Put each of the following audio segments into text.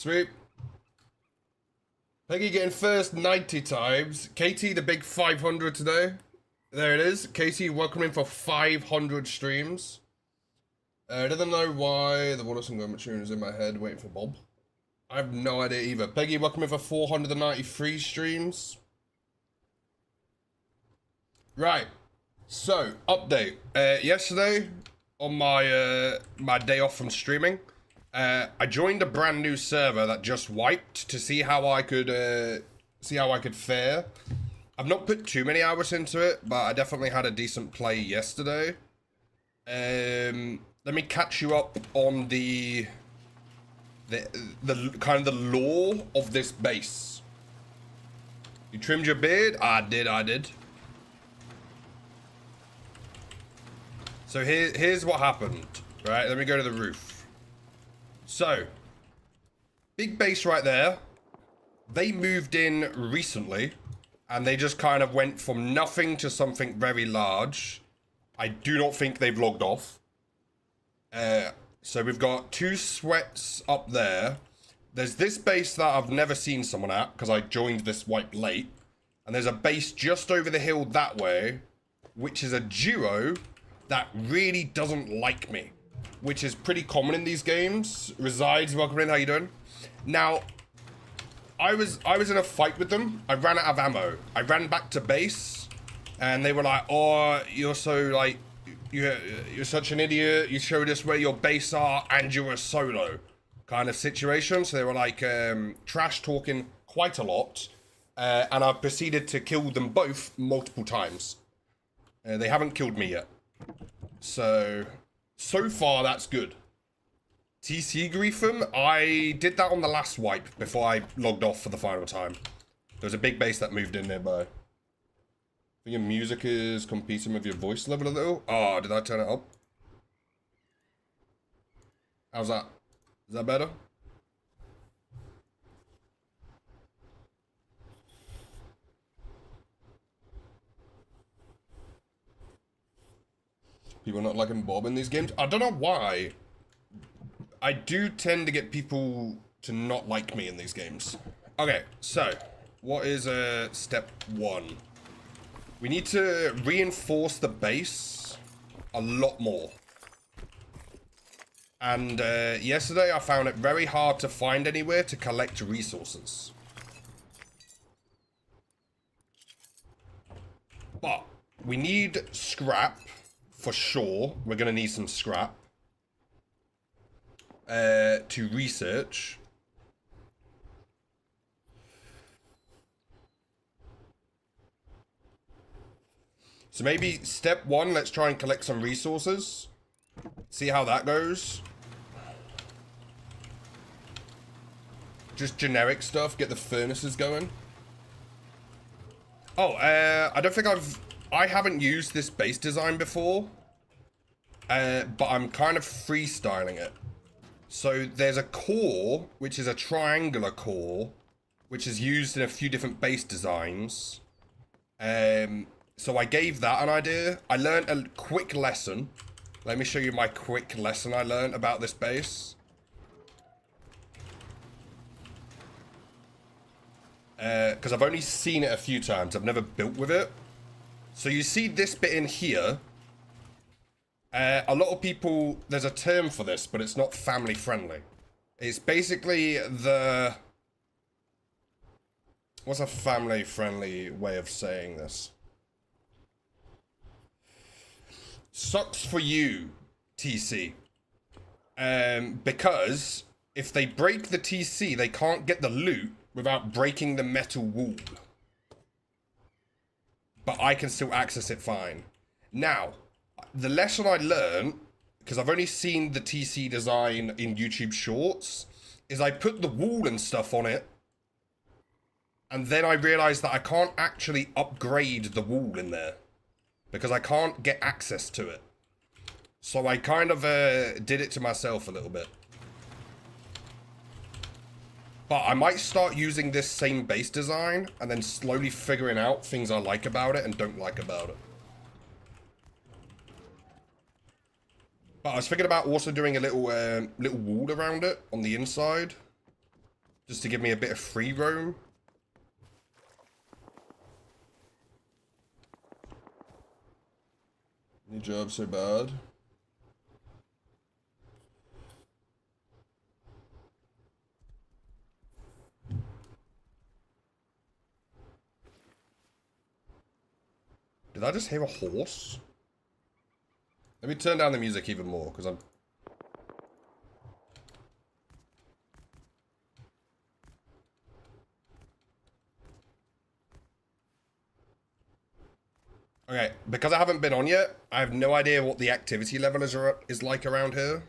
Sweet. Peggy getting first 90 times. Katie, the big 500 today. There it is. Katie, welcome in for 500 streams. I don't know why the Wallace and Gromit tune is in my head waiting for Bob. I have no idea either. Peggy, welcome in for 493 streams. Right. So, update. Yesterday, on my my day off from streaming, I joined a brand new server that just wiped to see how I could fare. I've not put too many hours into it, but I definitely had a decent play yesterday. Let me catch you up on the kind of the lore of this base. You trimmed your beard? I did. So here's what happened, right? Let me go to the roof. So, big base right there. They moved in recently, and they just kind of went from nothing to something very large. I do not think they've logged off. So we've got two sweats up there. There's this base that I've never seen someone at, because I joined this wipe late. And there's a base just over the hill that way, which is a duo that really doesn't like me, which is pretty common in these games. Resides, welcome in, how you doing? Now, I was in a fight with them. I ran out of ammo. I ran back to base, and they were like, "Oh, you're so like, you're such an idiot. You showed us where your base are, and you're a solo," kind of situation. So they were like trash talking quite a lot, and I've proceeded to kill them both multiple times. They haven't killed me yet. So far that's good. TC Griefum, I did that on the last wipe before I logged off for the final time. There was a big base that moved in nearby. I think your music is competing with your voice level a little. Oh, did I turn it up? How's that? Is that better? People not liking Bob in these games. I don't know why. I do tend to get people to not like me in these games. Okay, so what is step one? We need to reinforce the base a lot more. And yesterday I found it very hard to find anywhere to collect resources. But we need scrap. For sure, we're going to need some scrap to research. So maybe step one, let's try and collect some resources. See how that goes. Just generic stuff, get the furnaces going. Oh, I don't think I haven't used this base design before, but I'm kind of freestyling it. So there's a core, which is a triangular core, which is used in a few different base designs. So I gave that an idea. I learned a quick lesson. Let me show you my quick lesson I learned about this base. Because I've only seen it a few times. I've never built with it. So you see this bit in here. A lot of people, there's a term for this, but it's not family friendly. It's basically the... What's a family friendly way of saying this? Sucks for you, TC. Because if they break the TC, they can't get the loot without breaking the metal wall. But I can still access it fine. Now, the lesson I learned, because I've only seen the TC design in YouTube Shorts, is I put the wall and stuff on it, and then I realized that I can't actually upgrade the wall in there, because I can't get access to it. So I kind of did it to myself a little bit. But I might start using this same base design and then slowly figuring out things I like about it and don't like about it. But I was thinking about also doing a little wall around it on the inside. Just to give me a bit of free roam. New job so bad. Did I just hear a horse? Let me turn down the music even more, because I'm... Okay, because I haven't been on yet, I have no idea what the activity level is like around here.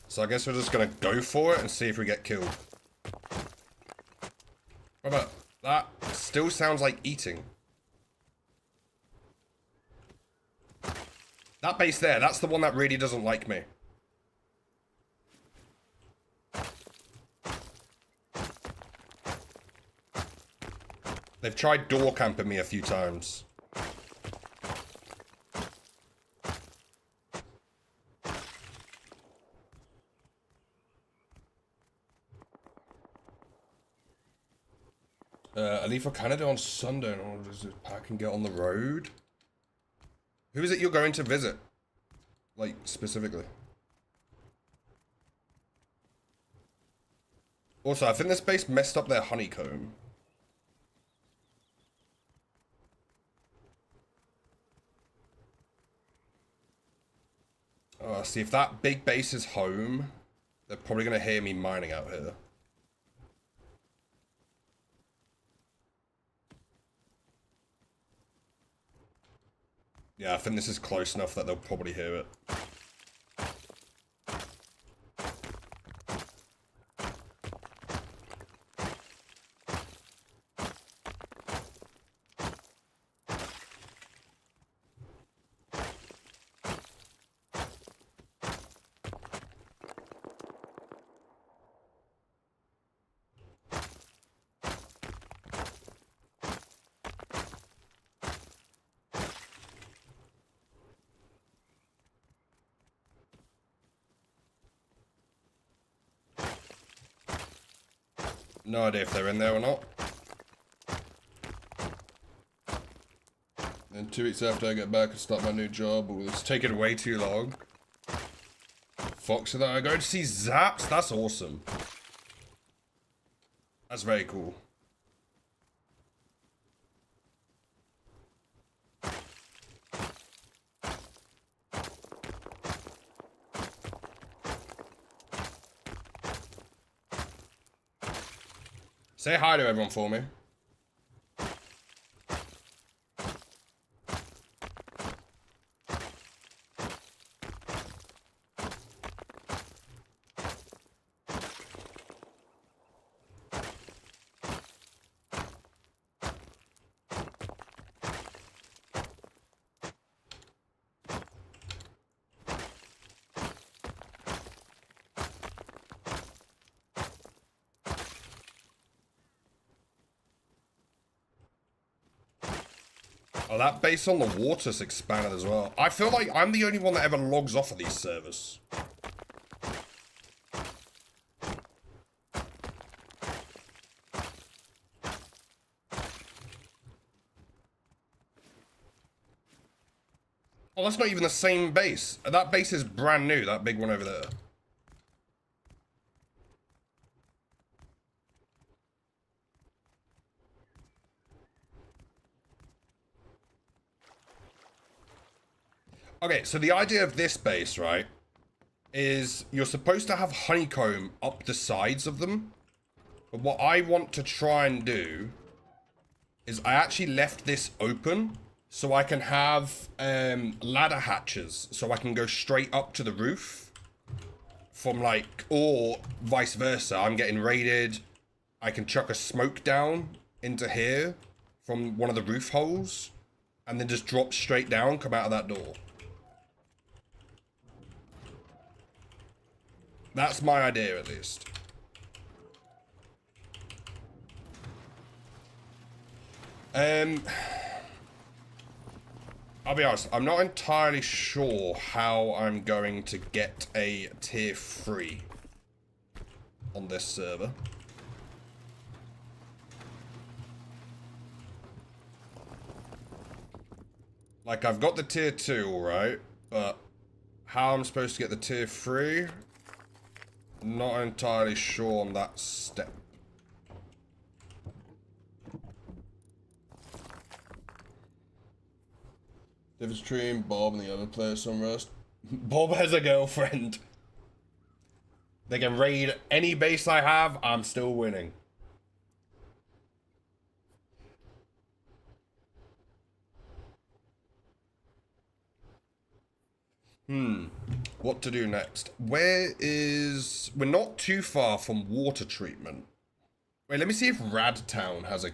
So I guess we're just gonna go for it and see if we get killed. What about that? Still sounds like eating. That base there, that's the one that really doesn't like me. They've tried door camping me a few times. I leave for Canada on Sunday in order to pack and get on the road. Who is it you're going to visit? Like, specifically. Also, I think this base messed up their honeycomb. See, if that big base is home, they're probably going to hear me mining out here. Yeah, I think this is close enough that they'll probably hear it. No idea if they're in there or not. And 2 weeks after I get back and start my new job, it's taken way too long. Fox, so that I go to see Zaps? That's awesome. That's very cool. Say hi to everyone for me. Oh, that base on the water's expanded as well. I feel like I'm the only one that ever logs off of these servers. Oh, that's not even the same base. That base is brand new, that big one over there. Okay, so the idea of this base, right, is you're supposed to have honeycomb up the sides of them. But what I want to try and do is I actually left this open so I can have ladder hatches so I can go straight up to the roof from like, or vice versa. I'm getting raided. I can chuck a smoke down into here from one of the roof holes and then just drop straight down, come out of that door. That's my idea, at least. I'll be honest, I'm not entirely sure how I'm going to get a tier 3 on this server. Like, I've got the tier 2, alright, but how I'm supposed to get the tier 3? Not entirely sure on that step. Difference between Bob and the other players, Sunrust. Bob has a girlfriend. They can raid any base I have, I'm still winning. What to do next? We're not too far from water treatment. Wait, let me see if Radtown has a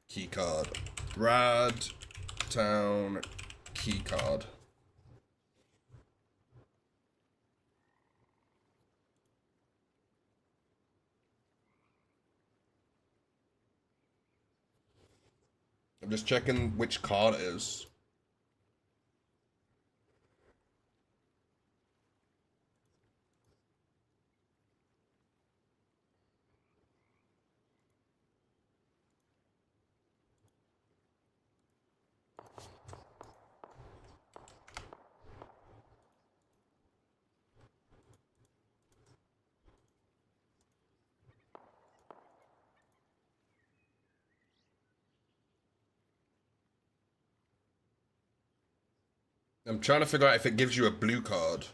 key card. Radtown key card. I'm just checking which card it is. I'm trying to figure out if it gives you a blue card.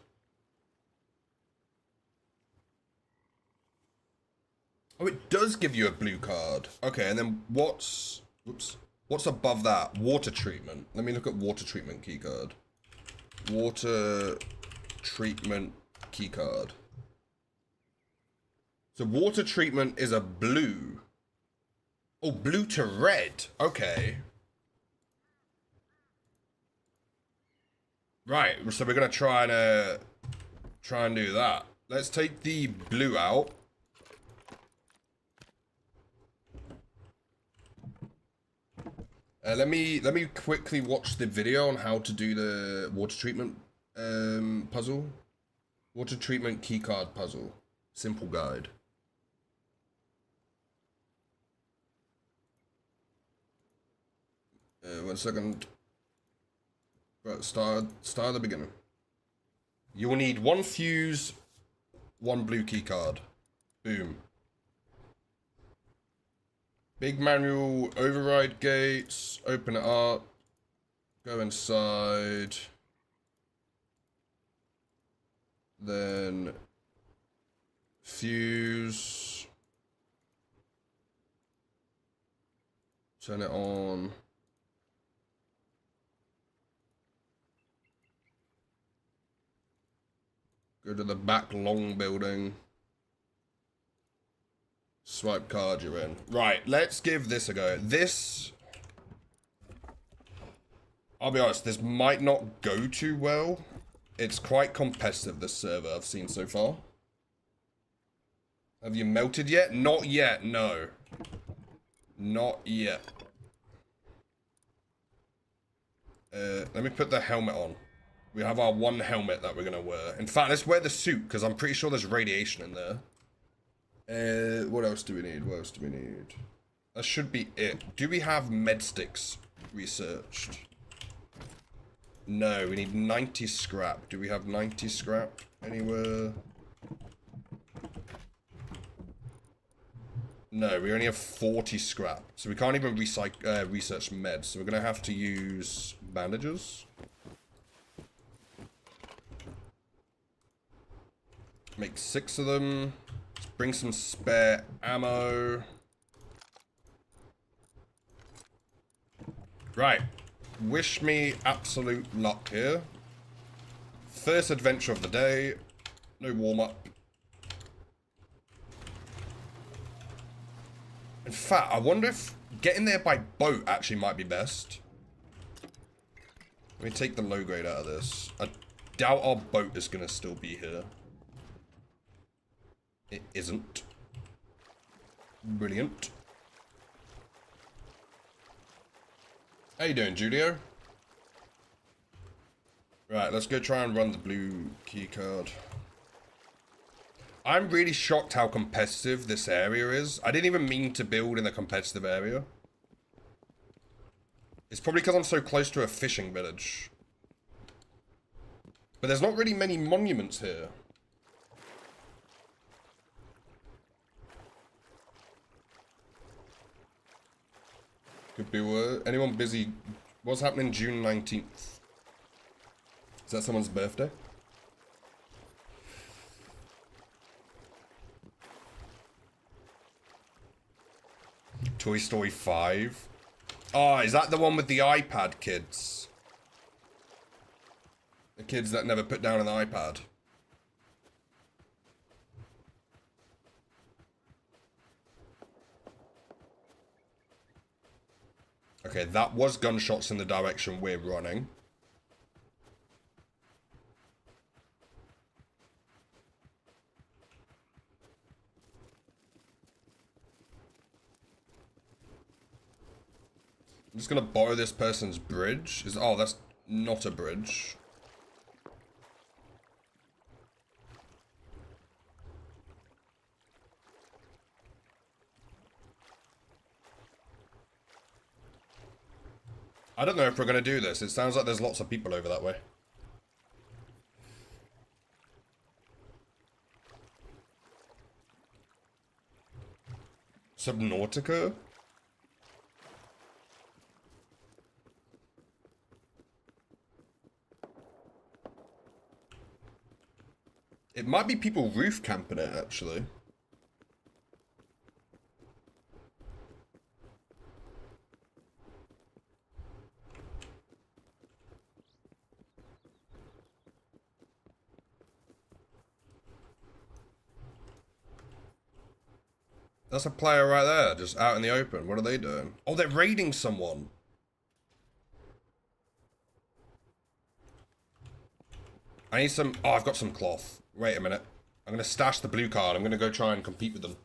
Oh, it does give you a blue card. Okay, and then what's above that? Water treatment. Let me look at water treatment keycard. Water treatment keycard. So water treatment is a blue. Oh, blue to red. Okay. Right, so we're gonna try and do that. Let's take the blue out. Let me quickly watch the video on how to do the water treatment puzzle. Water treatment keycard puzzle. Simple guide. One second. Right, start at the beginning. You will need 1 fuse, 1 blue key card. Boom. Big manual override gates. Open it up. Go inside. Then fuse. Turn it on. Go to the back long building. Swipe card, you're in. Right, let's give this a go. This, I'll be honest, this might not go too well. It's quite competitive, this server I've seen so far. Have you melted yet? Not yet, no. Not yet. Let me put the helmet on. We have our 1 helmet that we're gonna wear. In fact, let's wear the suit, because I'm pretty sure there's radiation in there. What else do we need? What else do we need? That should be it. Do we have med sticks researched? No, we need 90 scrap. Do we have 90 scrap anywhere? No, we only have 40 scrap. So we can't even research meds. So we're gonna have to use bandages. Make 6 of them. Let's bring some spare ammo. Right. Wish me absolute luck here. First adventure of the day. No warm-up. In fact, I wonder if getting there by boat actually might be best. Let me take the low grade out of this. I doubt our boat is going to still be here. It isn't. Brilliant. How you doing, Julio? Right, let's go try and run the blue key card. I'm really shocked how competitive this area is. I didn't even mean to build in a competitive area. It's probably because I'm so close to a fishing village. But there's not really many monuments here. Could be anyone busy? What's happening June 19th? Is that someone's birthday? Toy Story 5? Oh, is that the one with the iPad kids? The kids that never put down an iPad. Okay, that was gunshots in the direction we're running. I'm just gonna borrow this person's bridge. Oh, that's not a bridge. I don't know if we're gonna do this. It sounds like there's lots of people over that way. Subnautica? It might be people roof camping it, actually. That's a player right there, just out in the open. What are they doing? Oh, they're raiding someone. I need some... Oh, I've got some cloth. Wait a minute. I'm going to stash the blue card. I'm going to go try and compete with them.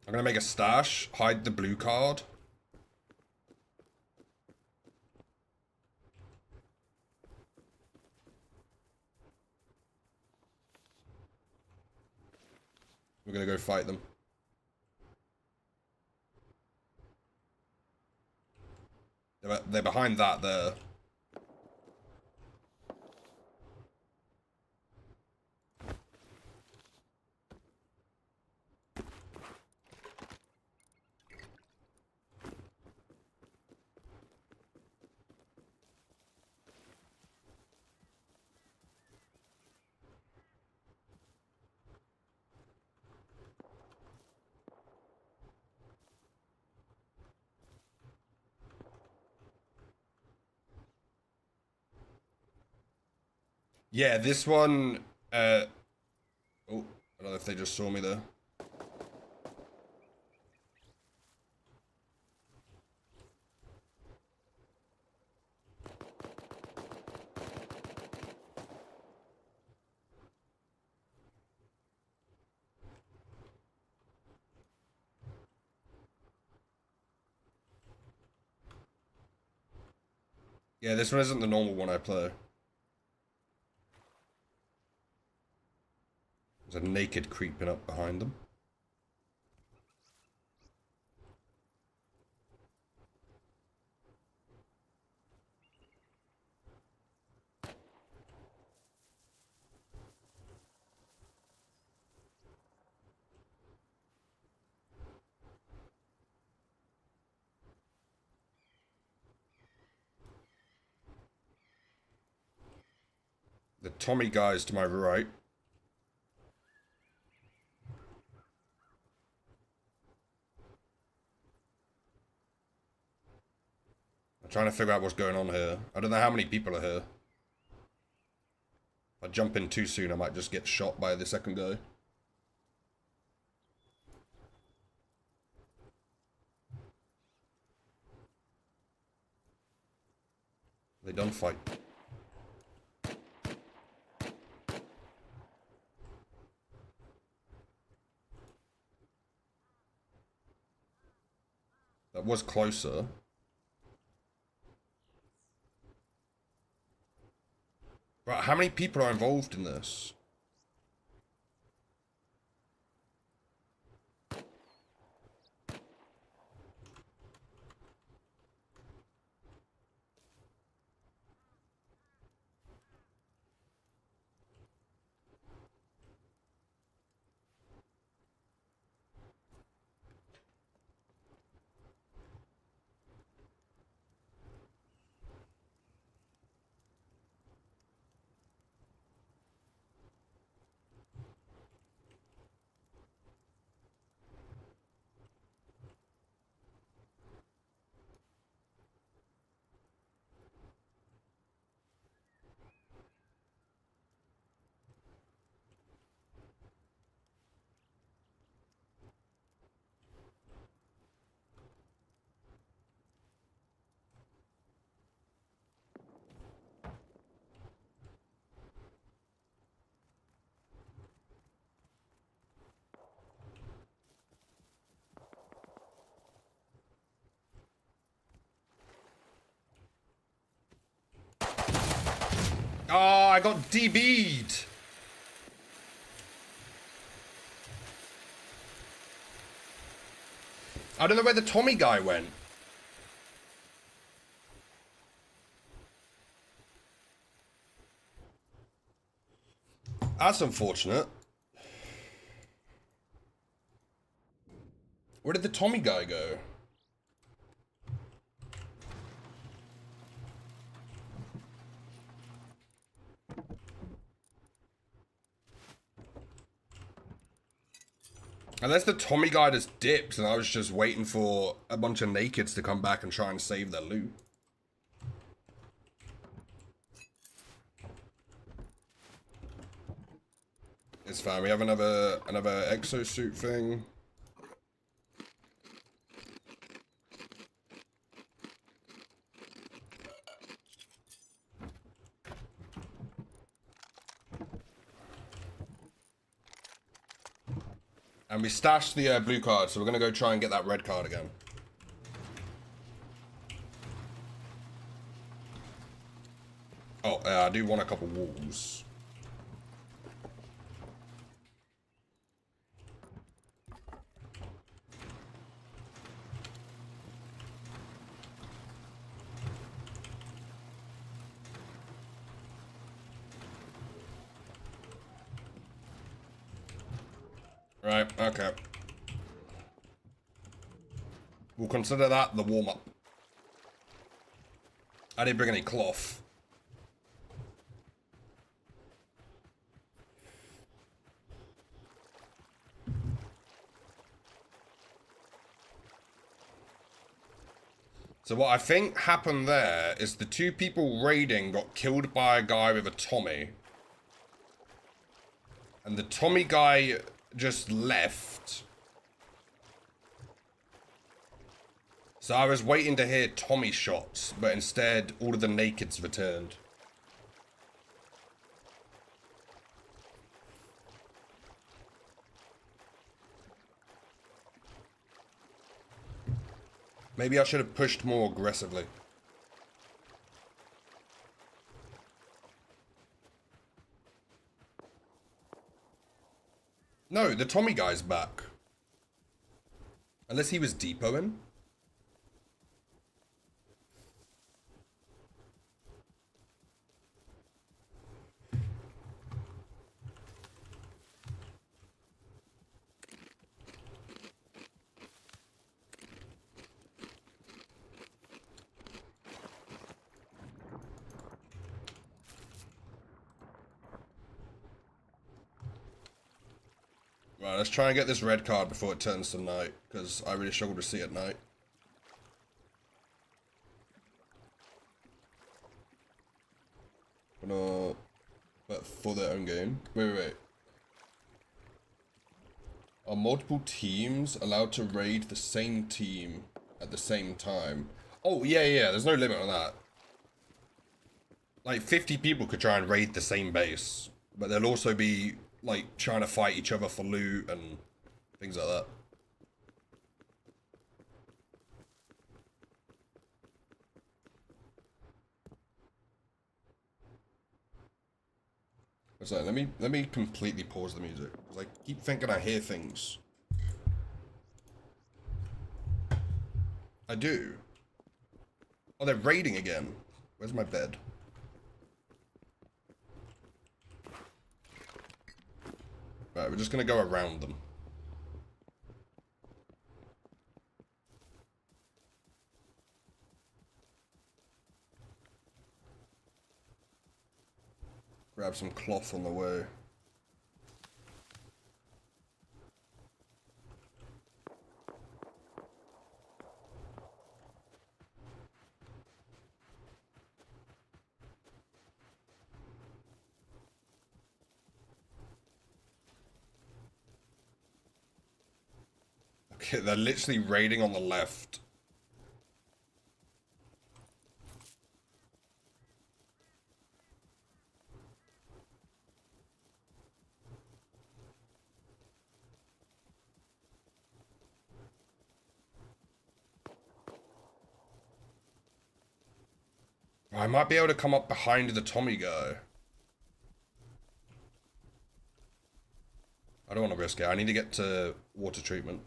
I'm going to make a stash. Hide the blue card. We're going to go fight them. They're behind that there. Yeah, this one... Oh, I don't know if they just saw me there. Yeah, this one isn't the normal one I play. There's a naked creeping up behind them. The Tommy guys to my right. I'm trying to figure out what's going on here. I don't know how many people are here. If I jump in too soon, I might just get shot by the second guy. They done fight. That was closer. Right, how many people are involved in this? Oh, I got DB'd. I don't know where the Tommy guy went. That's unfortunate. Where did the Tommy guy go? Unless the Tommy guy just dipped and I was just waiting for a bunch of nakeds to come back and try and save their loot. It's fine. We have another exosuit thing. And we stashed the blue card, so we're gonna go try and get that red card again. Oh, I do want a couple walls. Right, okay. We'll consider that the warm-up. I didn't bring any cloth. So what I think happened there is the two people raiding got killed by a guy with a Tommy. And the Tommy guy just left. So I was waiting to hear Tommy shots, but instead all of the nakeds returned. Maybe I should have pushed more aggressively. No, the Tommy guy's back. Unless he was depoting. Right, let's try and get this red card before it turns to night, because I really struggle to see at night. But for their own game. Wait. Are multiple teams allowed to raid the same team at the same time? Oh, yeah, there's no limit on that. Like, 50 people could try and raid the same base, but they'll also be, like, trying to fight each other for loot and things like that. So let me completely pause the music because I keep thinking I hear things. I do. Oh, they're raiding again. Where's my bed? Right, we're just gonna go around them. Grab some cloth on the way. Okay, they're literally raiding on the left. I might be able to come up behind the Tommy guy. I don't want to risk it. I need to get to water treatment.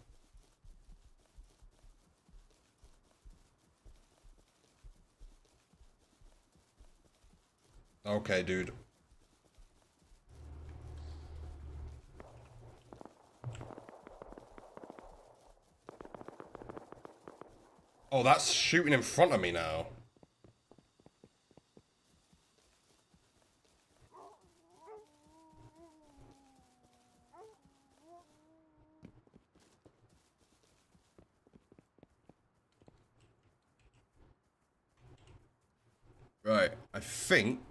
Okay, dude. Oh, that's shooting in front of me now. Right, I think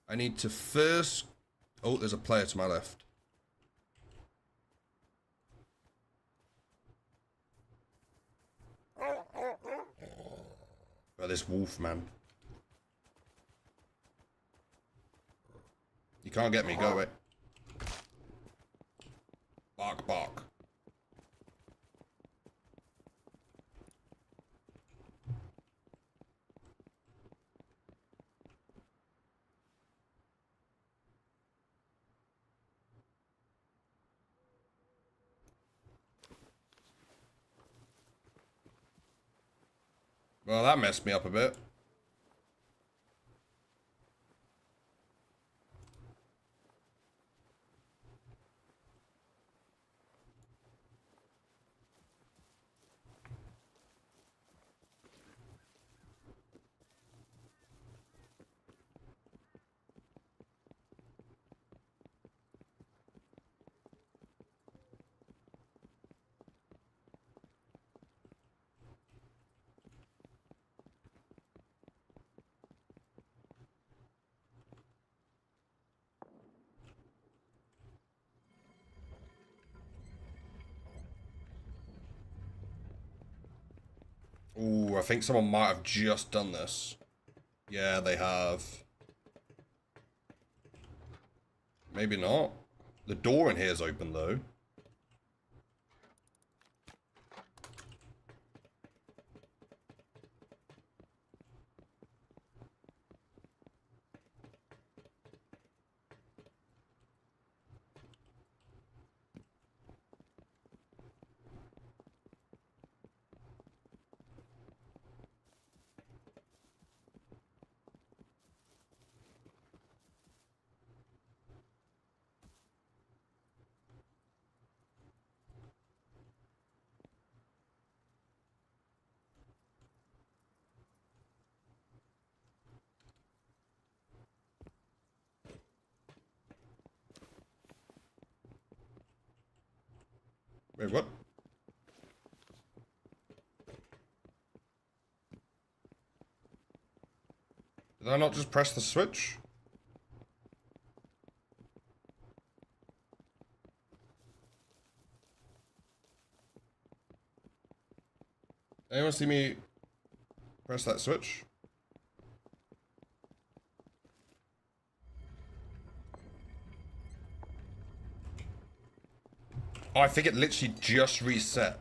I need to first... Oh, there's a player to my left. Oh, this wolf, man. You can't get me, go away. Bark, bark. Well, that messed me up a bit. Ooh, I think someone might have just done this. Yeah, they have. Maybe not. The door in here is open, though. Wait, what? Did I not just press the switch? Anyone see me press that switch? Oh, I think it literally just reset.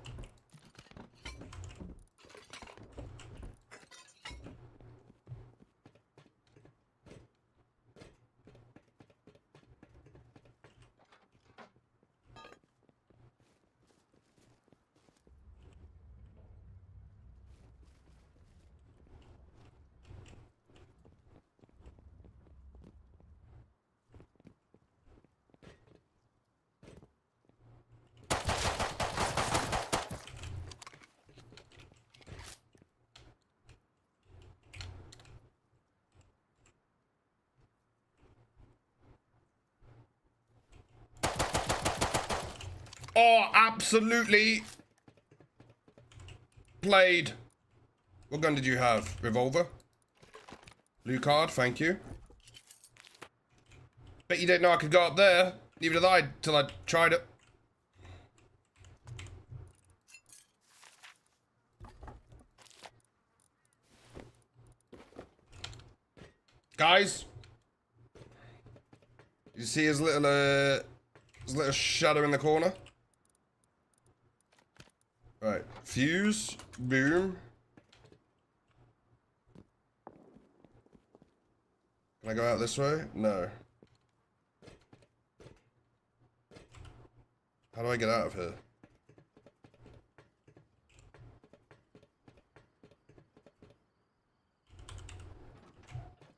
Oh, absolutely. Played. What gun did you have? Revolver? Blue card, thank you. Bet you didn't know I could go up there. Neither did I till I tried it. Guys. You see his little shadow in the corner? Right. Fuse. Boom. Can I go out this way? No. How do I get out of here?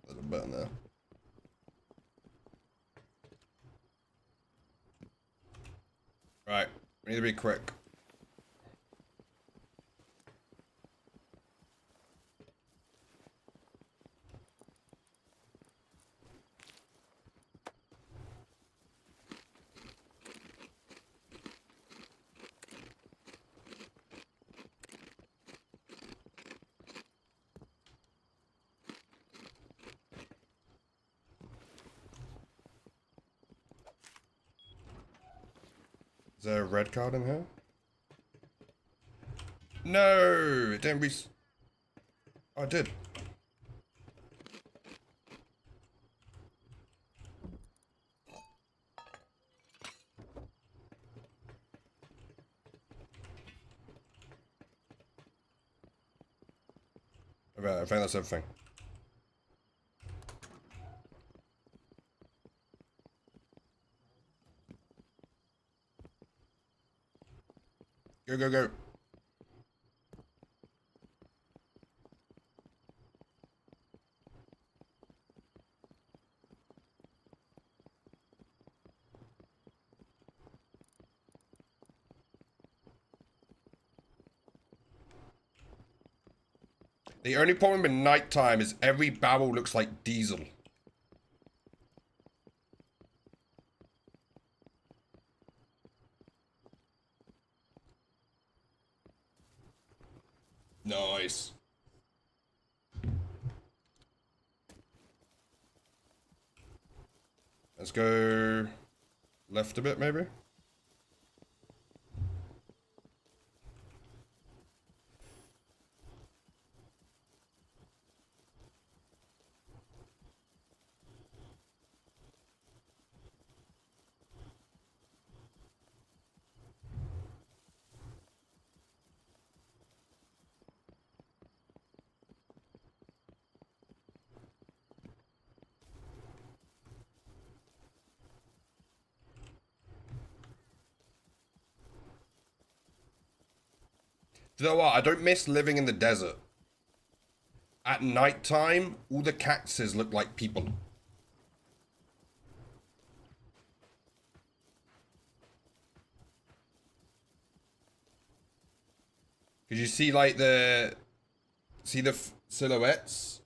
There's a button there. Right. We need to be quick. Is there a red card in here? No! It didn't be... Oh, I did. Right, I think that's everything. Go, go, go. The only problem in nighttime is every barrel looks like diesel. Nice. Let's go left a bit, maybe. You know what? I don't miss living in the desert. At nighttime, all the cactuses look like people. Cause you see like the silhouettes?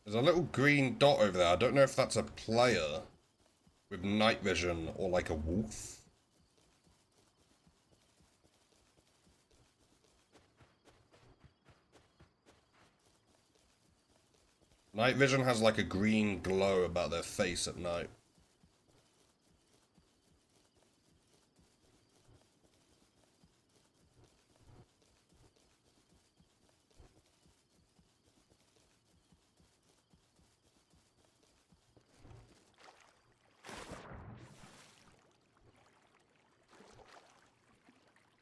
There's a little green dot over there. I don't know if that's a player with night vision or like a wolf. Night vision has like a green glow about their face at night.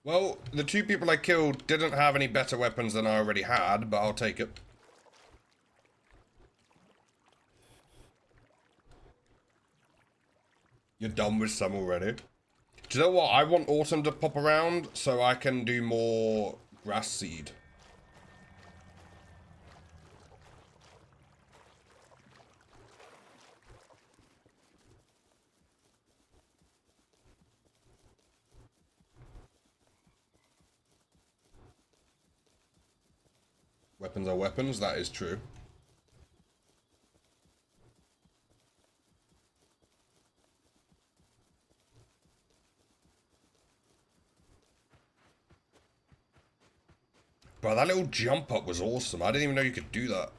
Well, the two people I killed didn't have any better weapons than I already had, but I'll take it. You're done with some already? Do you know what? I want autumn to pop around so I can do more grass seed. Weapons are weapons, that is true. Bro, that little jump up was awesome. I didn't even know you could do that.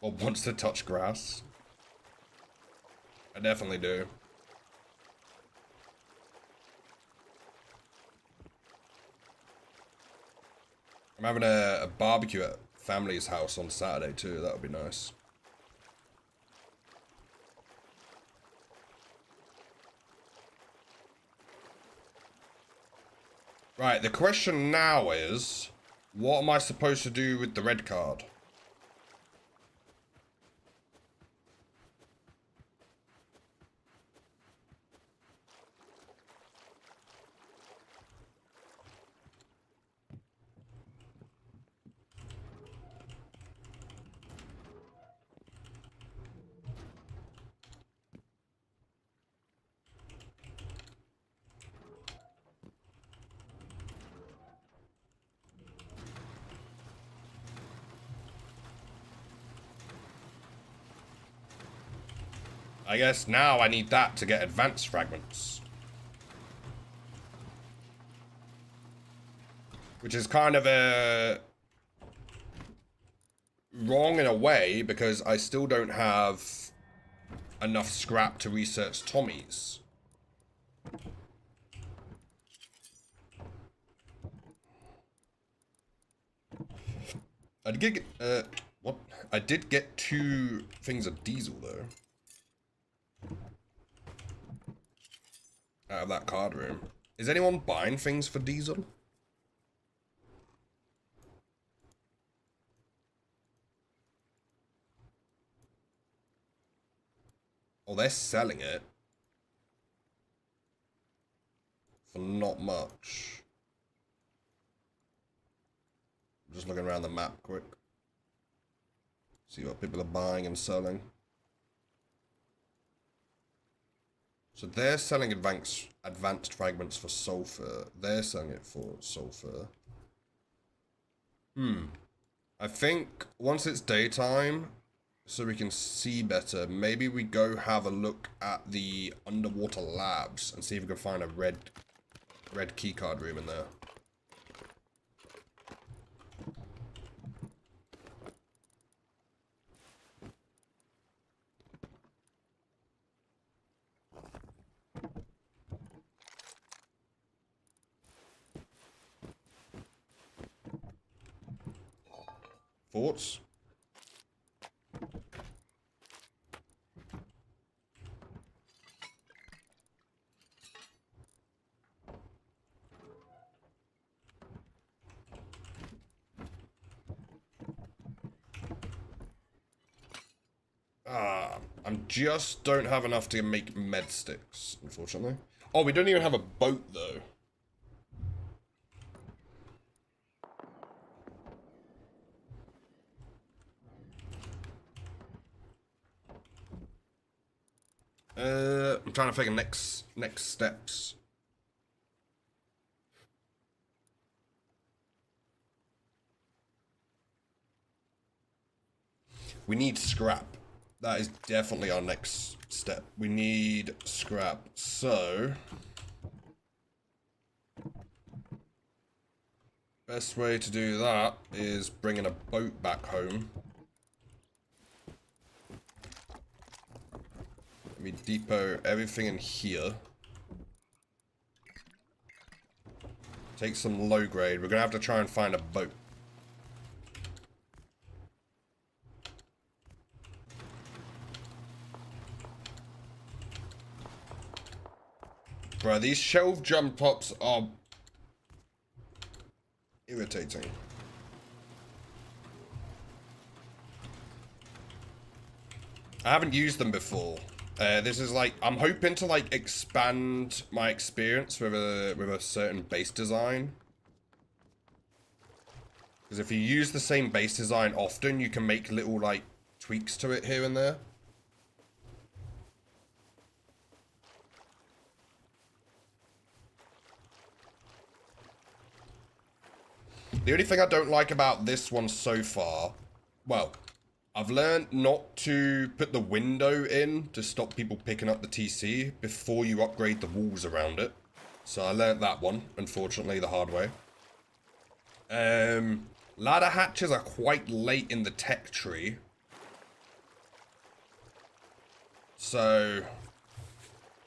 Or wants to touch grass. I definitely do. I'm having a barbecue at family's house on Saturday too. That would be nice. Right, the question now is, what am I supposed to do with the red card? I guess now I need that to get advanced fragments. Which is kind of a wrong in a way, because I still don't have enough scrap to research Tommy's. I did get, what? I did get 2 things of diesel though. Out of that card room. Is anyone buying things for diesel? Oh, they're selling it. For not much. I'm just looking around the map quick. See what people are buying and selling. So they're selling advanced fragments for sulfur. They're selling it for sulfur. I think once it's daytime, so we can see better, maybe we go have a look at the underwater labs and see if we can find a red keycard room in there. Thoughts? I just don't have enough to make med sticks, unfortunately. Oh, we don't even have a boat, though. I'm trying to think of next steps. We need scrap. That is definitely our next step. We need scrap. So, best way to do that is bringing a boat back home. We depot everything in here. Take some low grade. We're gonna have to try and find a boat. Bro, these shelf jump tops are irritating. I haven't used them before. This is like, I'm hoping to like expand my experience with a certain base design. Because if you use the same base design often, you can make little like tweaks to it here and there. The only thing I don't like about this one so far, well, I've learned not to put the window in to stop people picking up the TC before you upgrade the walls around it. So I learned that one, unfortunately, the hard way. Ladder hatches are quite late in the tech tree. So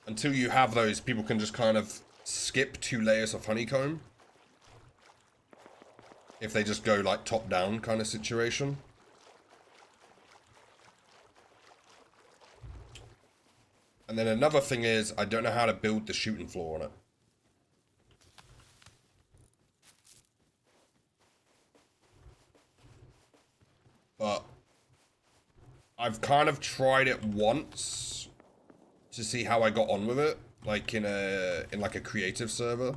until you have those, people can just kind of skip 2 layers of honeycomb. If they just go like top down kind of situation. And then another thing is, I don't know how to build the shooting floor on it. But I've kind of tried it once to see how I got on with it, like in like a creative server.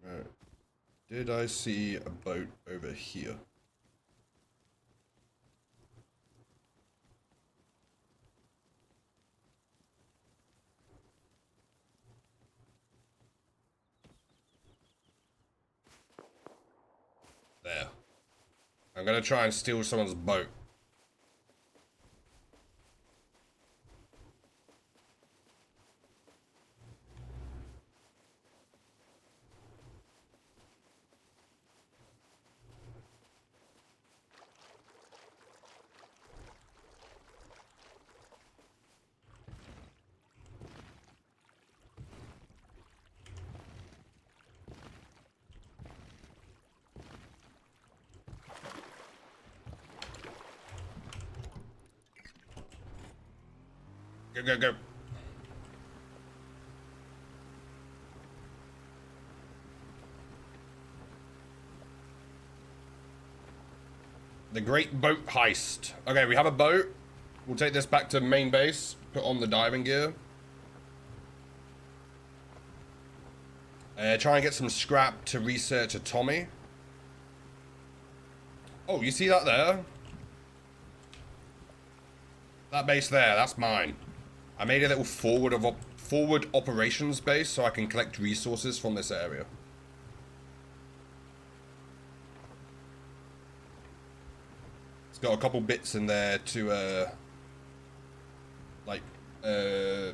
Right. Did I see a boat over here? There. I'm gonna try and steal someone's boat. Go, go, go. The Great Boat Heist. Okay, we have a boat. We'll take this back to main base. Put on the diving gear. Try and get some scrap to research a Tommy. Oh, you see that there? That base there, that's mine. I made a little forward operations base so I can collect resources from this area. It's got a couple bits in there to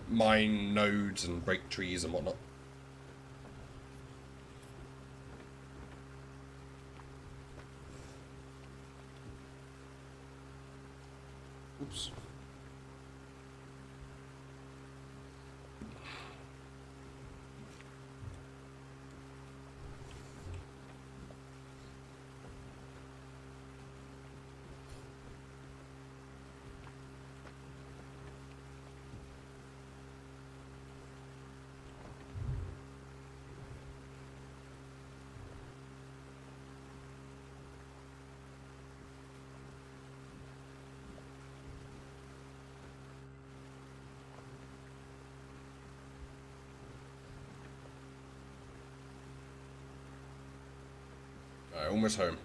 mine nodes and break trees and whatnot. Oops. Alright, almost home.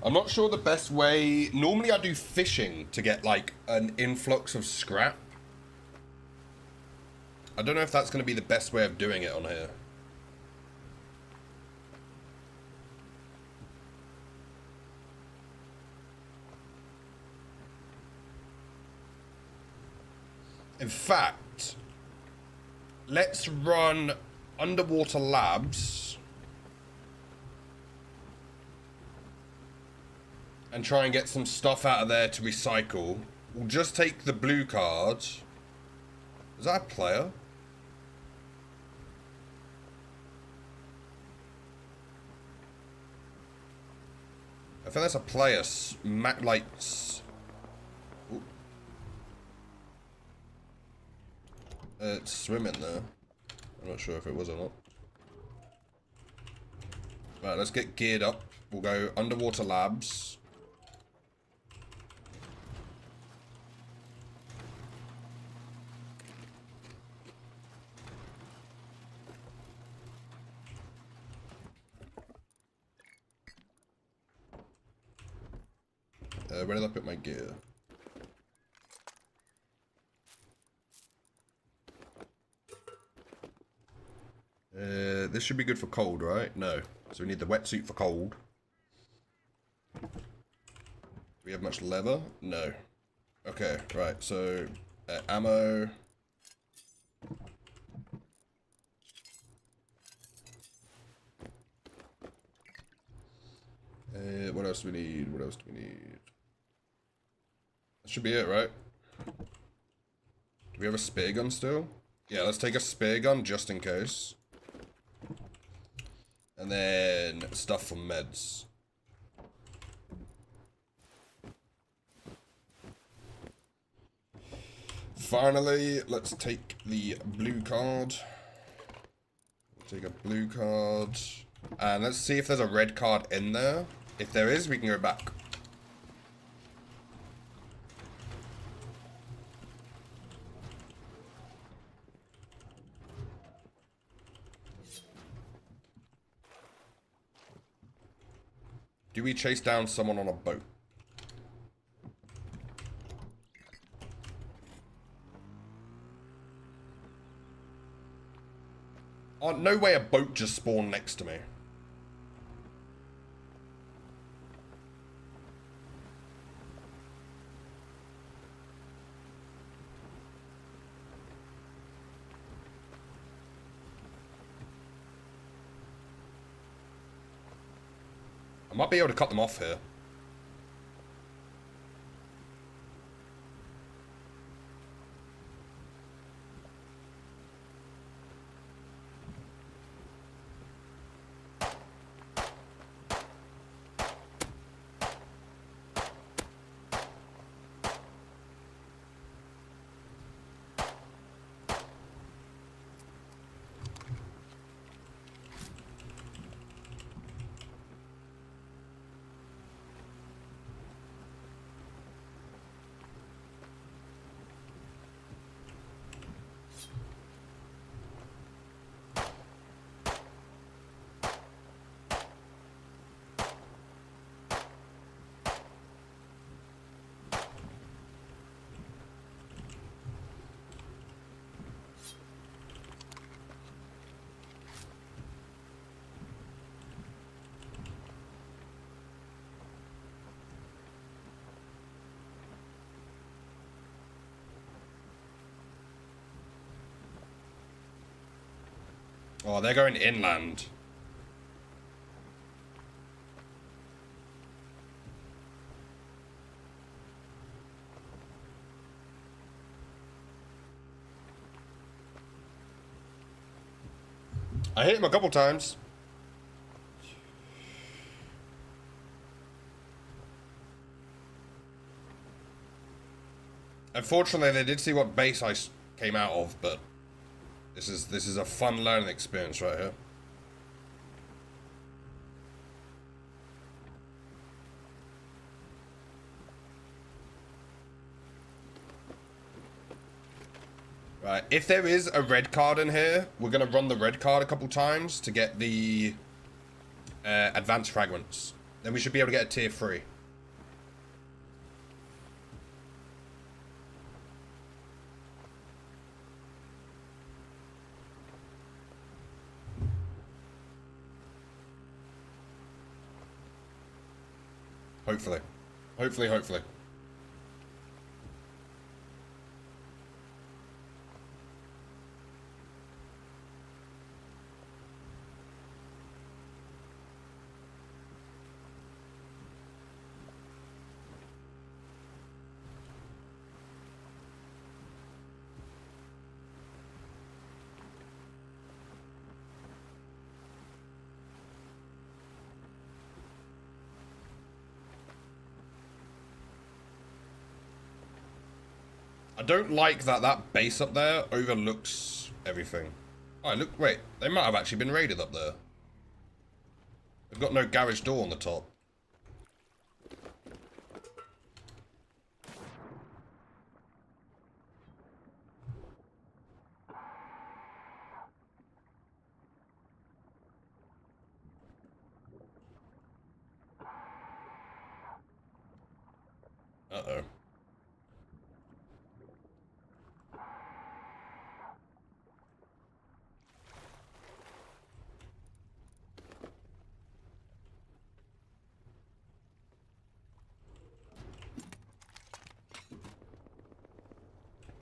I'm not sure the best way. Normally I do fishing to get like an influx of scrap. I don't know if that's going to be the best way of doing it on here. In fact, let's run Underwater Labs and try and get some stuff out of there to recycle. We'll just take the blue card. Is that a player? I think that's a player. Mac lights. It's swimming there. I'm not sure if it was or not. Right, let's get geared up. We'll go Underwater Labs. Where did I put my gear? This should be good for cold, right? No. So we need the wetsuit for cold. Do we have much leather? No. Okay, right. So, ammo. What else do we need? What else do we need? That should be it, right? Do we have a spear gun still? Yeah, let's take a spear gun just in case. And then stuff for meds. Finally, let's take the blue card. Take a blue card. And let's see if there's a red card in there. If there is, we can go back. Do we chase down someone on a boat? Oh, no way a boat just spawned next to me. I might be able to cut them off here. Oh, they're going inland. I hit him a couple times. Unfortunately, they did see what base I came out of, but this is a fun learning experience right here. Right, if there is a red card in here, we're gonna run the red card a couple times to get the advanced fragments. Then we should be able to get a tier 3. Hopefully. Hopefully. I don't like that base up there overlooks everything. Oh, look, wait. They might have actually been raided up there. They've got no garage door on the top. Uh-oh.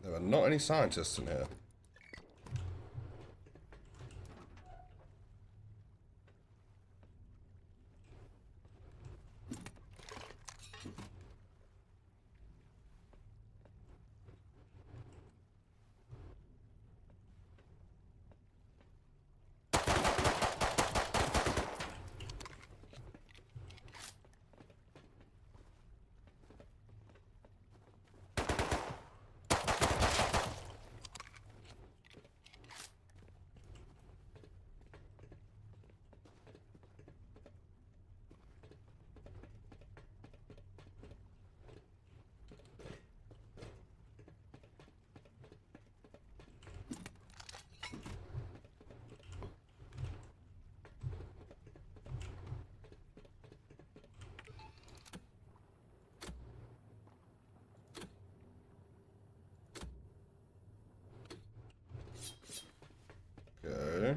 There are not any scientists in here. Okay.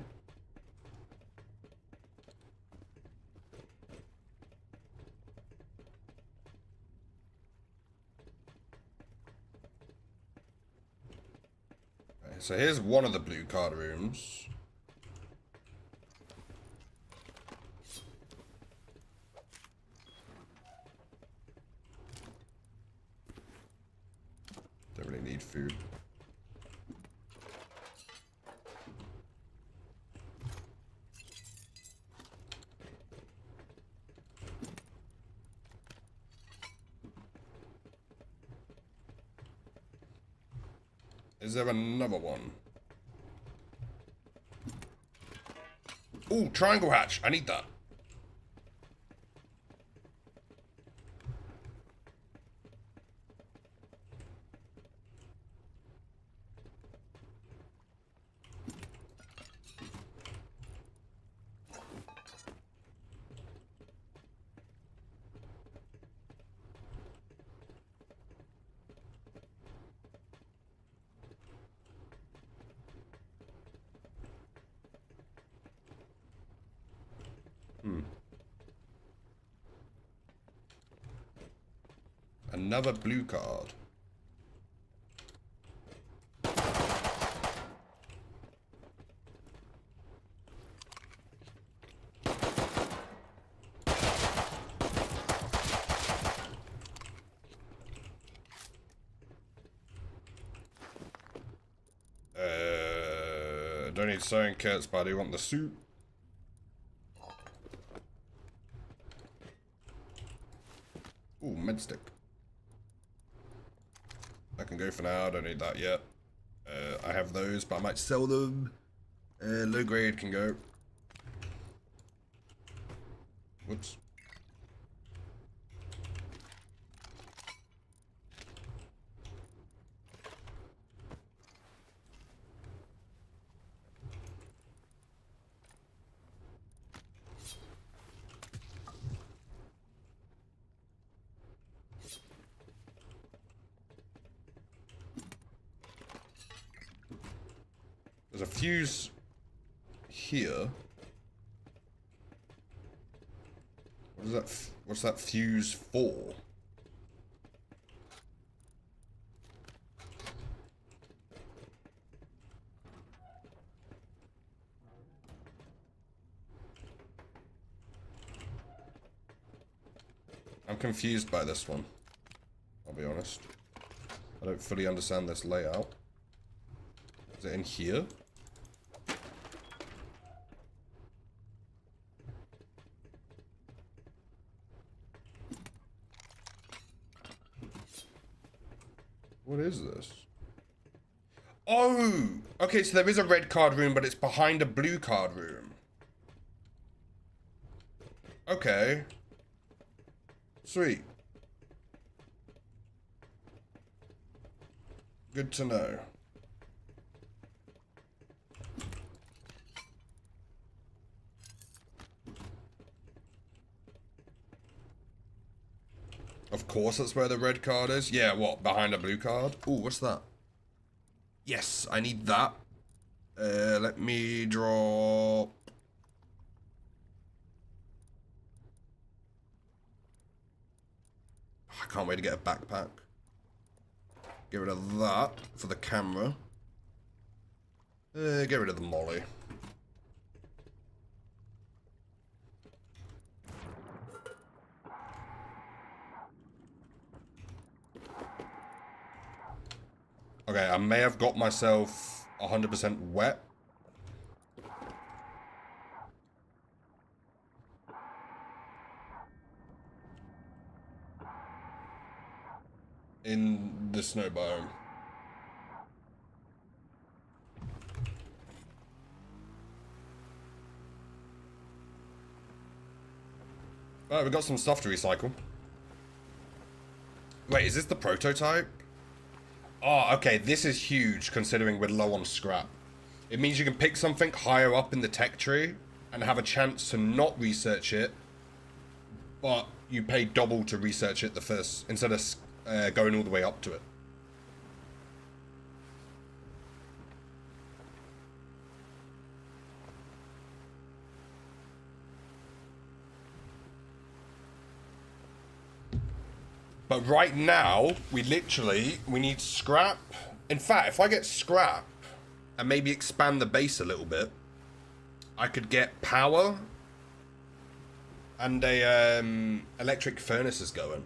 So here's one of the blue card rooms. Don't really need food. Is there another one? Ooh, triangle hatch. I need that. Another blue card. Don't need sewing kits, but I do want the suit. Ooh, med stick. I can go for now, don't need that yet. I have those, but I might sell them. Low grade can go. Whoops. There's a fuse here. What is that? What's that fuse for? I'm confused by this one. I'll be honest. I don't fully understand this layout. Is it in here? What is this? Oh! Okay, so there is a red card room, but it's behind a blue card room. Okay. Sweet. Good to know. Of course that's where the red card is. Yeah, what? Behind a blue card? Ooh, what's that? Yes, I need that. Let me draw... I can't wait to get a backpack. Get rid of that for the camera. Get rid of the molly. Okay, I may have got myself 100% wet. In the snow biome. Alright, we got some stuff to recycle. Wait, is this the prototype? Oh, okay, this is huge considering we're low on scrap. It means you can pick something higher up in the tech tree and have a chance to not research it, but you pay double to research it the first, instead of going all the way up to it. But right now, we need scrap. In fact, if I get scrap and maybe expand the base a little bit, I could get power and a electric furnaces going.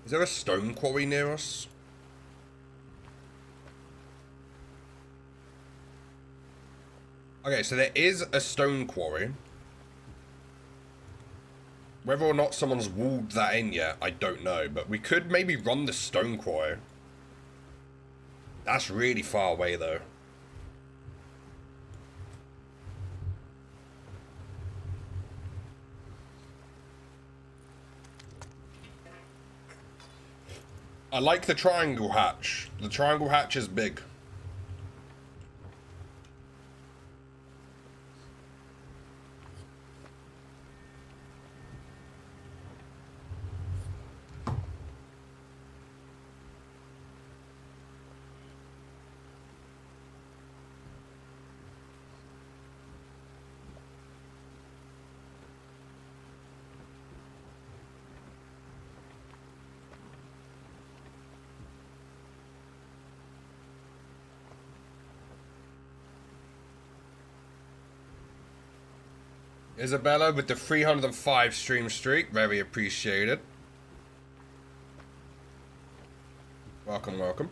Is there a stone quarry near us? Okay, so there is a stone quarry. Whether or not someone's walled that in yet, I don't know. But we could maybe run the stone quarry. That's really far away, though. I like the triangle hatch. The triangle hatch is big. Isabella with the 305 stream streak, very appreciated. Welcome, welcome.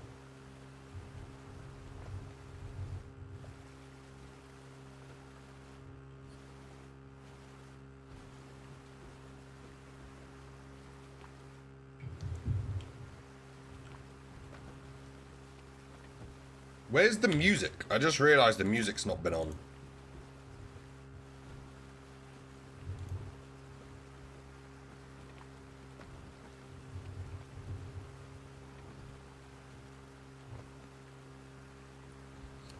Where's the music? I just realized the music's not been on.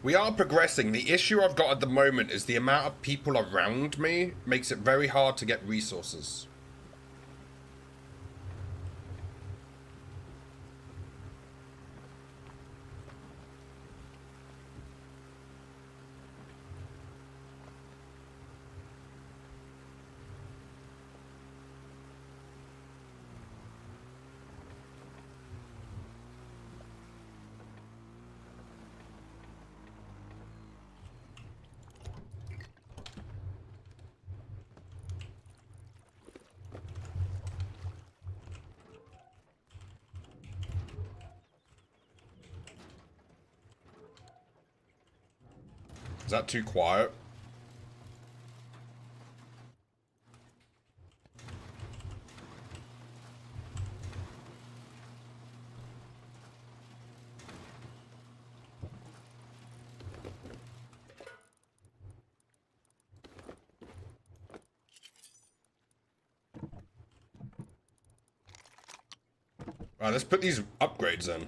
We are progressing. The issue I've got at the moment is the amount of people around me makes it very hard to get resources. that too quiet? Alright, let's put these upgrades in.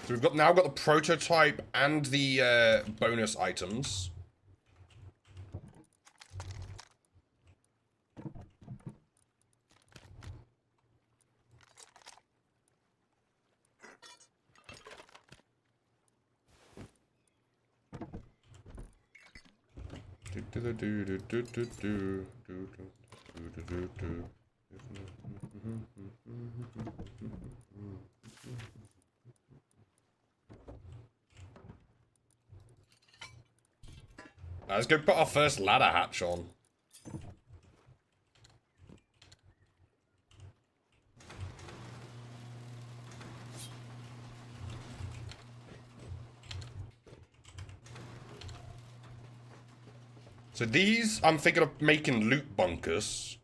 So we've now got the prototype and the bonus items. Let's go put our first ladder hatch on. So these, I'm thinking of making loot bunkers.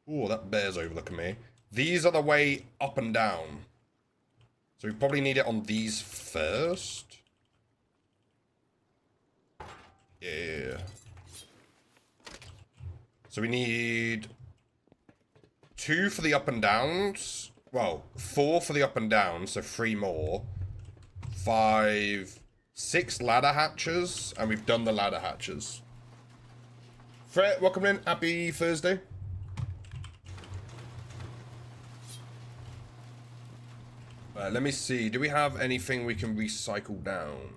Ooh, that bear's overlooking me. These are the way up and down. So we probably need it on these first. Yeah. So we need 2 for the up and downs. Well, 4 for the up and downs, so 3 more. 5, 6 ladder hatches, and we've done the ladder hatches. Fred, welcome in. Happy Thursday. Let me see. Do we have anything we can recycle down?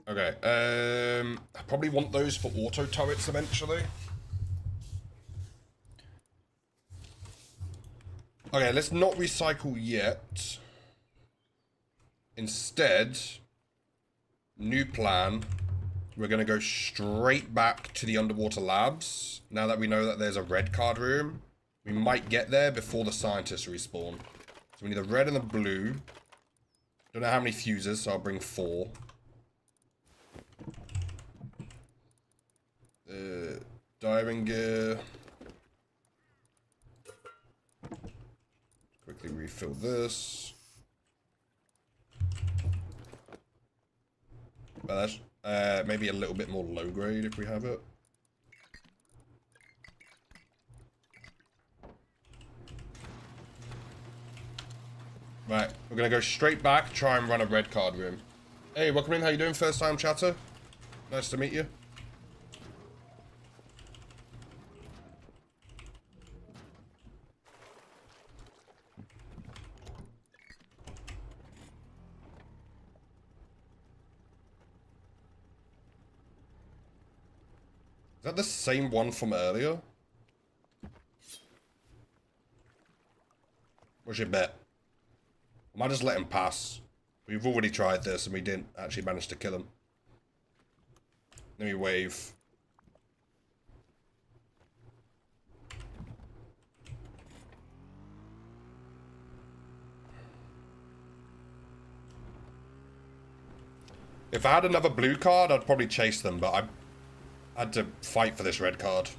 Okay. I probably want those for auto turrets eventually. Okay, let's not recycle yet. Instead, new plan. We're going to go straight back to the underwater labs. Now that we know that there's a red card room, we might get there before the scientists respawn. So we need the red and the blue. Don't know how many fuses, so I'll bring 4. Diving gear. Quickly refill this. But that's maybe a little bit more low grade if we have it. Right, we're gonna go straight back, try and run a red card room. Hey, welcome in, how you doing? First time chatter? Nice to meet you. Is that the same one from earlier? What's your bet? I might just let him pass. We've already tried this and we didn't actually manage to kill him. Let me wave. If I had another blue card, I'd probably chase them, but I had to fight for this red card.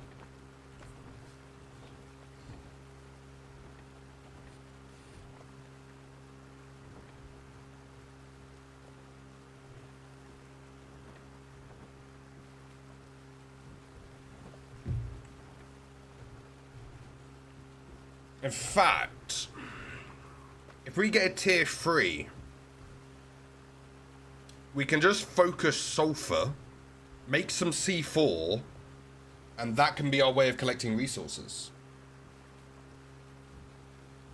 In fact, if we get a tier 3, we can just focus sulfur, make some C4, and that can be our way of collecting resources.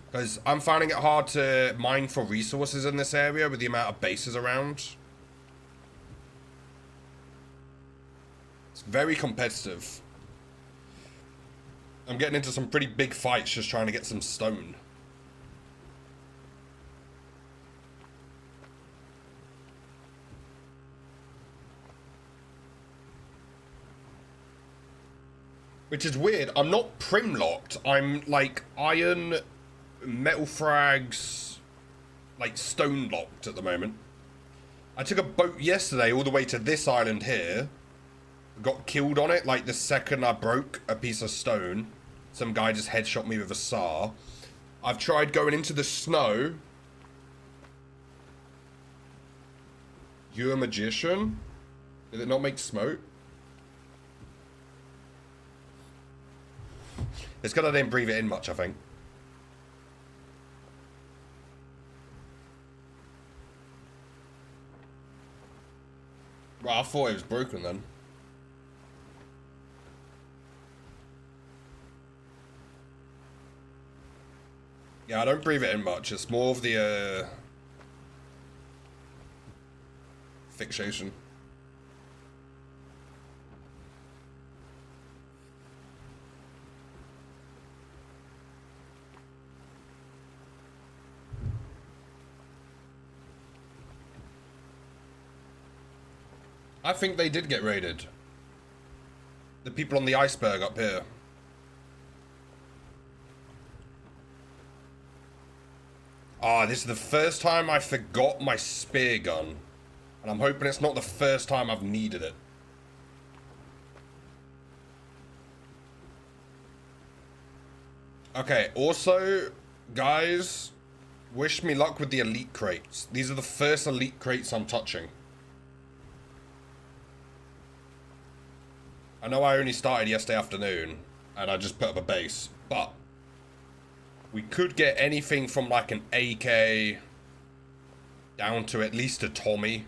Because I'm finding it hard to mine for resources in this area with the amount of bases around. It's very competitive. I'm getting into some pretty big fights just trying to get some stone. Which is weird. I'm not prim locked. I'm like iron, metal frags, like stone locked at the moment. I took a boat yesterday all the way to this island here. Got killed on it like the second I broke a piece of stone. Some guy just headshot me with a SAR. I've tried going into the snow. You a magician? Did it not make smoke? It's because I didn't breathe it in much, I think. Well, I thought it was broken then. Yeah, I don't breathe it in much. It's more of the, fixation. I think they did get raided. The people on the iceberg up here. Ah, this is the first time I forgot my spear gun. And I'm hoping it's not the first time I've needed it. Okay, also, guys, wish me luck with the elite crates. These are the first elite crates I'm touching. I know I only started yesterday afternoon, and I just put up a base, but we could get anything from like an AK down to at least a Tommy.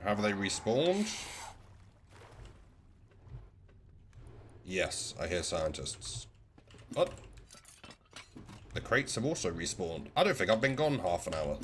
Have they respawned? Yes, I hear scientists. What? The crates have also respawned. I don't think I've been gone half an hour.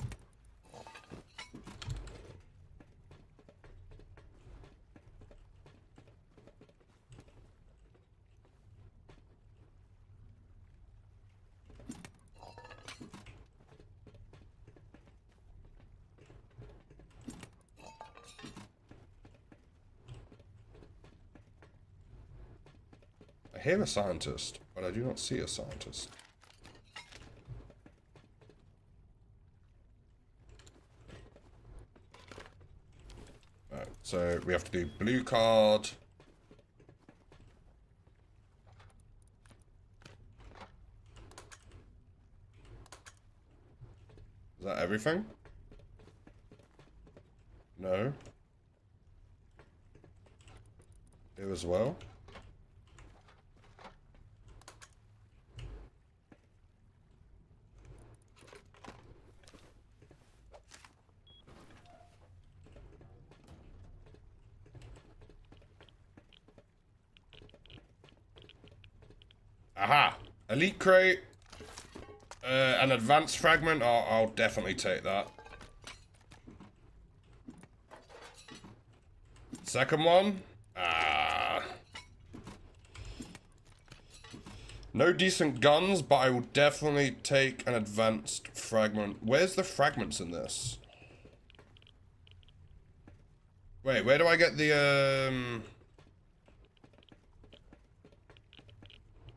I hear a scientist, but I do not see a scientist. Right, so we have to do blue card. Is that everything? No. You as well? Aha! Elite crate. An advanced fragment. I'll definitely take that. Second one. No decent guns, but I will definitely take an advanced fragment. Where's the fragments in this? Wait, where do I get the,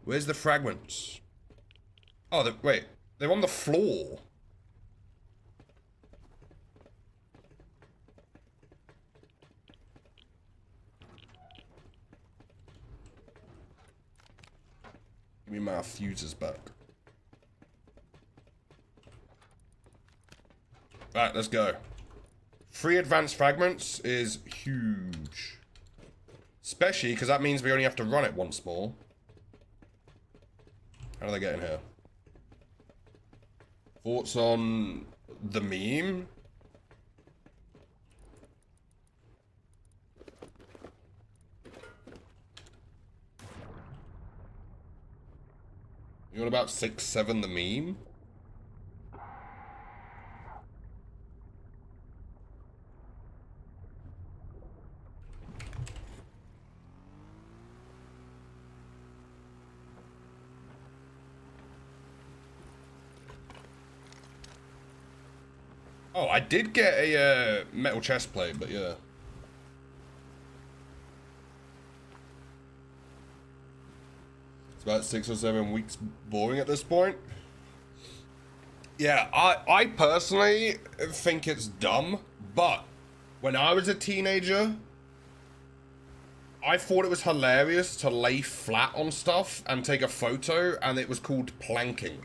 Where's the fragments? Oh, wait. They're on the floor. Give me my fuses back. Right, let's go. 3 advanced fragments is huge. Especially because that means we only have to run it once more. How do they get in here? Thoughts on the meme? You want about 6-7 the meme? Oh, I did get a metal chest plate, but yeah. It's about 6 or 7 weeks boring at this point. Yeah, I personally think it's dumb, but when I was a teenager, I thought it was hilarious to lay flat on stuff and take a photo, and it was called planking.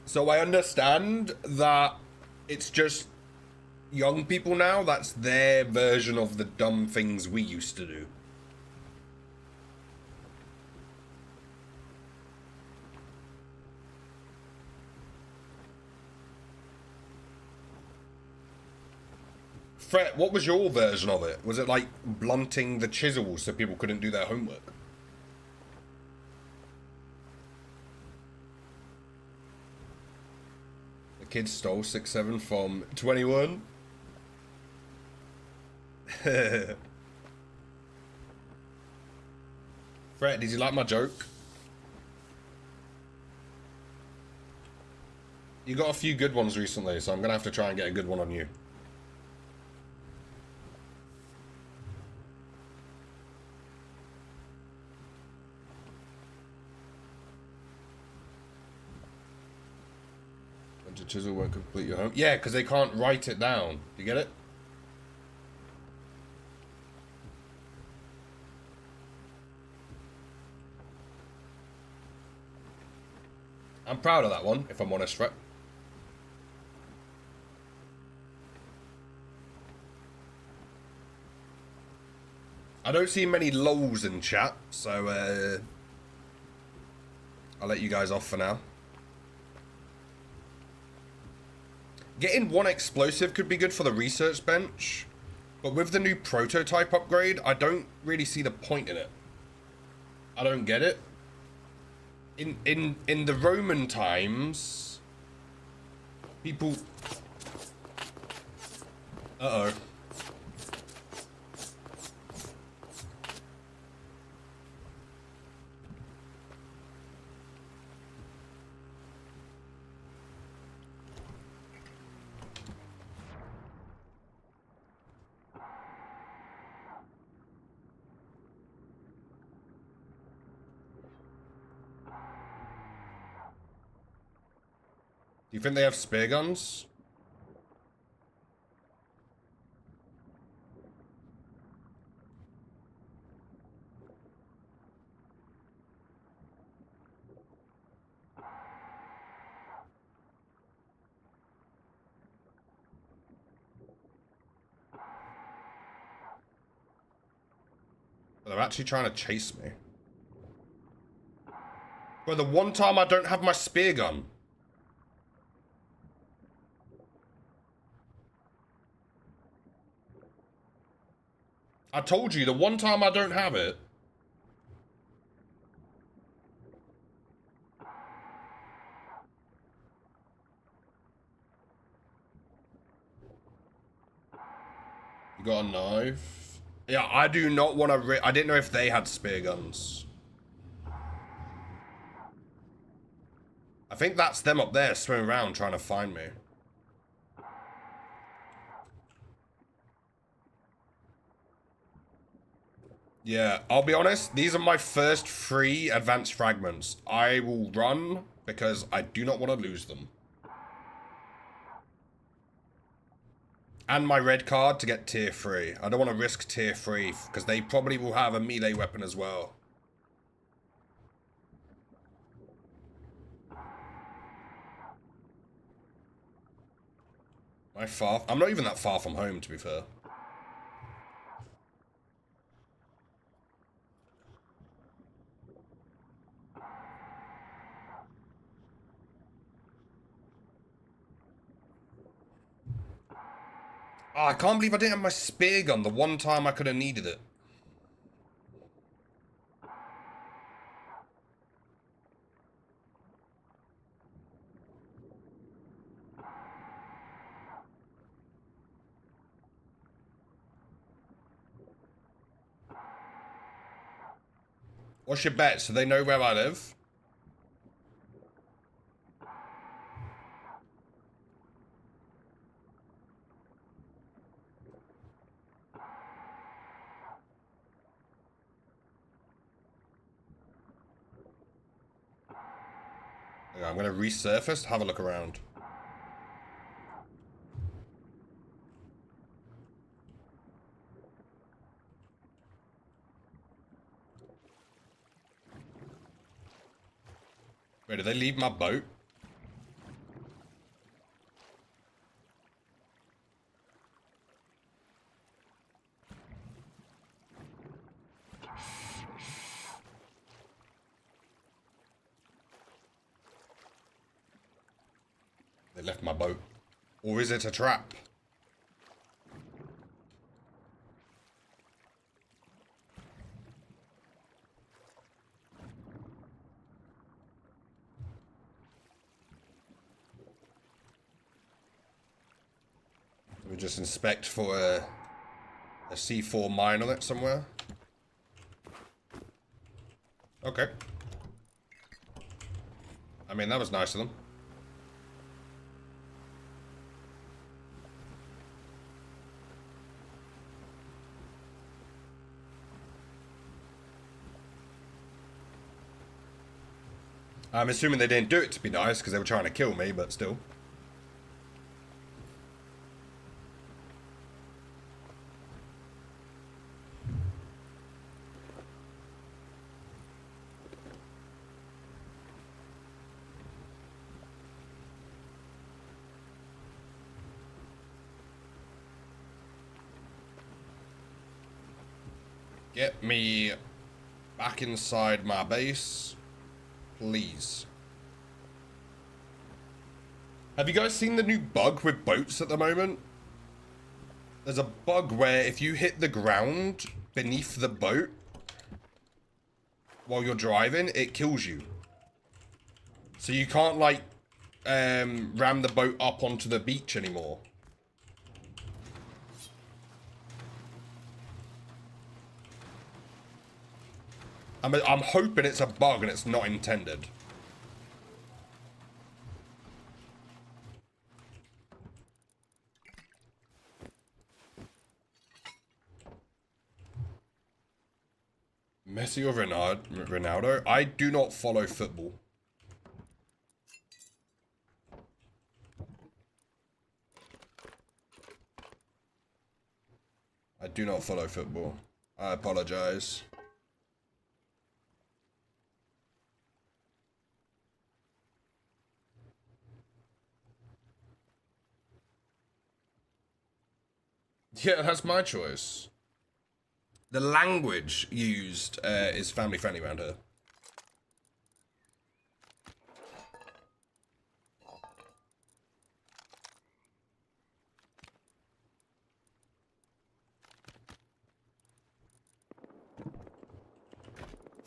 So I understand that it's just young people now, that's their version of the dumb things we used to do. Fret, what was your version of it? Was it like blunting the chisels so people couldn't do their homework? The kids stole 6-7 from 21. Fret, did you like my joke? You got a few good ones recently, so I'm gonna have to try and get a good one on you. Bunch of chisel won't complete your home. Yeah, because they can't write it down. You get it? I'm proud of that one, if I'm honest, Fret. I don't see many lols in chat, so I'll let you guys off for now. Getting one explosive could be good for the research bench, but with the new prototype upgrade, I don't really see the point in it. I don't get it. In the Roman times, people... Uh-oh. Do you think they have spear guns? They're actually trying to chase me. Well, the one time I don't have my spear gun. I told you, the one time I don't have it. You got a knife? Yeah, I do not want to... I didn't know if they had spear guns. I think that's them up there swimming around trying to find me. Yeah, I'll be honest, these are my first 3 advanced fragments. I will run because I do not want to lose them. And my red card to get tier 3. I don't want to risk tier 3 because they probably will have a melee weapon as well. I'm not even that far from home, to be fair. Oh, I can't believe I didn't have my spear gun the one time I could have needed it. What's your bet? So they know where I live? Okay, I'm gonna resurface, have a look around. Wait, did they leave my boat? They left my boat. Or is it a trap? We just inspect for a C4 mine on it somewhere. Okay. I mean, that was nice of them. I'm assuming they didn't do it to be nice because they were trying to kill me, but still. Get me back inside my base, please. Have you guys seen the new bug with boats at the moment? There's a bug where if you hit the ground beneath the boat while you're driving, it kills you. So you can't, like, ram the boat up onto the beach anymore. I'm hoping it's a bug and it's not intended. Messi or Ronaldo? I do not follow football. I do not follow football. I apologize. Yeah, that's my choice. The language used is family friendly around here.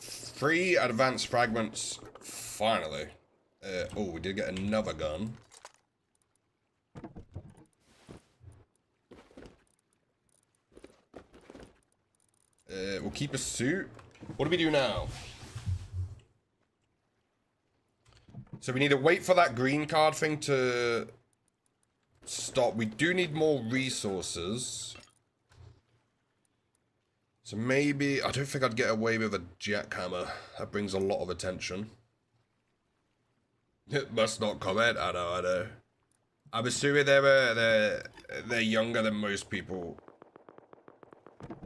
Three advanced fragments, finally. Oh, we did get another gun. We'll keep a suit. What do we do now? So we need to wait for that green card thing to stop. We do need more resources. So maybe... I don't think I'd get away with a jackhammer. That brings a lot of attention. It must not comment. I know. I'm assuming they're younger than most people.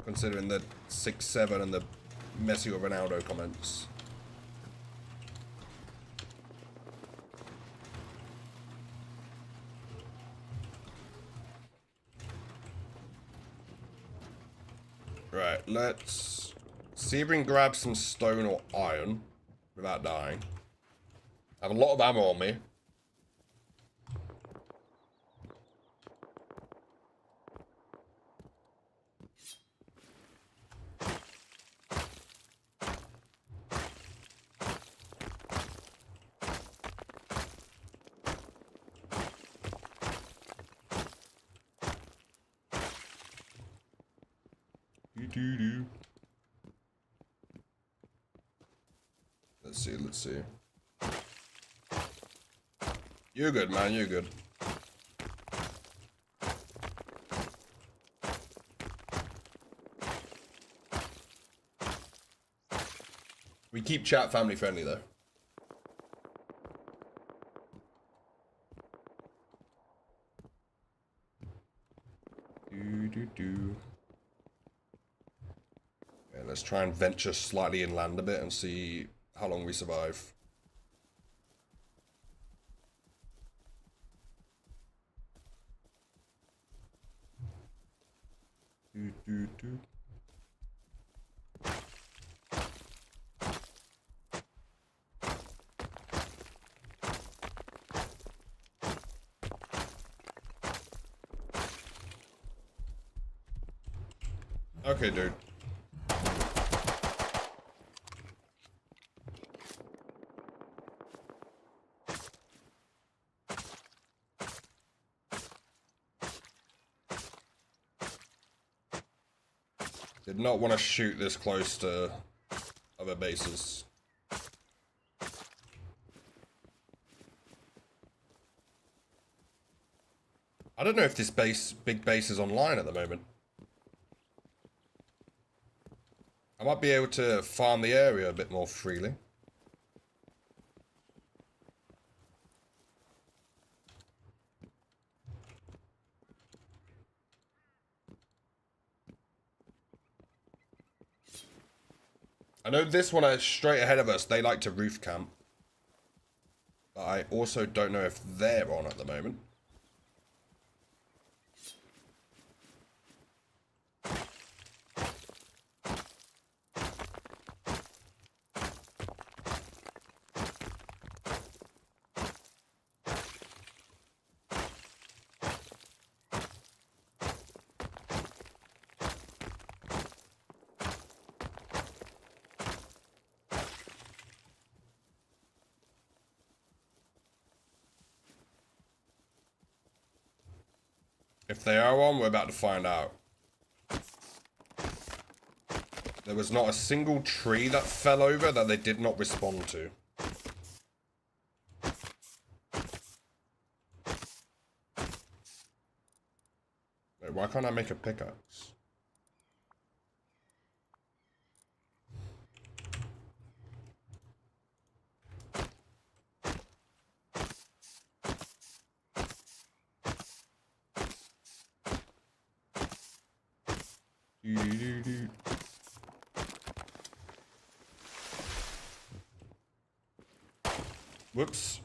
Considering the 6'7" and the Messi or Ronaldo comments. Right, let's see if we can grab some stone or iron without dying. I have a lot of ammo on me. let's see. You're good, man, you're good. We keep chat family friendly, though. Yeah, let's try and venture slightly inland a bit and see how long we survive. Okay, dude. Did not want to shoot this close to other bases. I don't know if this big base is online at the moment. I might be able to farm the area a bit more freely. I know this one is straight ahead of us. They like to roof camp. But I also don't know if they're on at the moment. If they are on, we're about to find out. There was not a single tree that fell over that they did not respond to. Wait, why can't I make a pickaxe? Whoops.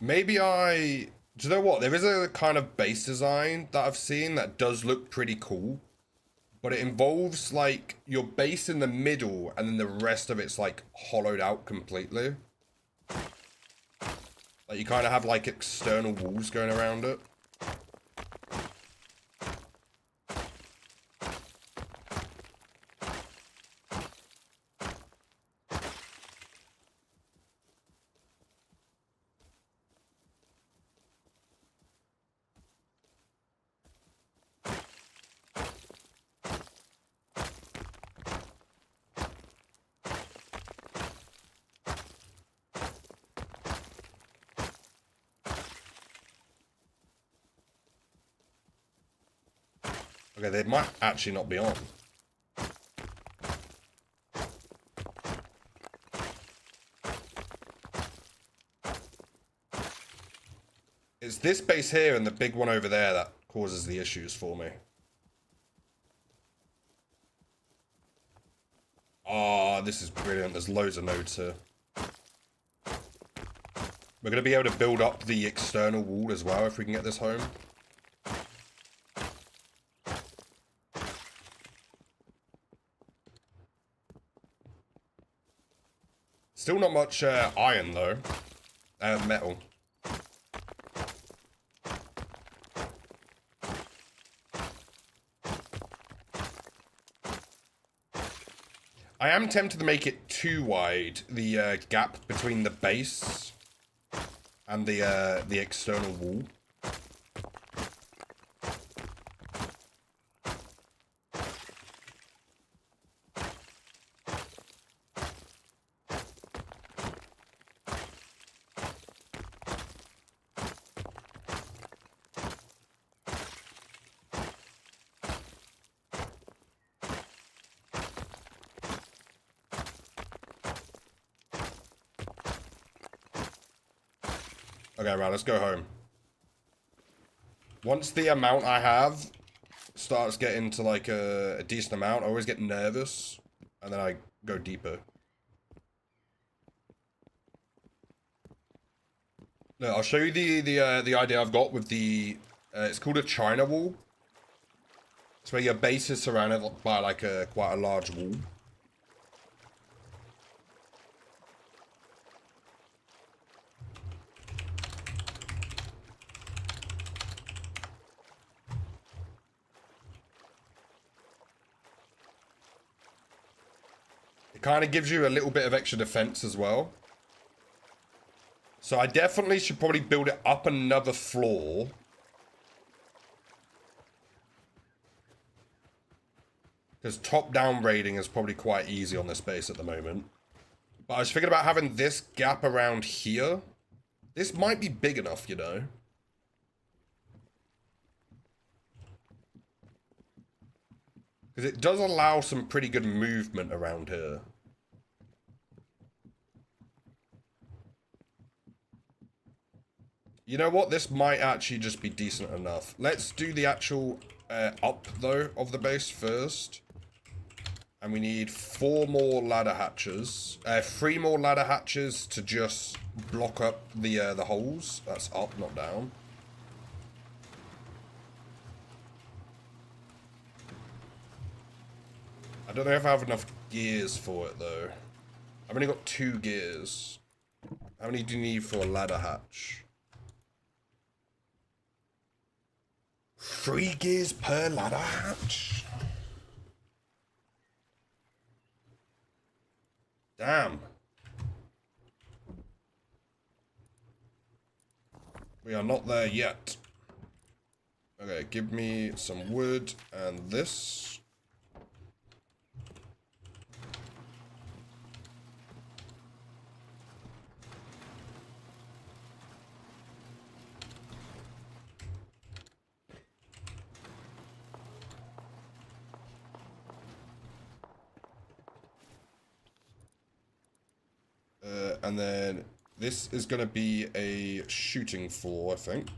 Maybe do you know what? There is a kind of base design that I've seen that does look pretty cool. But it involves, like, your base in the middle, and then the rest of it's, like, hollowed out completely. Like, you kind of have, like, external walls going around it. Okay, they might actually not be on. It's this base here and the big one over there that causes the issues for me. Oh, this is brilliant. There's loads of nodes here. We're going to be able to build up the external wall as well if we can get this home. Still not much iron, though. Metal. I am tempted to make it too wide, the gap between the base and the external wall. Okay, right, let's go home. Once the amount I have starts getting to like a decent amount, I always get nervous, and then I go deeper. No, I'll show you the idea I've got with the. It's called a China wall. It's where your base is surrounded by like quite a large wall. It kind of gives you a little bit of extra defense as well. So I definitely should probably build it up another floor. Because top-down raiding is probably quite easy on this base at the moment. But I was thinking about having this gap around here. This might be big enough, you know. Because it does allow some pretty good movement around here. You know what? This might actually just be decent enough. Let's do the actual up, though, of the base first. And we need 4 more ladder hatches. 3 more ladder hatches to just block up the holes. That's up, not down. I don't know if I have enough gears for it, though. I've only got 2 gears. How many do you need for a ladder hatch? 3 gears per ladder hatch? Damn. We are not there yet. Okay, give me some wood and this. And then this is going to be a shooting floor, I think.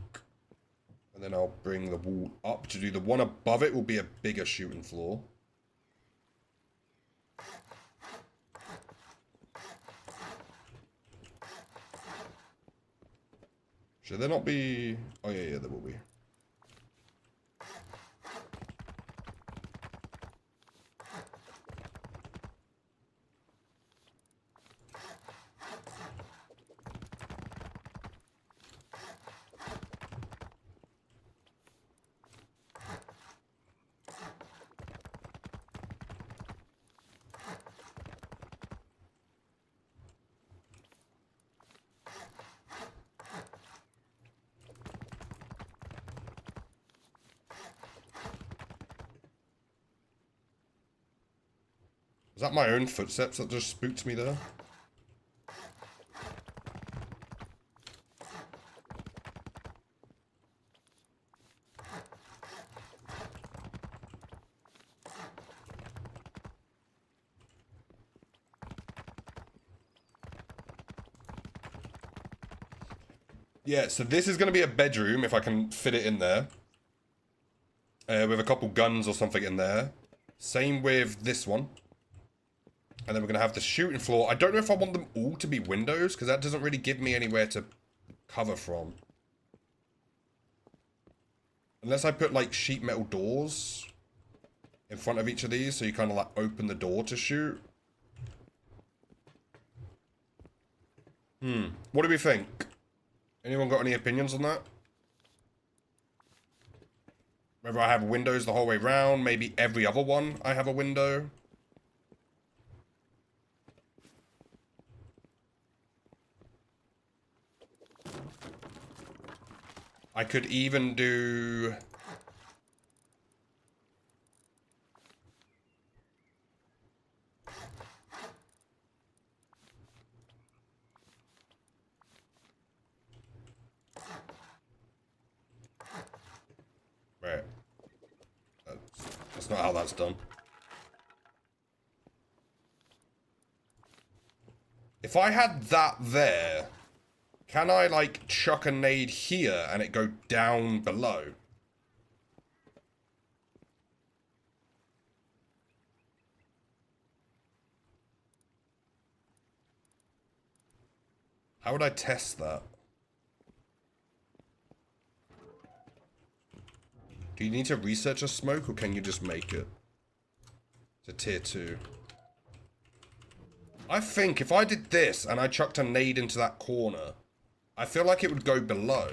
And then I'll bring the wall up to do the one above it will be a bigger shooting floor. Should there not be... Oh, yeah, there will be. Was that my own footsteps that just spooked me there? Yeah, so this is going to be a bedroom, if I can fit it in there. With a couple guns or something in there. Same with this one. And then we're going to have the shooting floor. I don't know if I want them all to be windows, because that doesn't really give me anywhere to cover from. Unless I put, like, sheet metal doors in front of each of these, so you kind of, like, open the door to shoot. What do we think? Anyone got any opinions on that? Whether I have windows the whole way round, maybe every other one I have a window. I could even do... Right. That's not how that's done. If I had that there, Can I, like, chuck a nade here and it go down below? How would I test that? Do you need to research a smoke or can you just make it? It's a tier 2. I think if I did this and I chucked a nade into that corner, I feel like it would go below.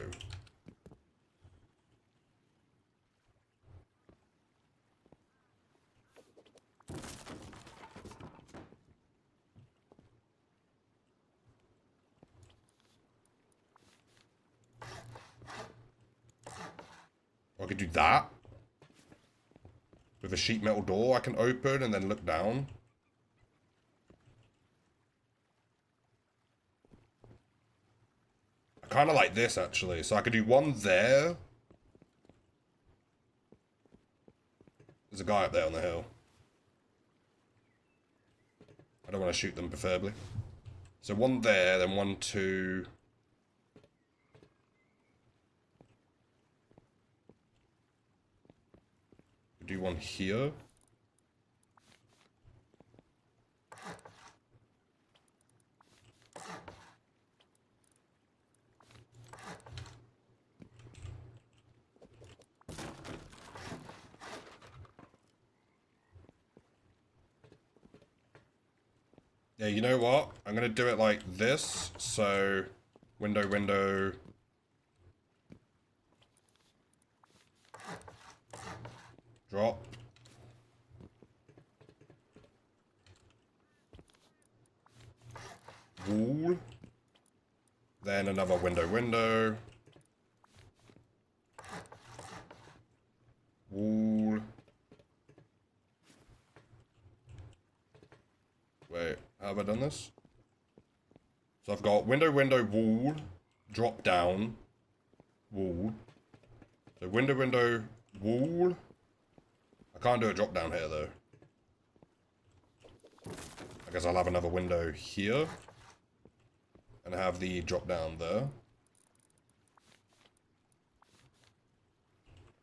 Or I could do that. With a sheet metal door I can open and then look down. I kind of like this, actually. So I could do one there. There's a guy up there on the hill. I don't want to shoot them, preferably. So one there, then 1, 2... Do one here. Yeah, you know what? I'm gonna do it like this. So, window, window. Drop. Wall. Then another window, window. Wall. Wait, how have I done this? So I've got window, window, wall, drop down, wall. So window, window, wall. I can't do a drop down here though. I guess I'll have another window here. And have the drop down there.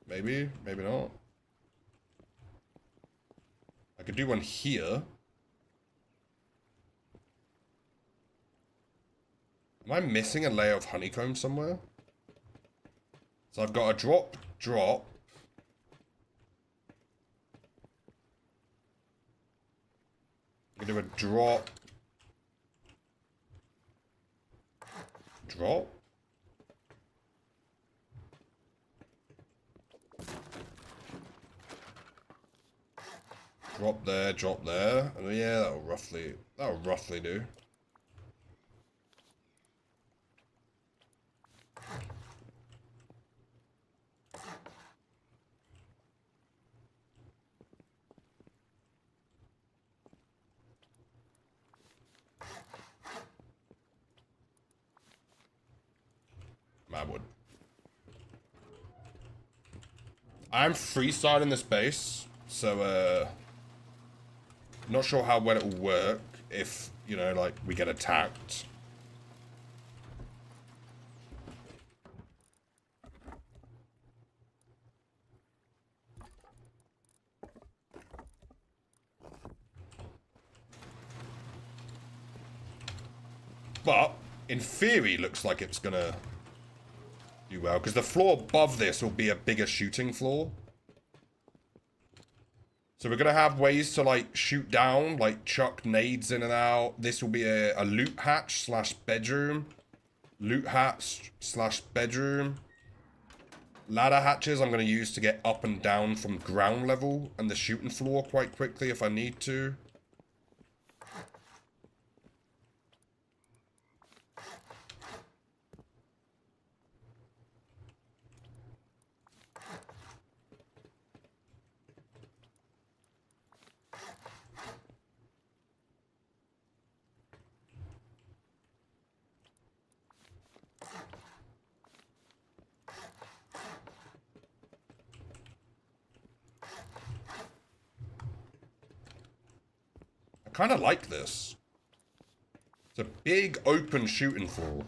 Maybe, maybe not. I could do one here. Am I missing a layer of honeycomb somewhere? So I've got a drop, drop. I can do a drop. Drop. Drop there, drop there. And yeah, that'll roughly do. I would. I'm freestyling this base, so not sure how well it will work if, you know, like, we get attacked. But, in theory, looks like it's gonna do well, because the floor above this will be a bigger shooting floor. So we're gonna have ways to, like, shoot down, like chuck nades in and out. This will be a loot hatch slash bedroom. Loot hatch slash bedroom. Ladder hatches I'm gonna use to get up and down from ground level and the shooting floor quite quickly if I need to. I kind of like this. It's a big open shooting floor.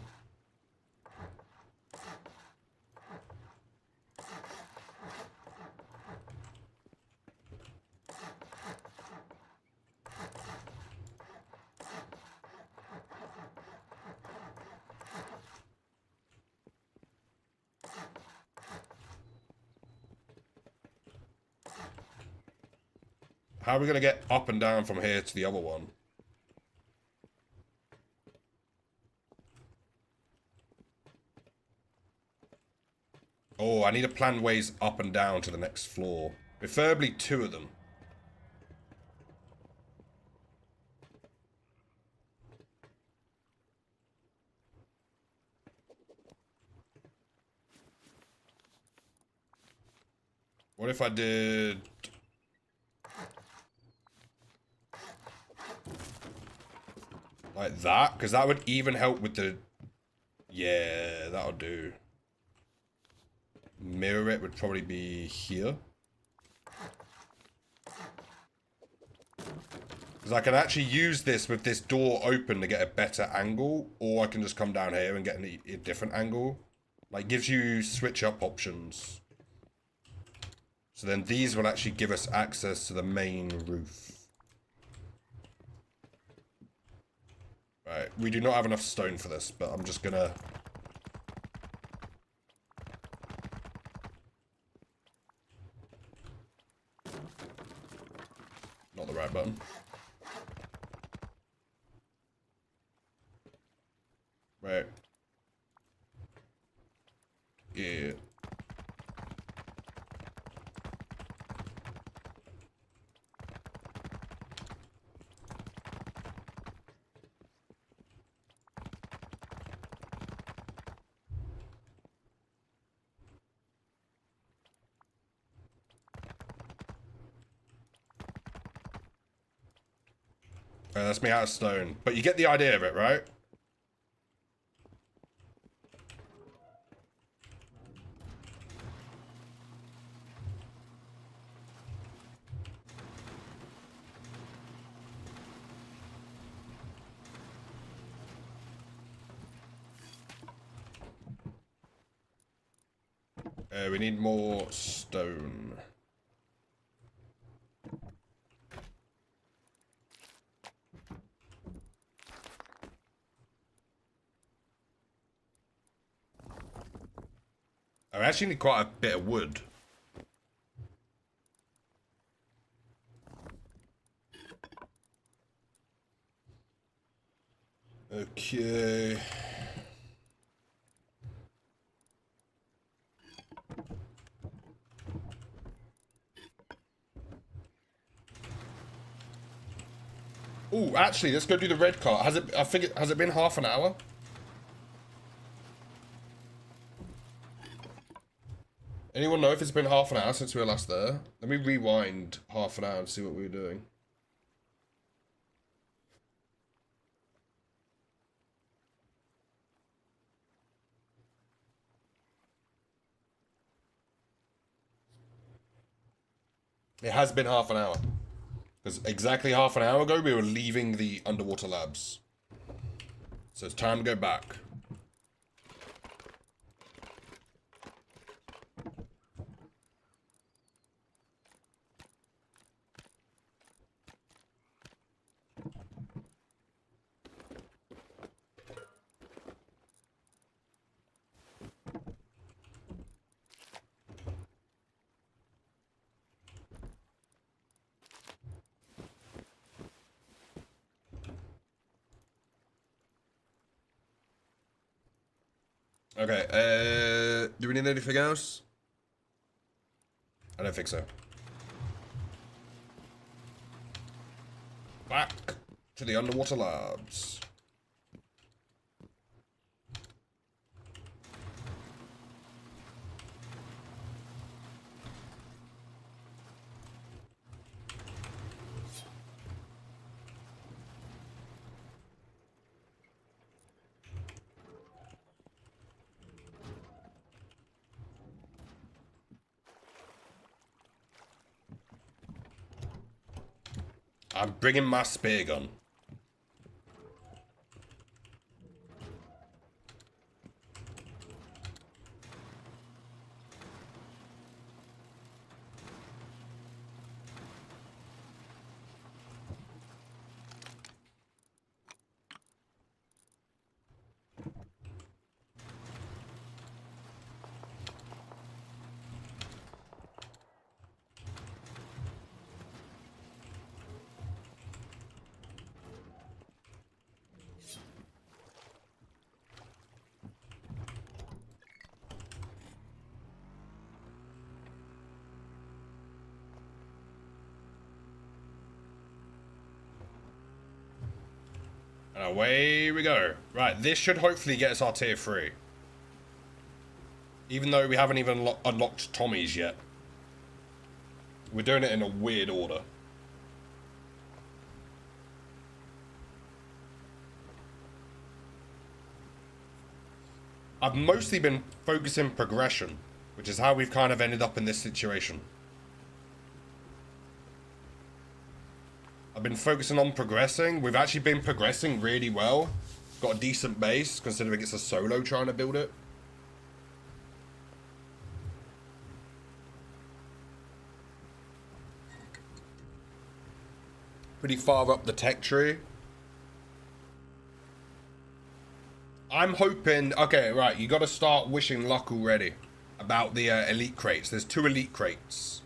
How are we going to get up and down from here to the other one? Oh, I need to plan ways up and down to the next floor. Preferably 2 of them. What if I did... like that? Because that would even help with the... yeah, that'll do. Mirror it would probably be here. Because I can actually use this with this door open to get a better angle, or I can just come down here and get a different angle. Like, gives you switch up options. So then these will actually give us access to the main roof. Right, we do not have enough stone for this, but I'm just gonna... not the right button. Right. Yeah. That's me out of stone. But you get the idea of it, right? We need more stone. I actually need quite a bit of wood. Okay. Oh, actually, let's go do the red cart. Has it? I think has it been half an hour? Anyone know if it's been half an hour since we were last there? Let me rewind half an hour and see what we were doing. It has been half an hour. Because exactly half an hour ago, we were leaving the underwater labs. So it's time to go back. Okay, do we need anything else? I don't think so. Back to the underwater labs. I'm bringing my spear gun. And away we go. Right, this should hopefully get us our tier 3. Even though we haven't even unlocked Tommy's yet. We're doing it in a weird order. I've mostly been focusing progression, which is how we've kind of ended up in this situation. I've been focusing on progressing. We've actually been progressing really well. Got a decent base, considering it's a solo trying to build it. Pretty far up the tech tree. I'm hoping... Okay, right, you got to start wishing luck already about the elite crates. There's 2 elite crates.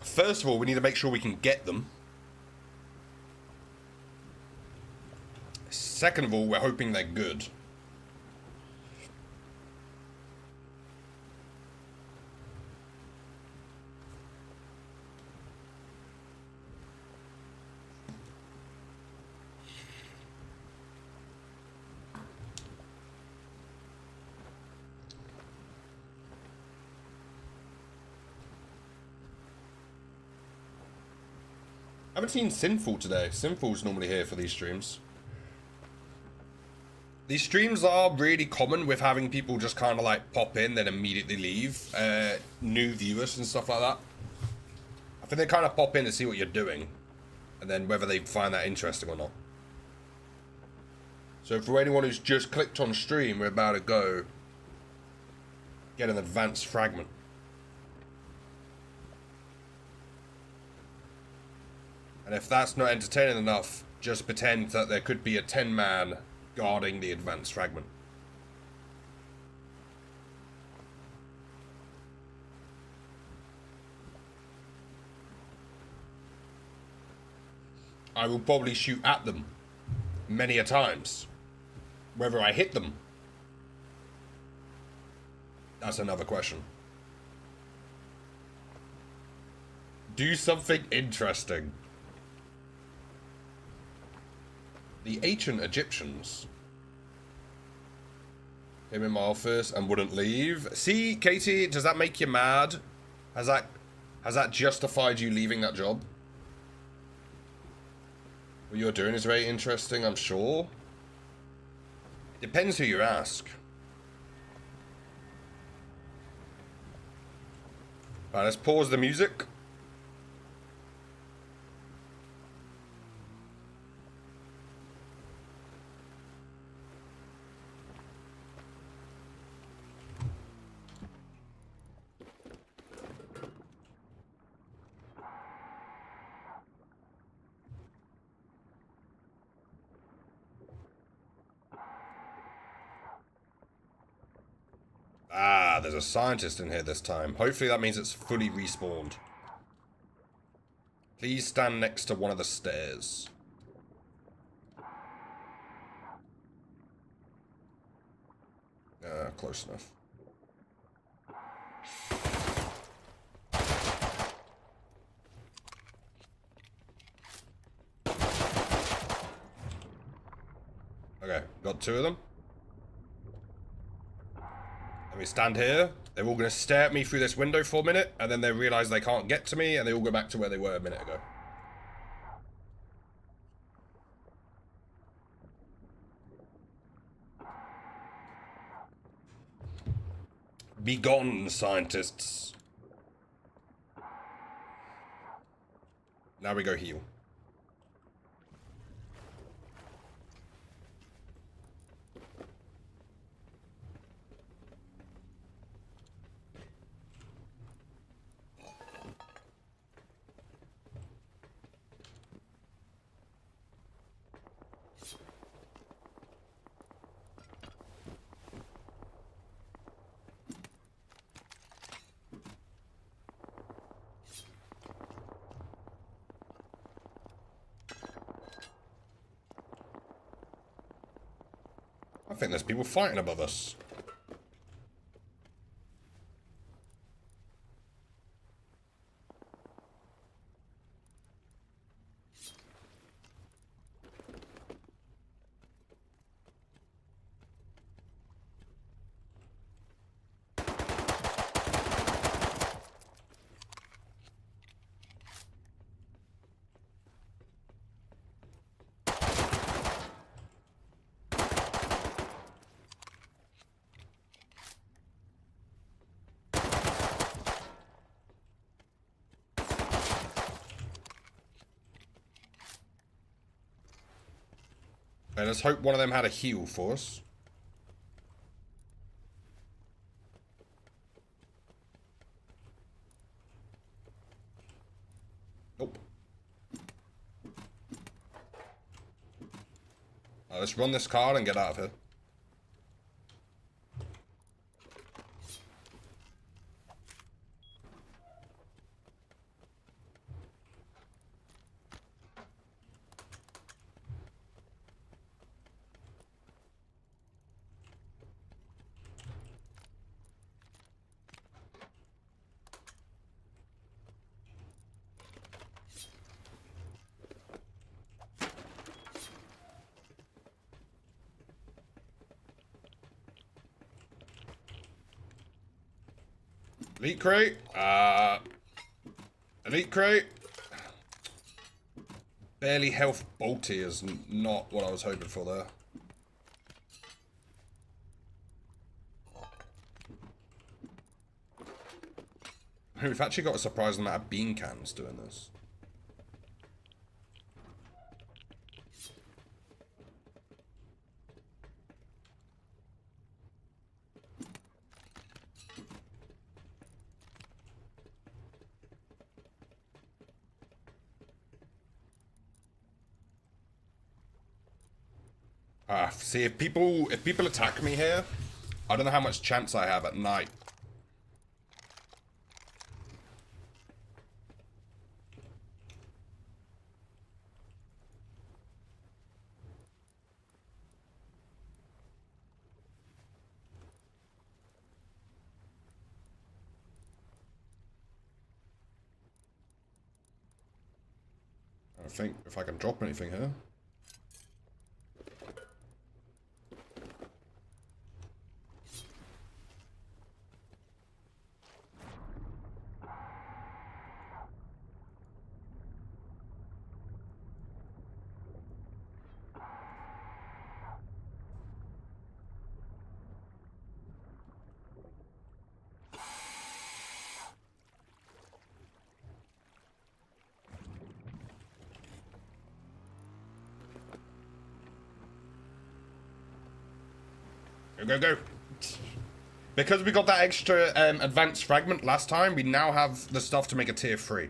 First of all, we need to make sure we can get them. Second of all, we're hoping they're good. I haven't seen Sinful today. Sinful's normally here for these streams. These streams are really common with having people just kind of like pop in, then immediately leave. New viewers and stuff like that. I think they kind of pop in to see what you're doing. And then whether they find that interesting or not. So for anyone who's just clicked on stream, we're about to go get an advanced fragment. And if that's not entertaining enough, just pretend that there could be a 10-man guarding the advanced fragment. I will probably shoot at them many a times. Whether I hit them, that's another question. Do something interesting. The ancient Egyptians came in my office and wouldn't leave. See, Katie, does that make you mad? Has that justified you leaving that job? What you're doing is very interesting, I'm sure. Depends who you ask. Right, let's pause the music. Ah, there's a scientist in here this time. Hopefully that means it's fully respawned. Please stand next to one of the stairs. Close enough. Okay, got 2 of them. Let me stand here. They're all going to stare at me through this window for a minute, and then they realize they can't get to me, and they all go back to where they were a minute ago. Be gone, scientists. Now we go heal. I think there's people fighting above us. And let's hope one of them had a heal for us. Nope. Let's run this card and get out of here. Elite crate. Elite crate. Barely health bolty is not what I was hoping for there. We've actually got a surprising amount of bean cans doing this. See, if people attack me here, I don't know how much chance I have at night. I don't think if I can drop anything here. Go, go, go. Because we got that extra advanced fragment last time, we now have the stuff to make a tier 3.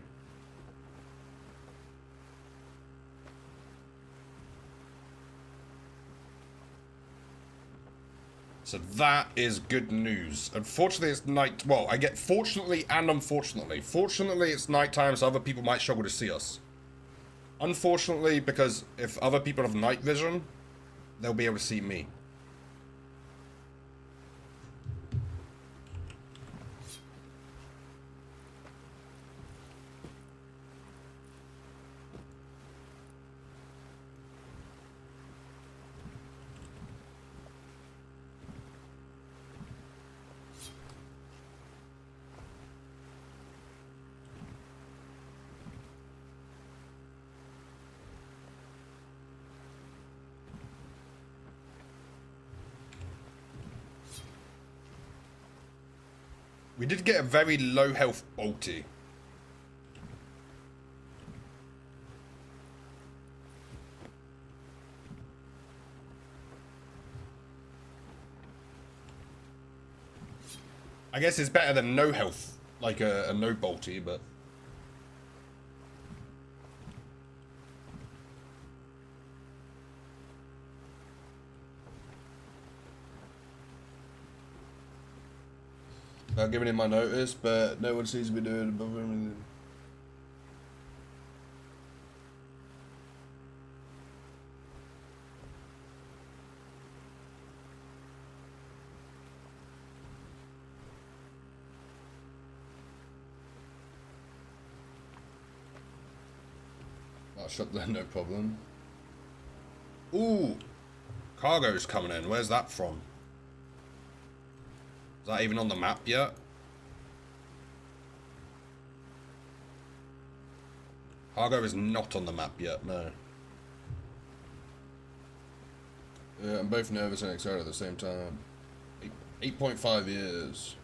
So that is good news. Unfortunately, it's night. Well, I get fortunately and unfortunately. Fortunately, it's nighttime, so other people might struggle to see us. Unfortunately, because if other people have night vision, they'll be able to see me. We did get a very low health bolty. I guess it's better than no health, like a no bolty, but... I've given him my notice, but no one seems to be doing above him. I'll shut there, no problem. Ooh, cargo's coming in. Where's that from? Is that even on the map yet? Cargo is not on the map yet, no. Yeah, I'm both nervous and excited at the same time. 8.5 years.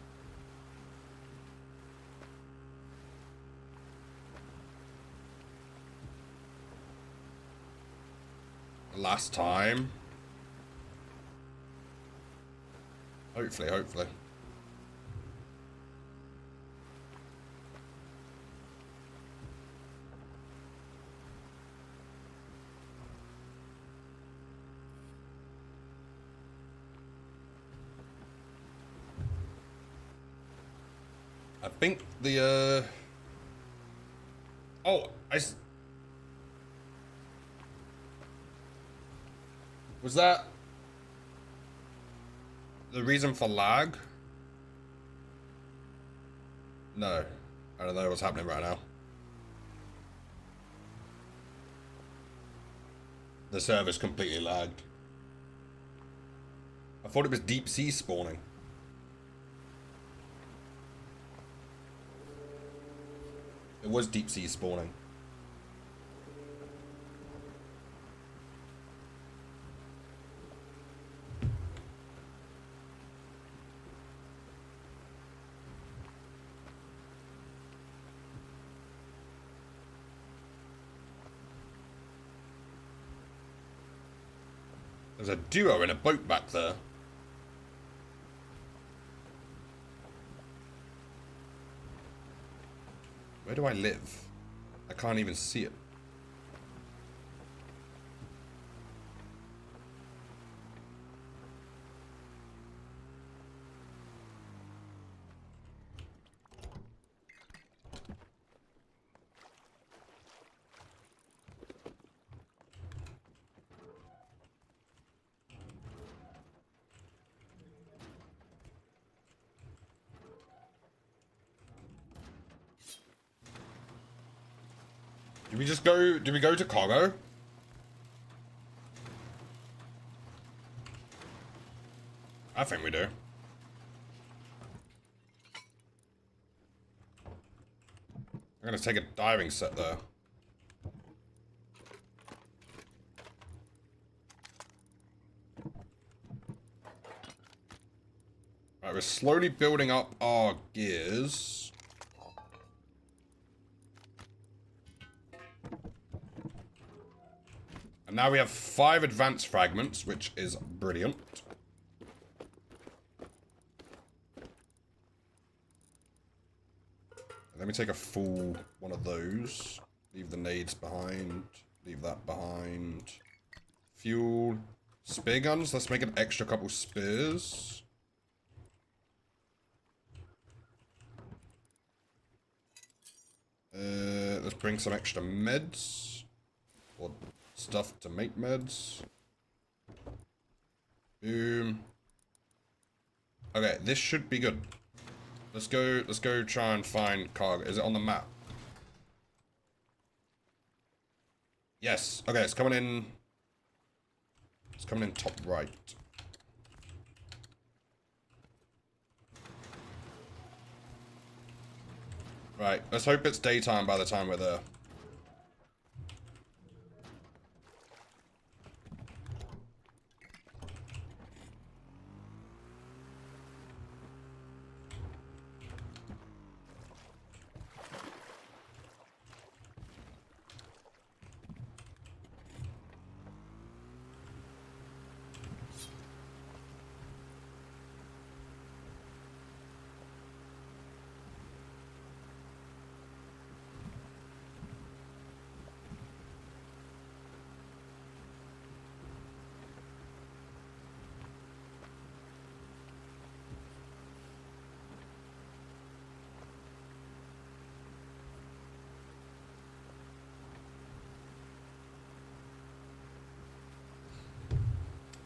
Last time. Hopefully, hopefully. I think the, oh, was that the reason for lag? No. I don't know what's happening right now. The server's completely lagged. I thought it was deep sea spawning. It was deep sea spawning. There's a duo in a boat back there. Where do I live? I can't even see it. Do we go to cargo? I think we do. I'm gonna take a diving set there. Right, we're slowly building up our gears. And now we have 5 advanced fragments, which is brilliant. Let me take a full one of those. Leave the nades behind. Leave that behind. Fuel. Spear guns. Let's make an extra couple spears. Let's bring some extra meds. Or stuff to make meds. Boom. Okay, this should be good. Let's go try and find cargo. Is it on the map? Yes. Okay, it's coming in. It's coming in top right. Right, let's hope it's daytime by the time we're there.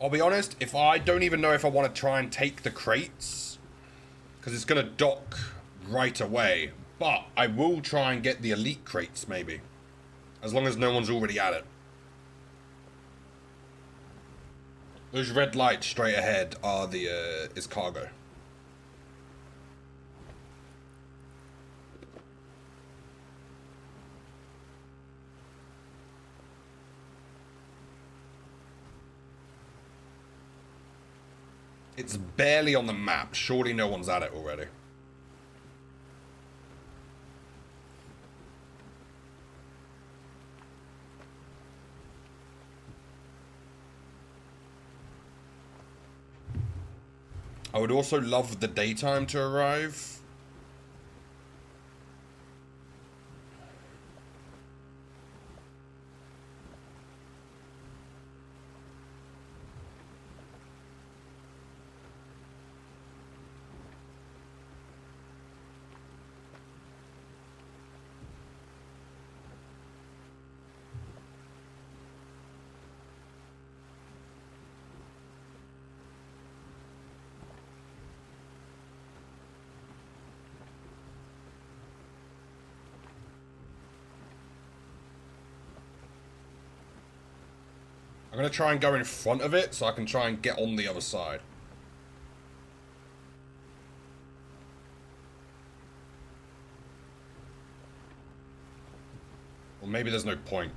I'll be honest, if I don't even know if I want to try and take the crates, because it's going to dock right away, but I will try and get the elite crates, maybe. As long as no one's already at it. Those red lights straight ahead are the, is cargo. It's barely on the map. Surely no one's at it already. I would also love the daytime to arrive. I'm going to try and go in front of it so I can try and get on the other side. Or maybe there's no point.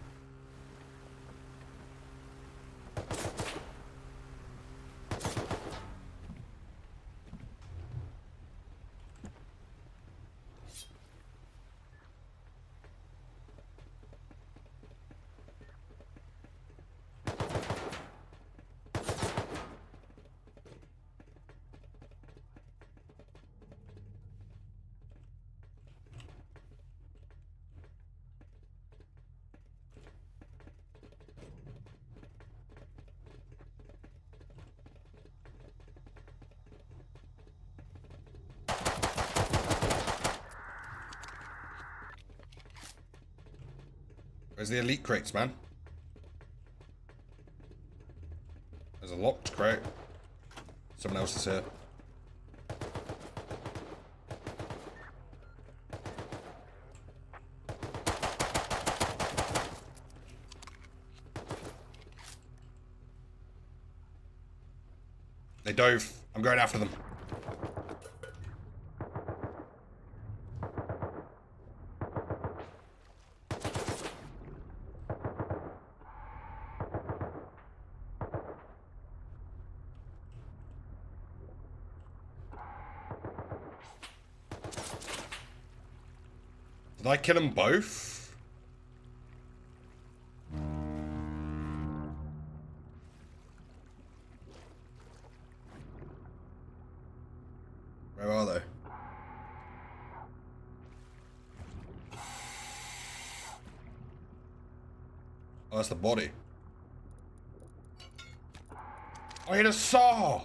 Where's the elite crates, man? There's a locked crate. Someone else is here. They dove. I'm going after them. Did I kill them both? Where are they? Oh, that's the body. I hit a saw!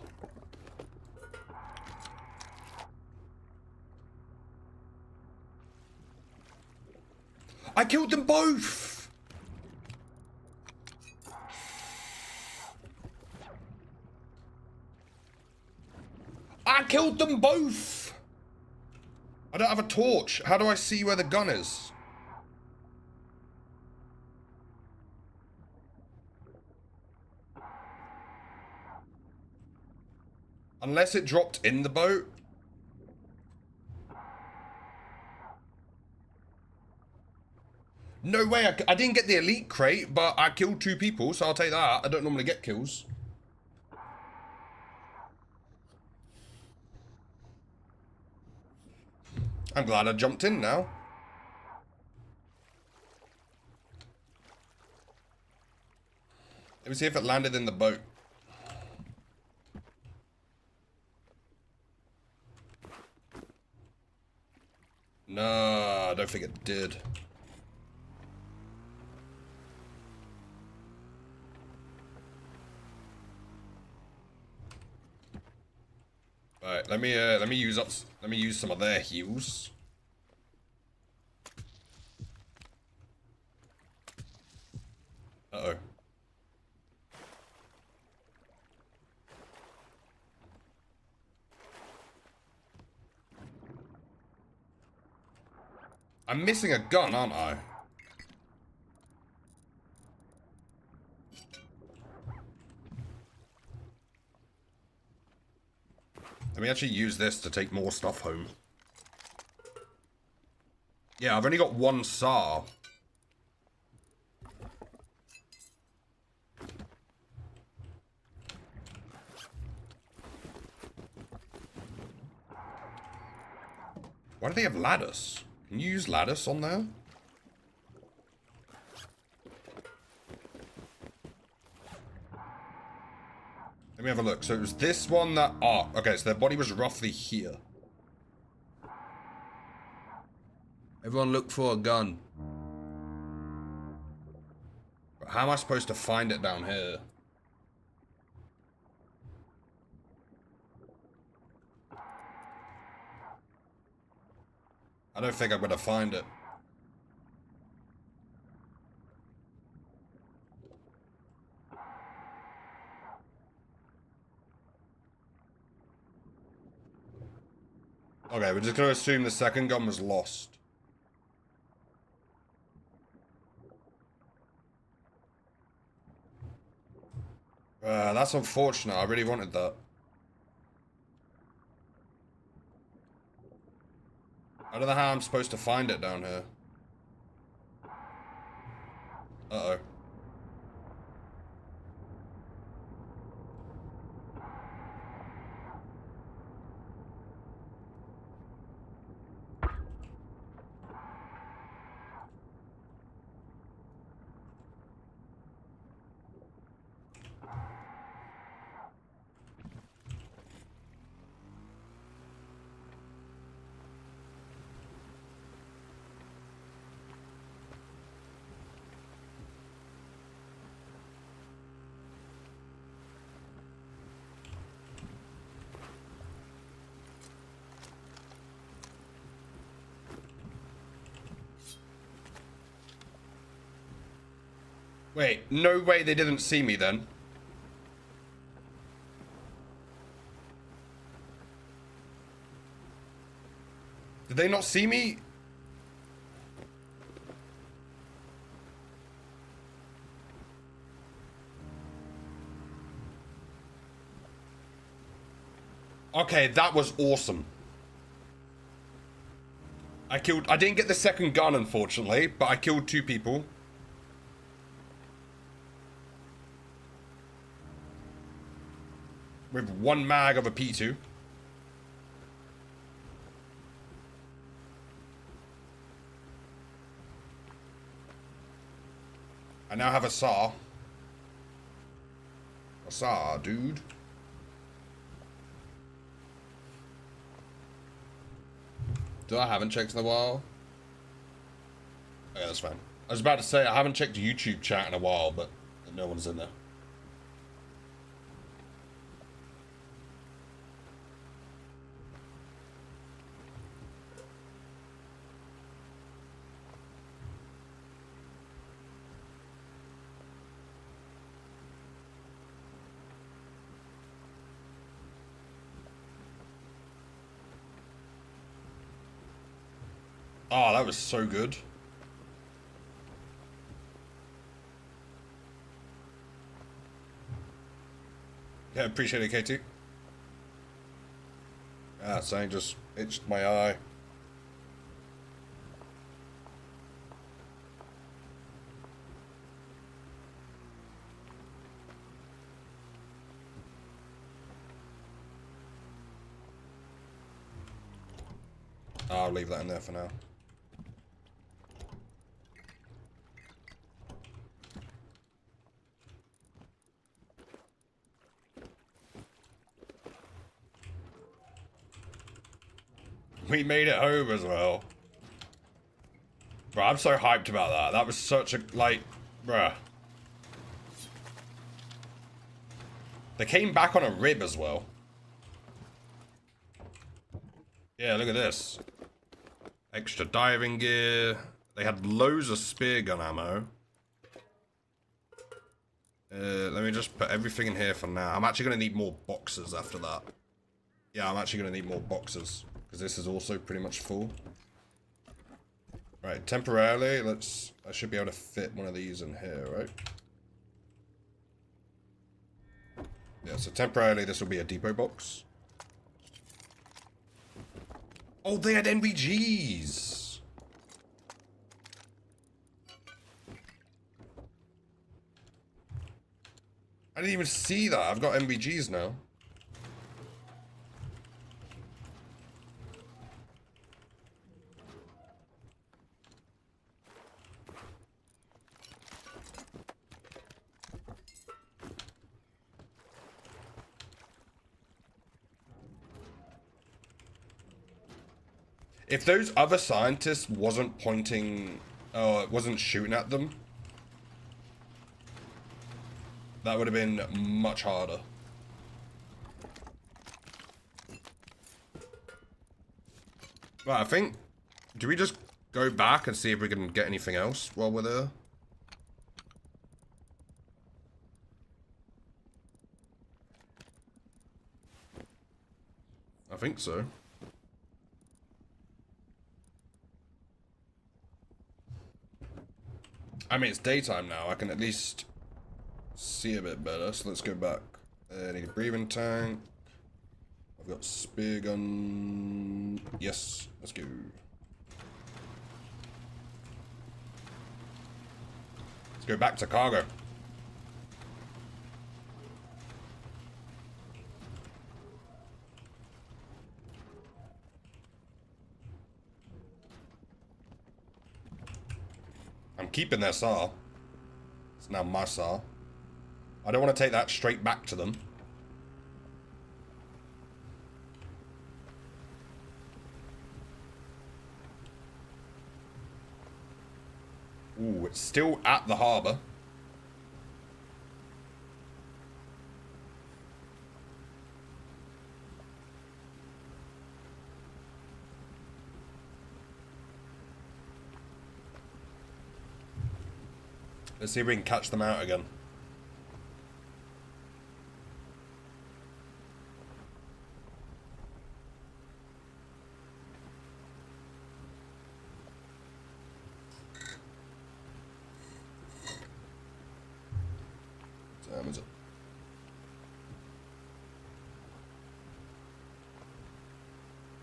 I killed them both! I killed them both! I don't have a torch. How do I see where the gun is? Unless it dropped in the boat. No way, I didn't get the elite crate, but I killed 2 people, so I'll take that. I don't normally get kills. I'm glad I jumped in now. Let me see if it landed in the boat. No, I don't think it did. Alright, let me use some of their heals. Uh-oh. I'm missing a gun, aren't I? Let me actually use this to take more stuff home. Yeah, I've only got one SAR. Why do they have lattice? Can you use lattice on there? Let me have a look. So it was this one that... Oh, okay, so their body was roughly here. Everyone look for a gun. But how am I supposed to find it down here? I don't think I'm gonna find it. Okay, we're just gonna assume the second gun was lost. That's unfortunate. I really wanted that. I don't know how I'm supposed to find it down here. Uh-oh. Wait, no way they didn't see me then. Did they not see me? Okay, that was awesome. I didn't get the second gun, unfortunately, but I killed 2 people. With 1 mag of a P2. I now have a SAR. A SAR, dude. I haven't checked in a while. Okay, that's fine. I was about to say, I haven't checked YouTube chat in a while, but no one's in there. Oh, that was so good. Yeah, appreciate it, Katie. Ah, something just itched my eye. I'll leave that in there for now. We made it home as well. Bro, I'm so hyped about that. That was such a, like, bruh. They came back on a rib as well. Yeah, look at this. Extra diving gear. They had loads of spear gun ammo. Let me just put everything in here for now. I'm actually going to need more boxes after that. Yeah, I'm actually going to need more boxes. Because this is also pretty much full. Right, temporarily, I should be able to fit one of these in here, right? Yeah, so temporarily this will be a depot box. Oh, they had NVGs. I didn't even see that. I've got NVGs now. If those other scientists wasn't pointing, wasn't shooting at them, that would have been much harder. Right, I think, do we just go back and see if we can get anything else while we're there? I think so. I mean, it's daytime now. I can at least see a bit better. So let's go back. I need a breathing tank. I've got spear gun. Yes, let's go. Let's go back to cargo. I'm keeping their SAR. It's now my SAR. I don't want to take that straight back to them. Ooh, it's still at the harbour. Let's see if we can catch them out again. Damn, is it?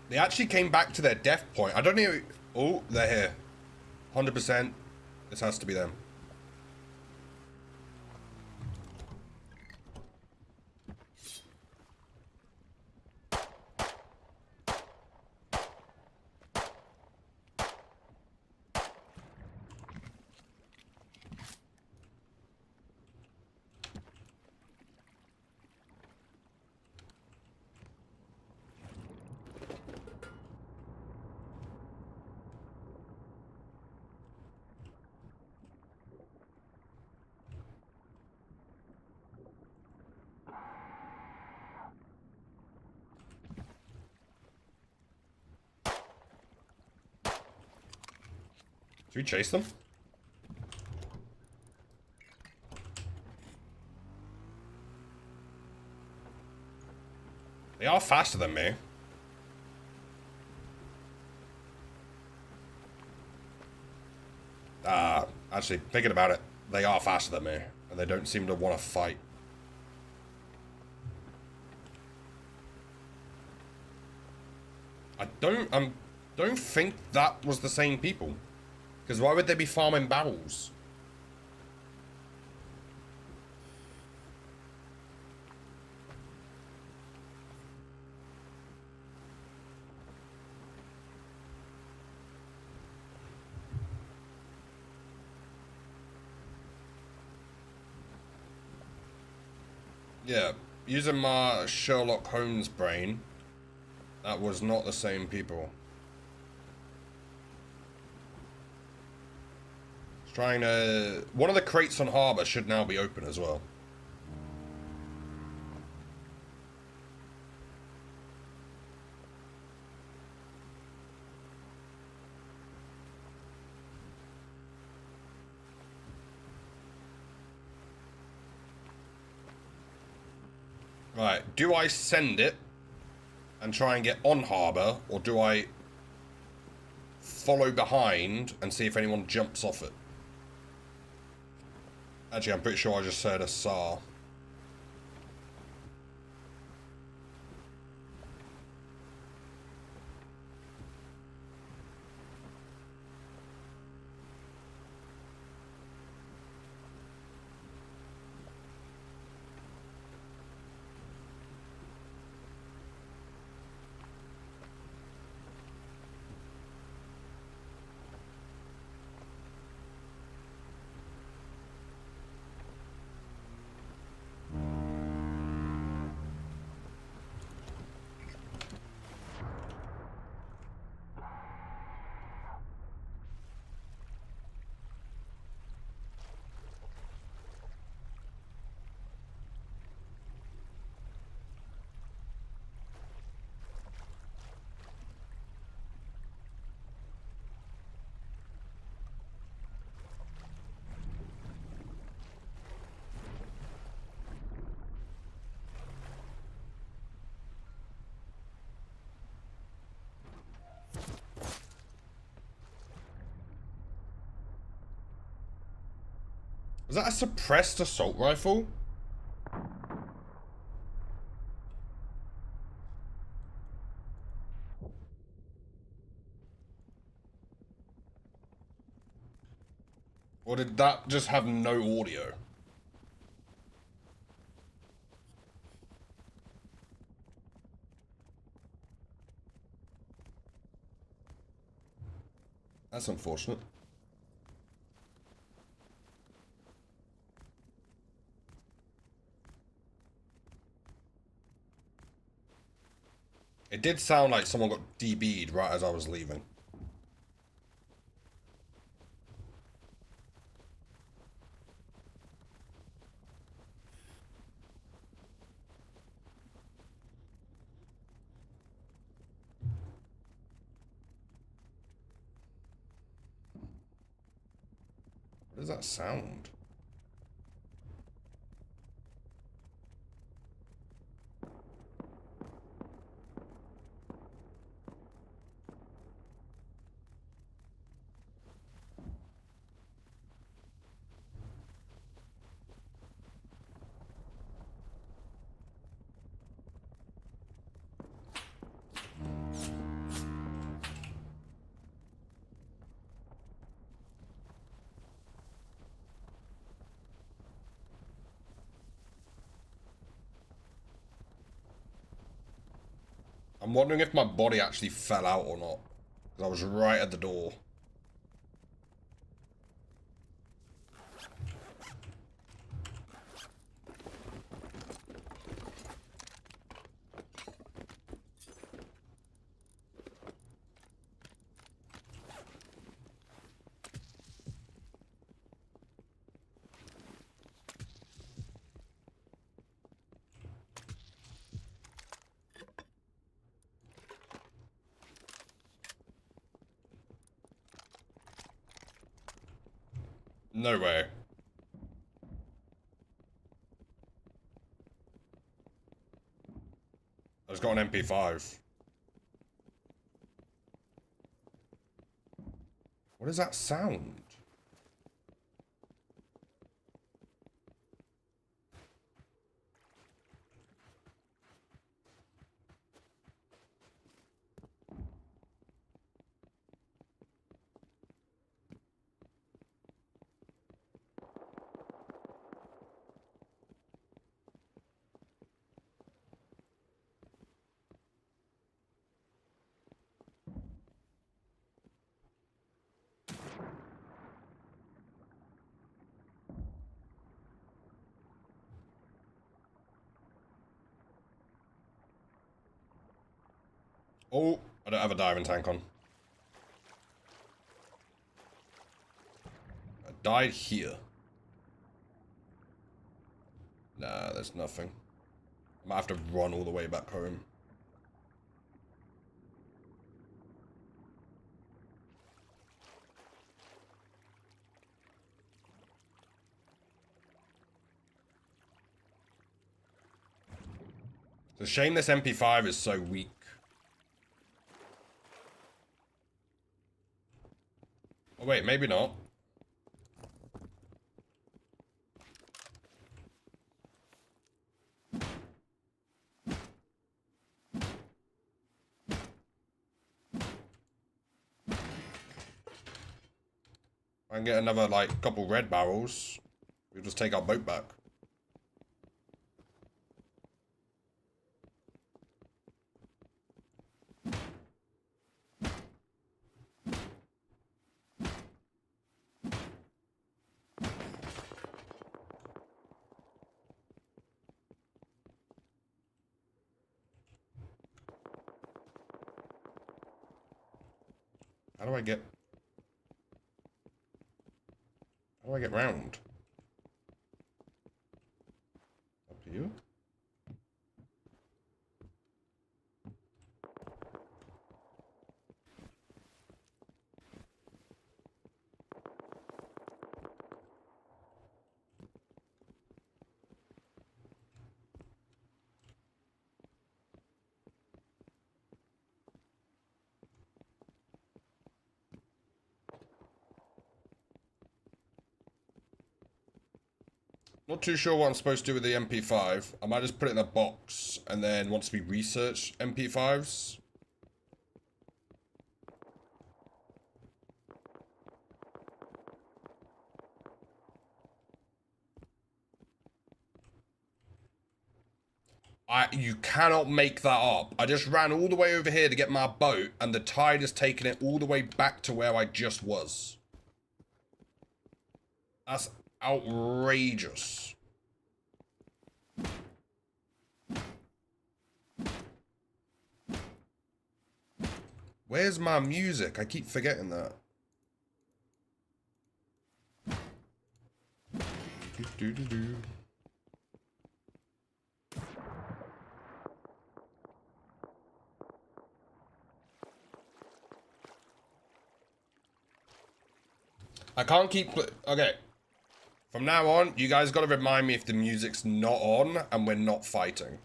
They actually came back to their death point. I don't know. Oh, they're here. 100%. This has to be them. Should we chase them? They are faster than me. Actually, thinking about it, they are faster than me, and they don't seem to want to fight. I don't think that was the same people. Because why would they be farming barrels? Yeah, using my Sherlock Holmes brain, that was not the same people. Trying to... One of the crates on harbour should now be open as well. Right, do I send it and try and get on harbour, or do I follow behind and see if anyone jumps off it? Actually, I'm pretty sure I just heard a SAR. Was that a suppressed assault rifle? Or did that just have no audio? That's unfortunate. It did sound like someone got DB'd right as I was leaving. What does that sound? I'm wondering if my body actually fell out or not. Because I was right at the door. No way. I just got an MP5. What does that sound? Oh, I don't have a diving tank on. I died here. Nah, there's nothing. I might have to run all the way back home. It's a shame this MP5 is so weak. Oh wait, maybe not. I can get another, like, couple red barrels. We'll just take our boat back. How do I get... How do I get round? Up to you? Not too sure what I'm supposed to do with the MP5. I might just put it in a box, and then once we research MP5s... You cannot make that up. I just ran all the way over here to get my boat, and the tide has taken it all the way back to where I just was. That's outrageous. Where's my music? I keep forgetting that. Do. I can't keep... Okay. From now on, you guys got to remind me if the music's not on and we're not fighting.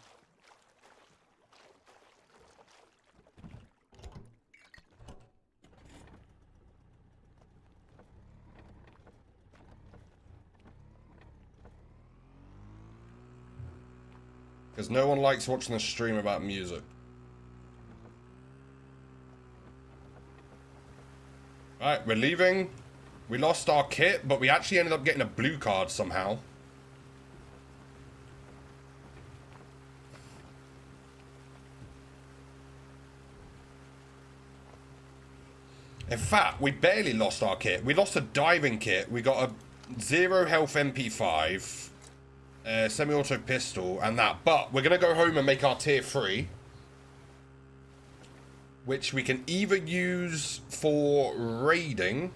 Because no one likes watching a stream about music. Alright, we're leaving. We lost our kit, but we actually ended up getting a blue card somehow. In fact, we barely lost our kit. We lost a diving kit. We got a 0 health MP5, semi-auto pistol, and that. But we're going to go home and make our tier 3. Which we can either use for raiding.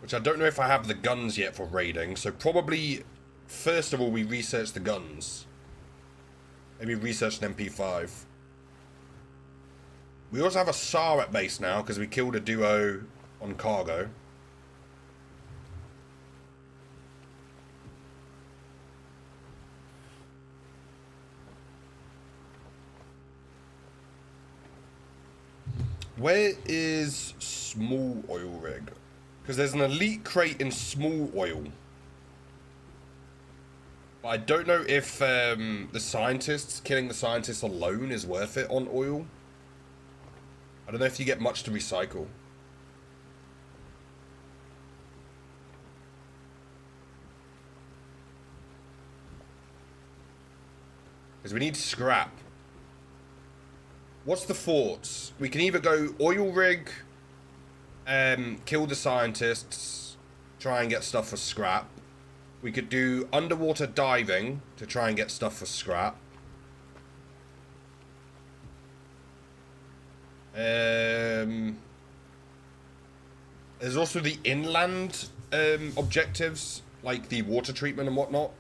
Which I don't know if I have the guns yet for raiding. So probably, first of all, we research the guns. Maybe research an MP5. We also have a SAR at base now, because we killed a duo on cargo. Where is small oil rig? Because there's an elite crate in small oil. But I don't know if the scientists, killing the scientists alone is worth it on oil. I don't know if you get much to recycle. Because we need scrap. What's the forts? We can either go oil rig, kill the scientists, try and get stuff for scrap. We could do underwater diving to try and get stuff for scrap. There's also the inland objectives, like the water treatment and whatnot.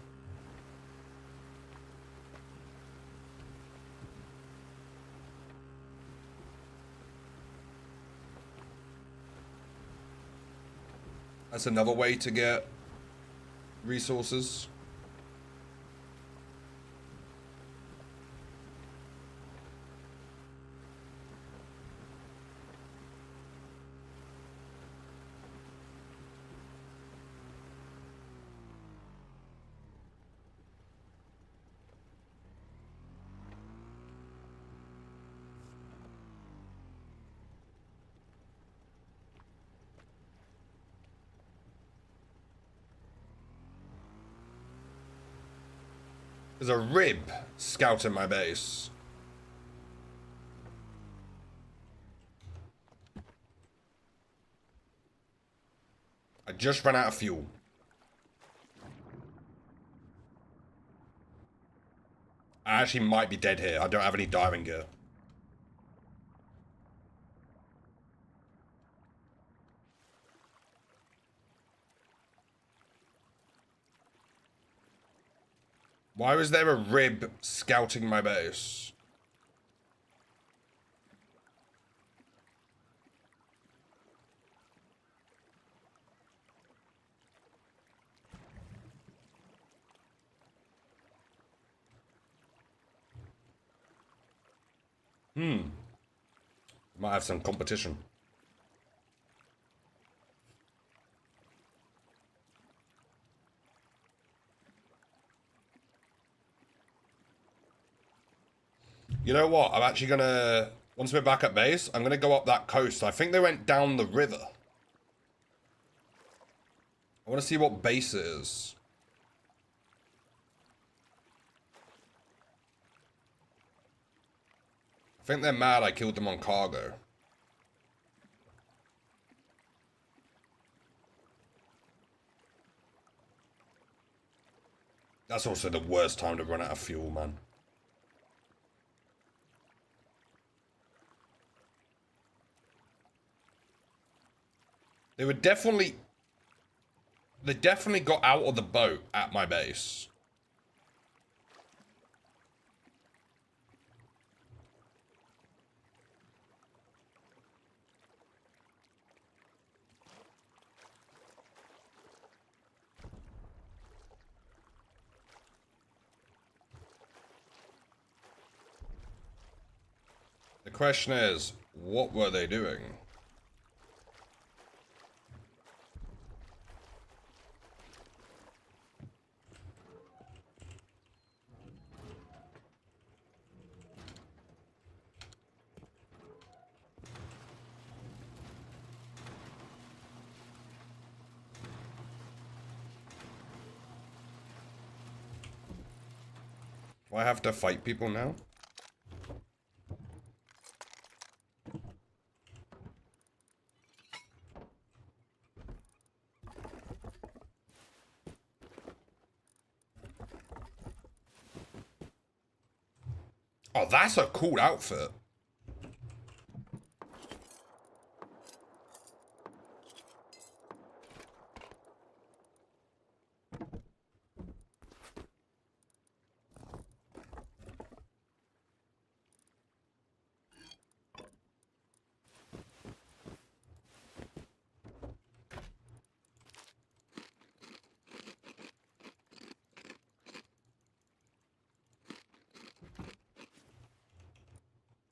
That's another way to get resources. There's a rib scouting my base. I just ran out of fuel. I actually might be dead here. I don't have any diving gear. Why was there a rib scouting my base? Might have some competition. You know what? I'm actually gonna, once we're back at base, I'm gonna go up that coast. I think they went down the river. I want to see what base it is. I think they're mad I killed them on cargo. That's also the worst time to run out of fuel, man. They were definitely... They definitely got out of the boat at my base. The question is, what were they doing? Do I have to fight people now? Oh, that's a cool outfit.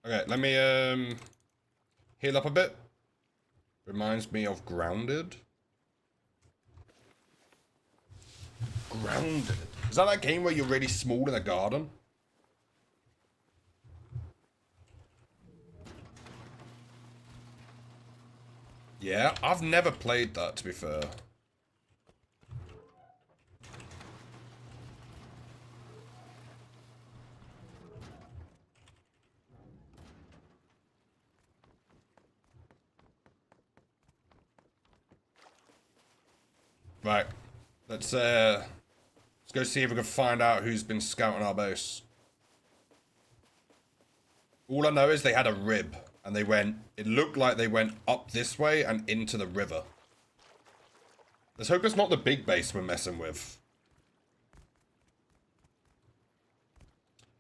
Okay, let me heal up a bit. Reminds me of Grounded. Grounded. Is that game where you're really small in a garden? Yeah, I've never played that, to be fair. Right. Let's go see if we can find out who's been scouting our base. All I know is they had a rib, and they went... It looked like they went up this way and into the river. Let's hope it's not the big base we're messing with.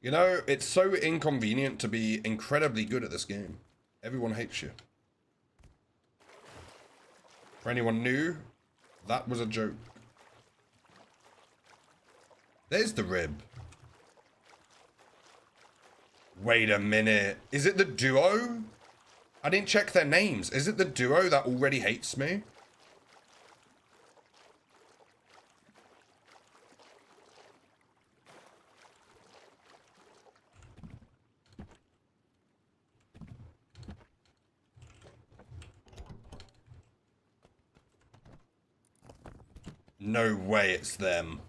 You know, it's so inconvenient to be incredibly good at this game. Everyone hates you. For anyone new, that was a joke. There's the rib. Wait a minute. Is it the duo? I didn't check their names. Is it the duo that already hates me? No way it's them.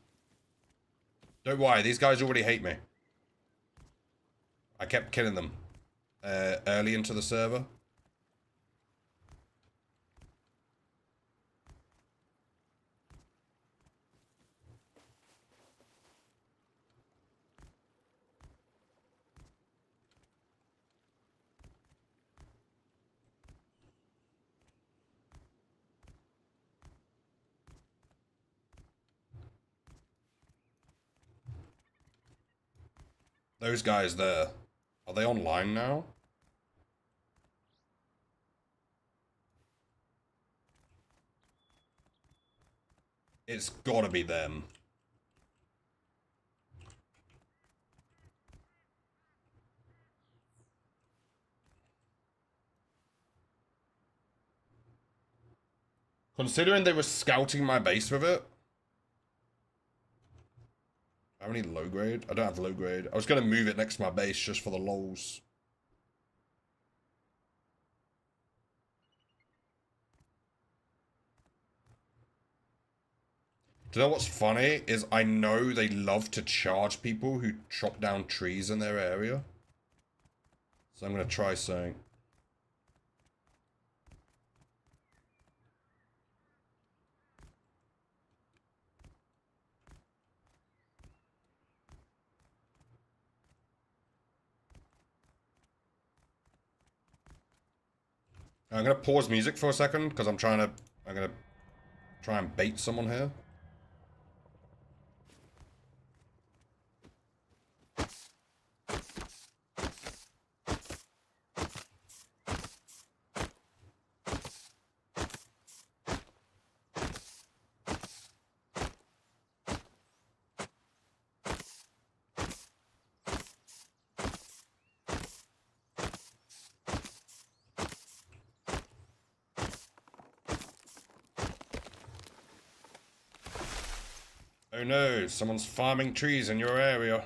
Don't worry, these guys already hate me. I kept killing them early into the server. Those guys there, are they online now? It's gotta be them. Considering they were scouting my base with it. I need low grade. I don't have low grade. I was going to move it next to my base just for the lols. Do you know what's funny? Is I know they love to charge people who chop down trees in their area. So I'm going to try something. I'm going to pause music for a second because I'm going to try and bait someone here. Oh no, someone's farming trees in your area.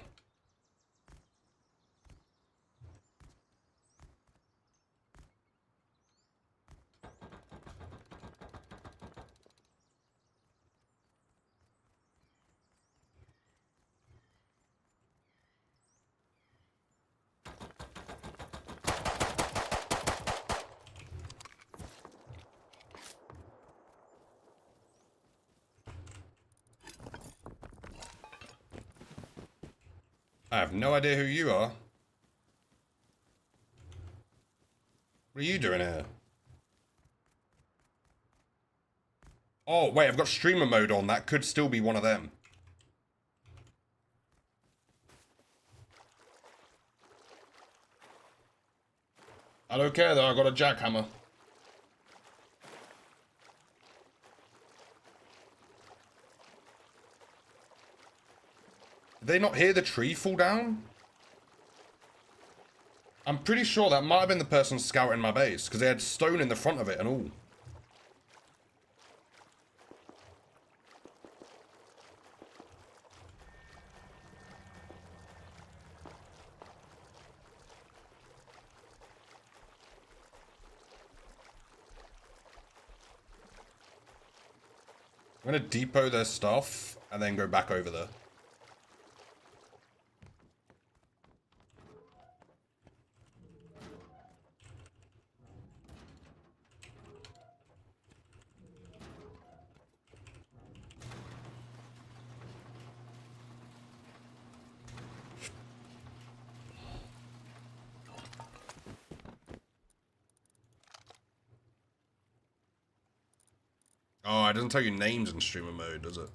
I have no idea who you are. What are you doing here? Oh, wait, I've got streamer mode on. That could still be one of them. I don't care though, I got a jackhammer. Did they not hear the tree fall down? I'm pretty sure that might have been the person scouting my base, because they had stone in the front of it and all. I'm gonna depot their stuff and then go back over there. Oh, it doesn't tell you names in streamer mode, does it?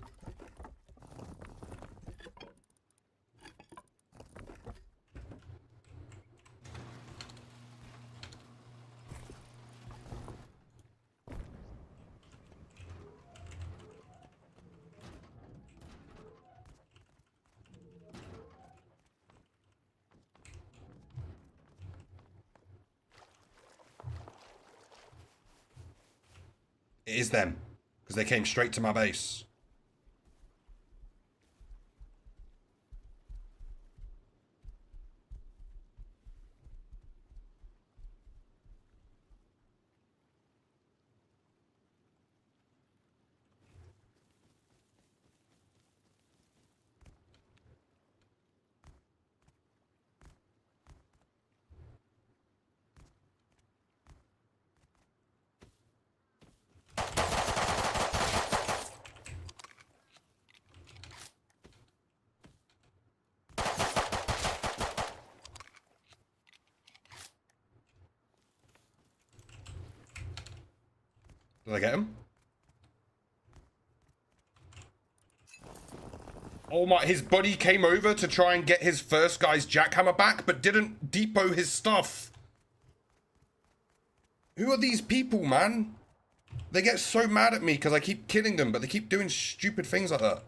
It is them, because they came straight to my base. Did I get him? Oh my, his buddy came over to try and get his first guy's jackhammer back, but didn't depot his stuff. Who are these people, man? They get so mad at me because I keep killing them, but they keep doing stupid things like that.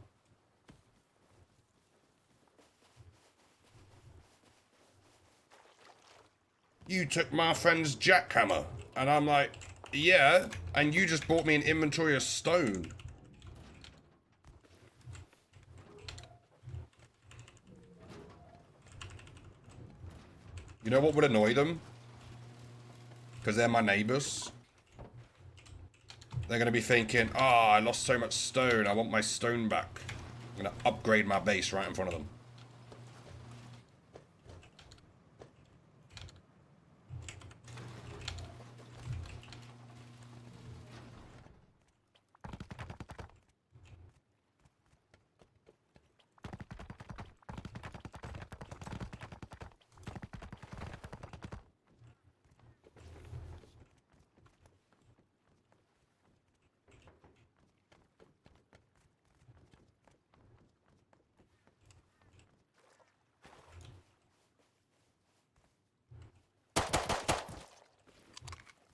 You took my friend's jackhammer. And I'm like, yeah, and you just bought me an inventory of stone. You know what would annoy them? Because they're my neighbors. They're going to be thinking, oh, I lost so much stone. I want my stone back. I'm going to upgrade my base right in front of them.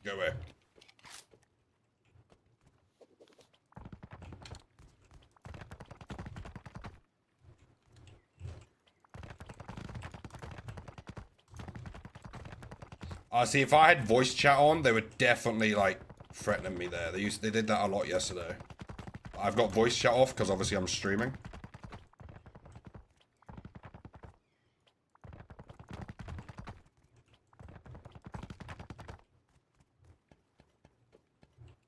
Go away. See, if I had voice chat on, they were definitely, like, threatening me there. They did that a lot yesterday. I've got voice chat off, because obviously I'm streaming.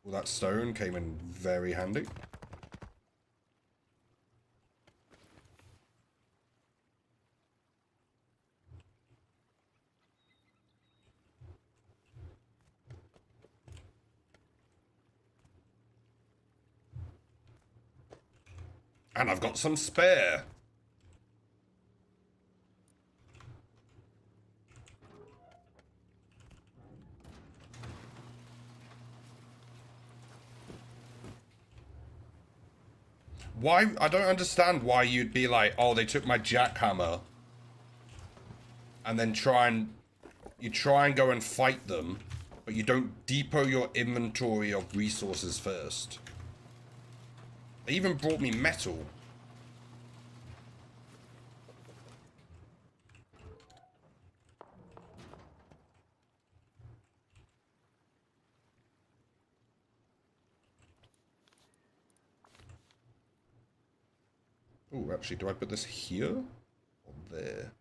Well, that stone came in very handy. And I've got some spare. Why? I don't understand why you'd be like, oh, they took my jackhammer. And then you try and go and fight them, but you don't depot your inventory of resources first. They even brought me metal. Oh, actually, do I put this here or there?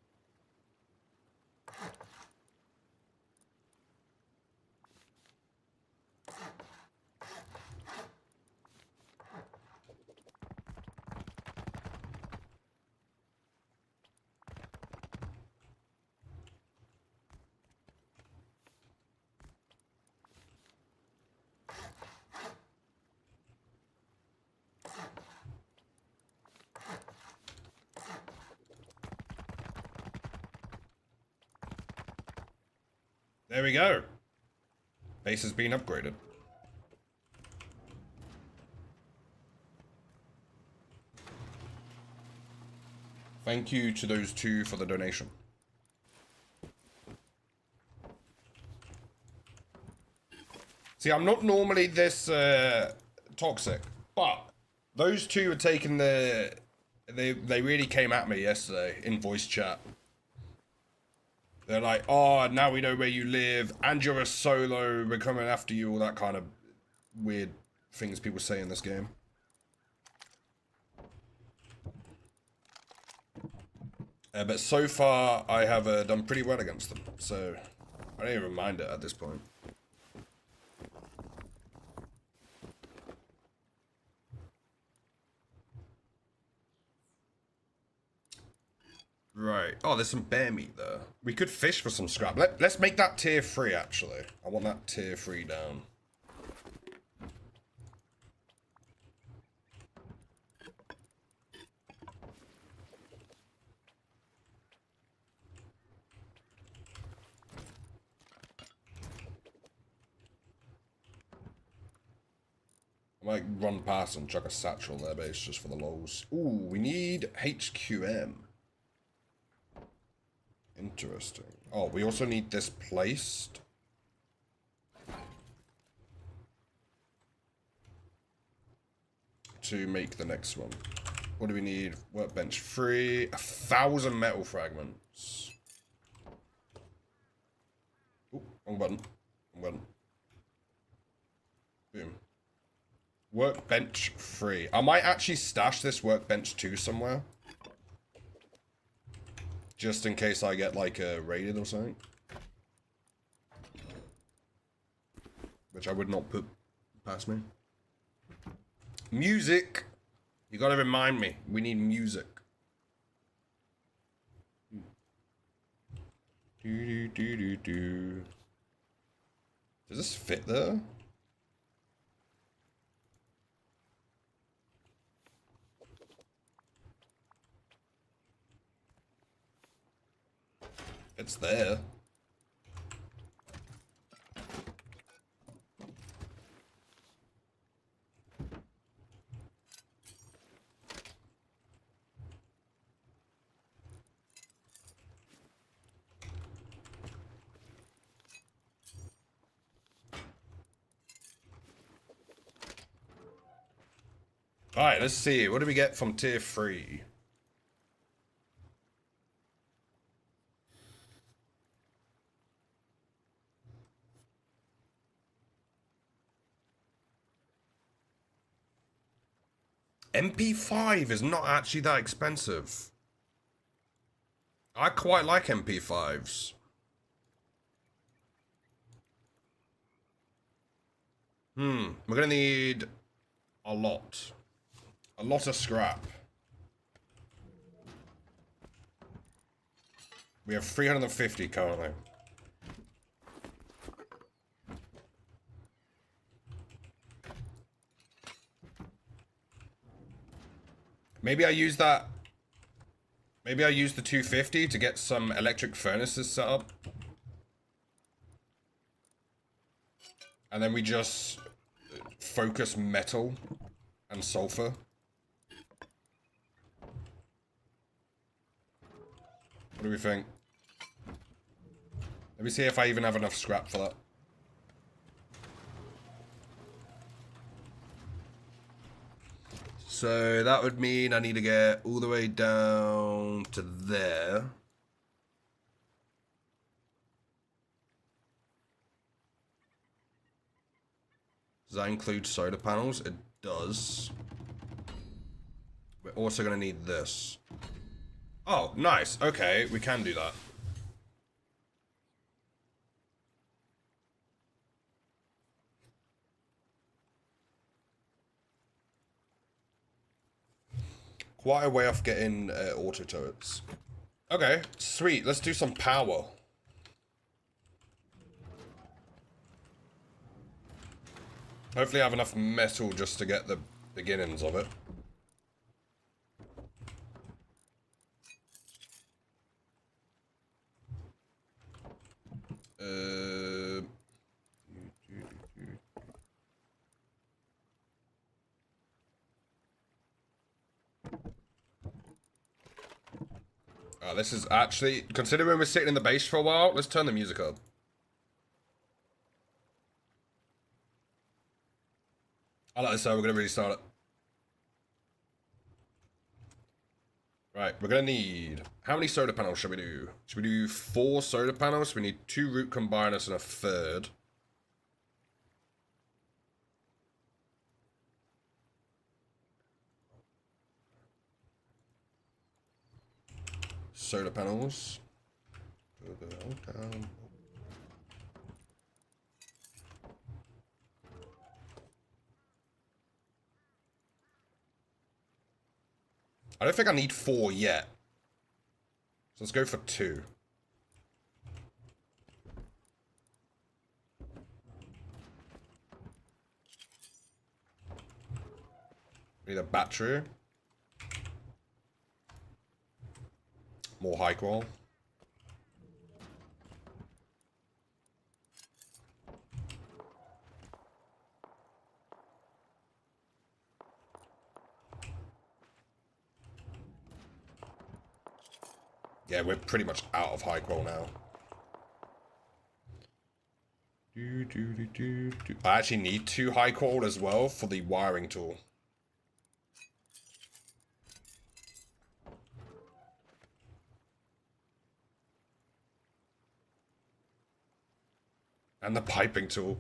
There we go. Base has been upgraded. Thank you to those two for the donation. See, I'm not normally this toxic, but those two are taking the... They really came at me yesterday in voice chat. They're like, oh, now we know where you live, and you're a solo, we're coming after you, all that kind of weird things people say in this game. But so far, I have done pretty well against them, so I don't even mind it at this point. Right. Oh, there's some bear meat there. We could fish for some scrap. Let's make that tier 3, actually. I want that tier 3 down. I might run past and chuck a satchel in their base just for the lols. Ooh, we need HQM. Interesting. Oh, we also need this placed. To make the next one. What do we need? Workbench 3. 1,000 metal fragments. Ooh, wrong button. Wrong button. Boom. Workbench 3. I might actually stash this workbench 2 somewhere. Just in case I get, like, raided or something. which I would not put past me. Music. You gotta remind me. We need music. Do, do, do, do, do. Does this fit there? It's there. Alright, let's see. What do we get from tier 3? MP5 is not actually that expensive. I quite like MP5s. We're gonna need a lot. A lot of scrap. We have 350 currently. Maybe I use that. Maybe I use the 250 to get some electric furnaces set up. And then we just focus metal and sulfur. What do we think? Let me see if I even have enough scrap for that. So that would mean I need to get all the way down to there. Does that include solar panels? It does. We're also going to need this. Oh, nice. Okay, we can do that. Quite a way off getting auto turrets. Okay, sweet. Let's do some power. Hopefully I have enough metal just to get the beginnings of it. This is actually, considering we're sitting in the base for a while, let's turn the music up. I like this, so we're going to restart it. Right, we're going to need, how many solar panels should we do? Should we do 4 solar panels? We need 2 root combiners and a third. Solar panels. Down. I don't think I need 4 yet. So let's go for 2. We need a battery. More high qual. Yeah, we're pretty much out of high qual now. I actually need 2 high qual as well for the wiring tool. And the piping tool.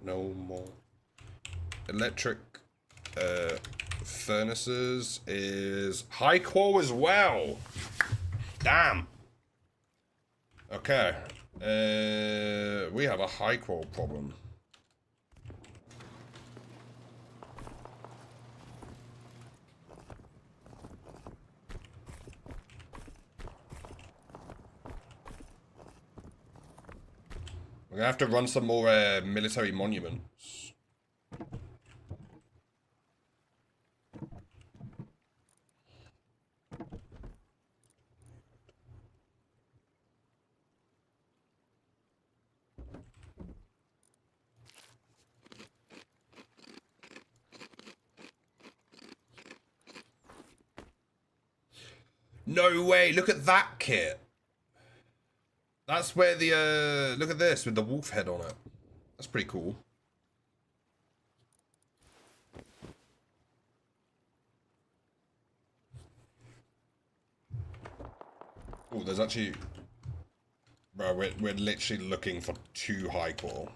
No more. Electric furnaces is high qual as well. Damn. Okay. We have a high core problem. We're gonna have to run some more military monuments. No way, look at that kit. That's where the, look at this, with the wolf head on it. That's pretty cool. Oh, there's actually... Bro, we're literally looking for 2 high core.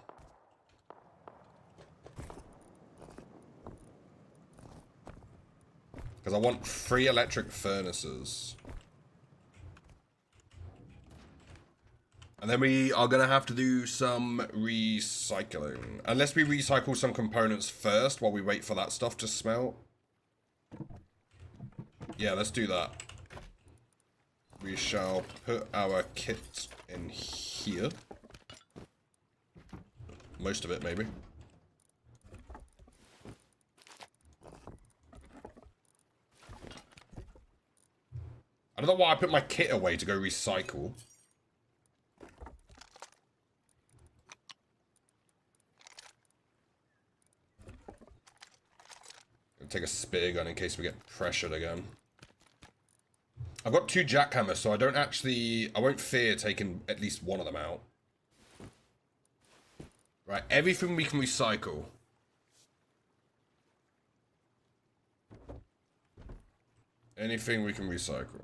Because I want 3 electric furnaces. And then we are going to have to do some recycling. Unless we recycle some components first while we wait for that stuff to smelt. Yeah, let's do that. We shall put our kit in here. Most of it, maybe. I don't know why I put my kit away to go recycle. Take a spear gun in case we get pressured again. I've got 2 jackhammers, so I won't fear taking at least one of them out. Right, everything we can recycle. Anything we can recycle.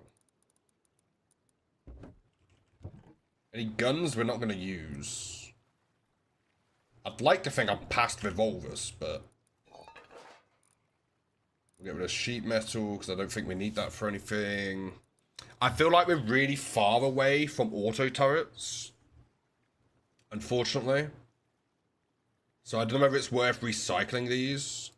Any guns we're not going to use. I'd like to think I'm past revolvers, but... We'll get rid of sheet metal, because I don't think we need that for anything. I feel like we're really far away from auto turrets. Unfortunately. So I don't know whether it's worth recycling these.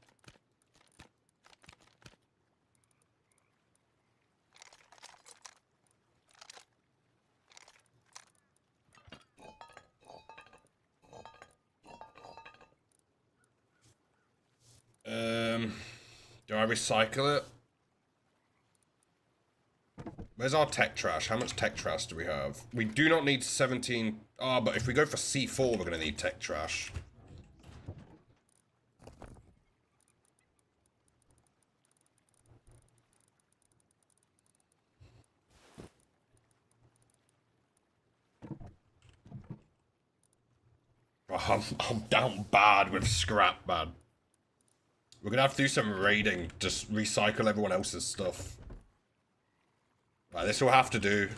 Do I recycle it? Where's our tech trash? How much tech trash do we have? We do not need 17... Oh, but if we go for C4, we're going to need tech trash. Oh, I'm down bad with scrap, man. We're going to have to do some raiding, just recycle everyone else's stuff. Right, this will have to do.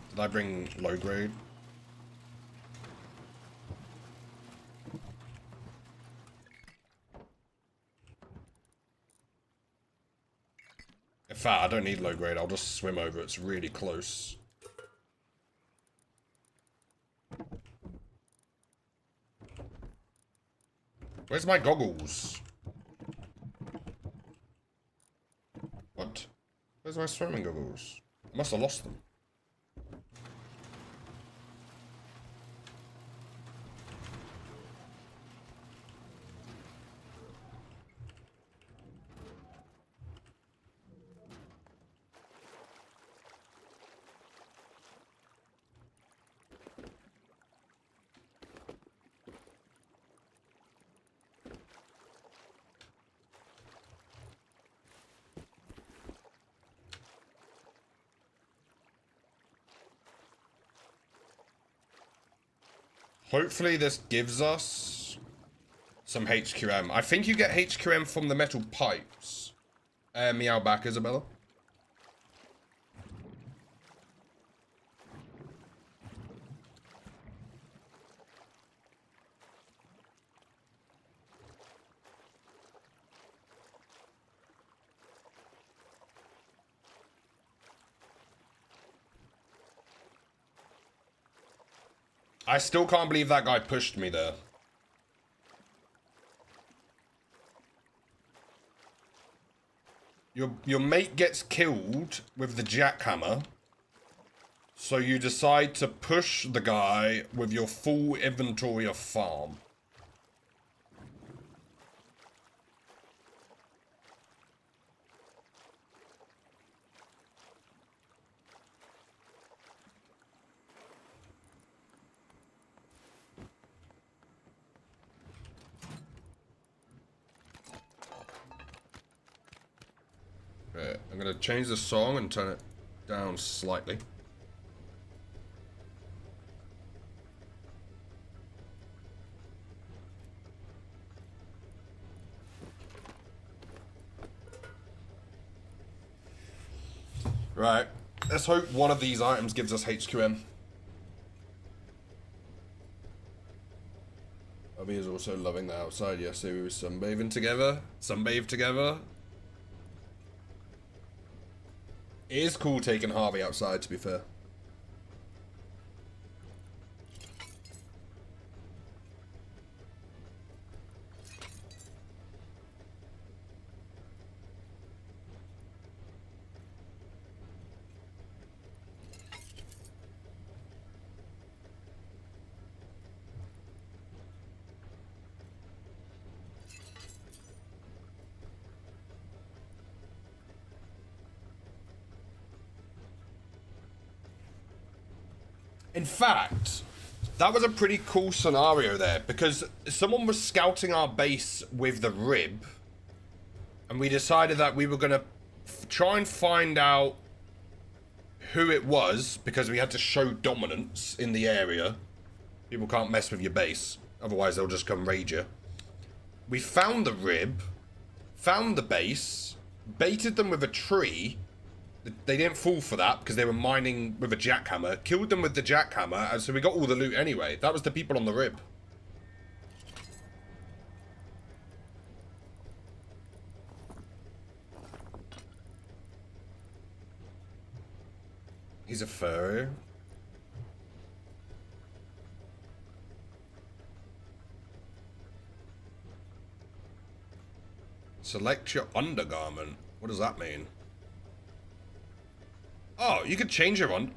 Did I bring low grade? In fact, I don't need low grade. I'll just swim over. It's really close. Where's my goggles? What? Where's my swimming goggles? I must have lost them. Hopefully this gives us some HQM. I think you get HQM from the metal pipes. Meow back, Isabella. I still can't believe that guy pushed me there. Your mate gets killed with the jackhammer. So you decide to push the guy with your full inventory of farm. Right, I'm gonna change the song and turn it down slightly. Right, let's hope one of these items gives us HQM. Abby is also loving the outside. Yesterday we were sunbathing together. Sunbathe together. It is cool taking Harvey outside, to be fair. In fact, that was a pretty cool scenario there, because someone was scouting our base with the rib, and we decided that we were going to try and find out who it was, because we had to show dominance in the area. People can't mess with your base, otherwise they'll just come raid you. We found the rib, found the base, baited them with a tree. They didn't fall for that because they were mining with a jackhammer. Killed them with the jackhammer, and so we got all the loot anyway. That was the people on the rib. He's a furry. Select your undergarment. What does that mean? Oh, you could change your one.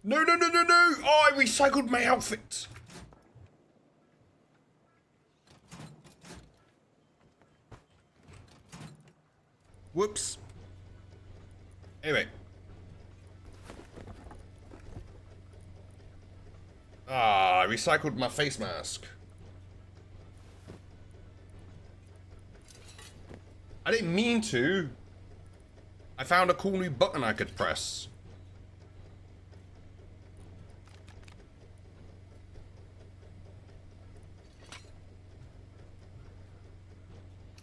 No, no, no, no, no! Oh, I recycled my outfit! Whoops. Anyway. Ah, I recycled my face mask. I didn't mean to. I found a cool new button I could press.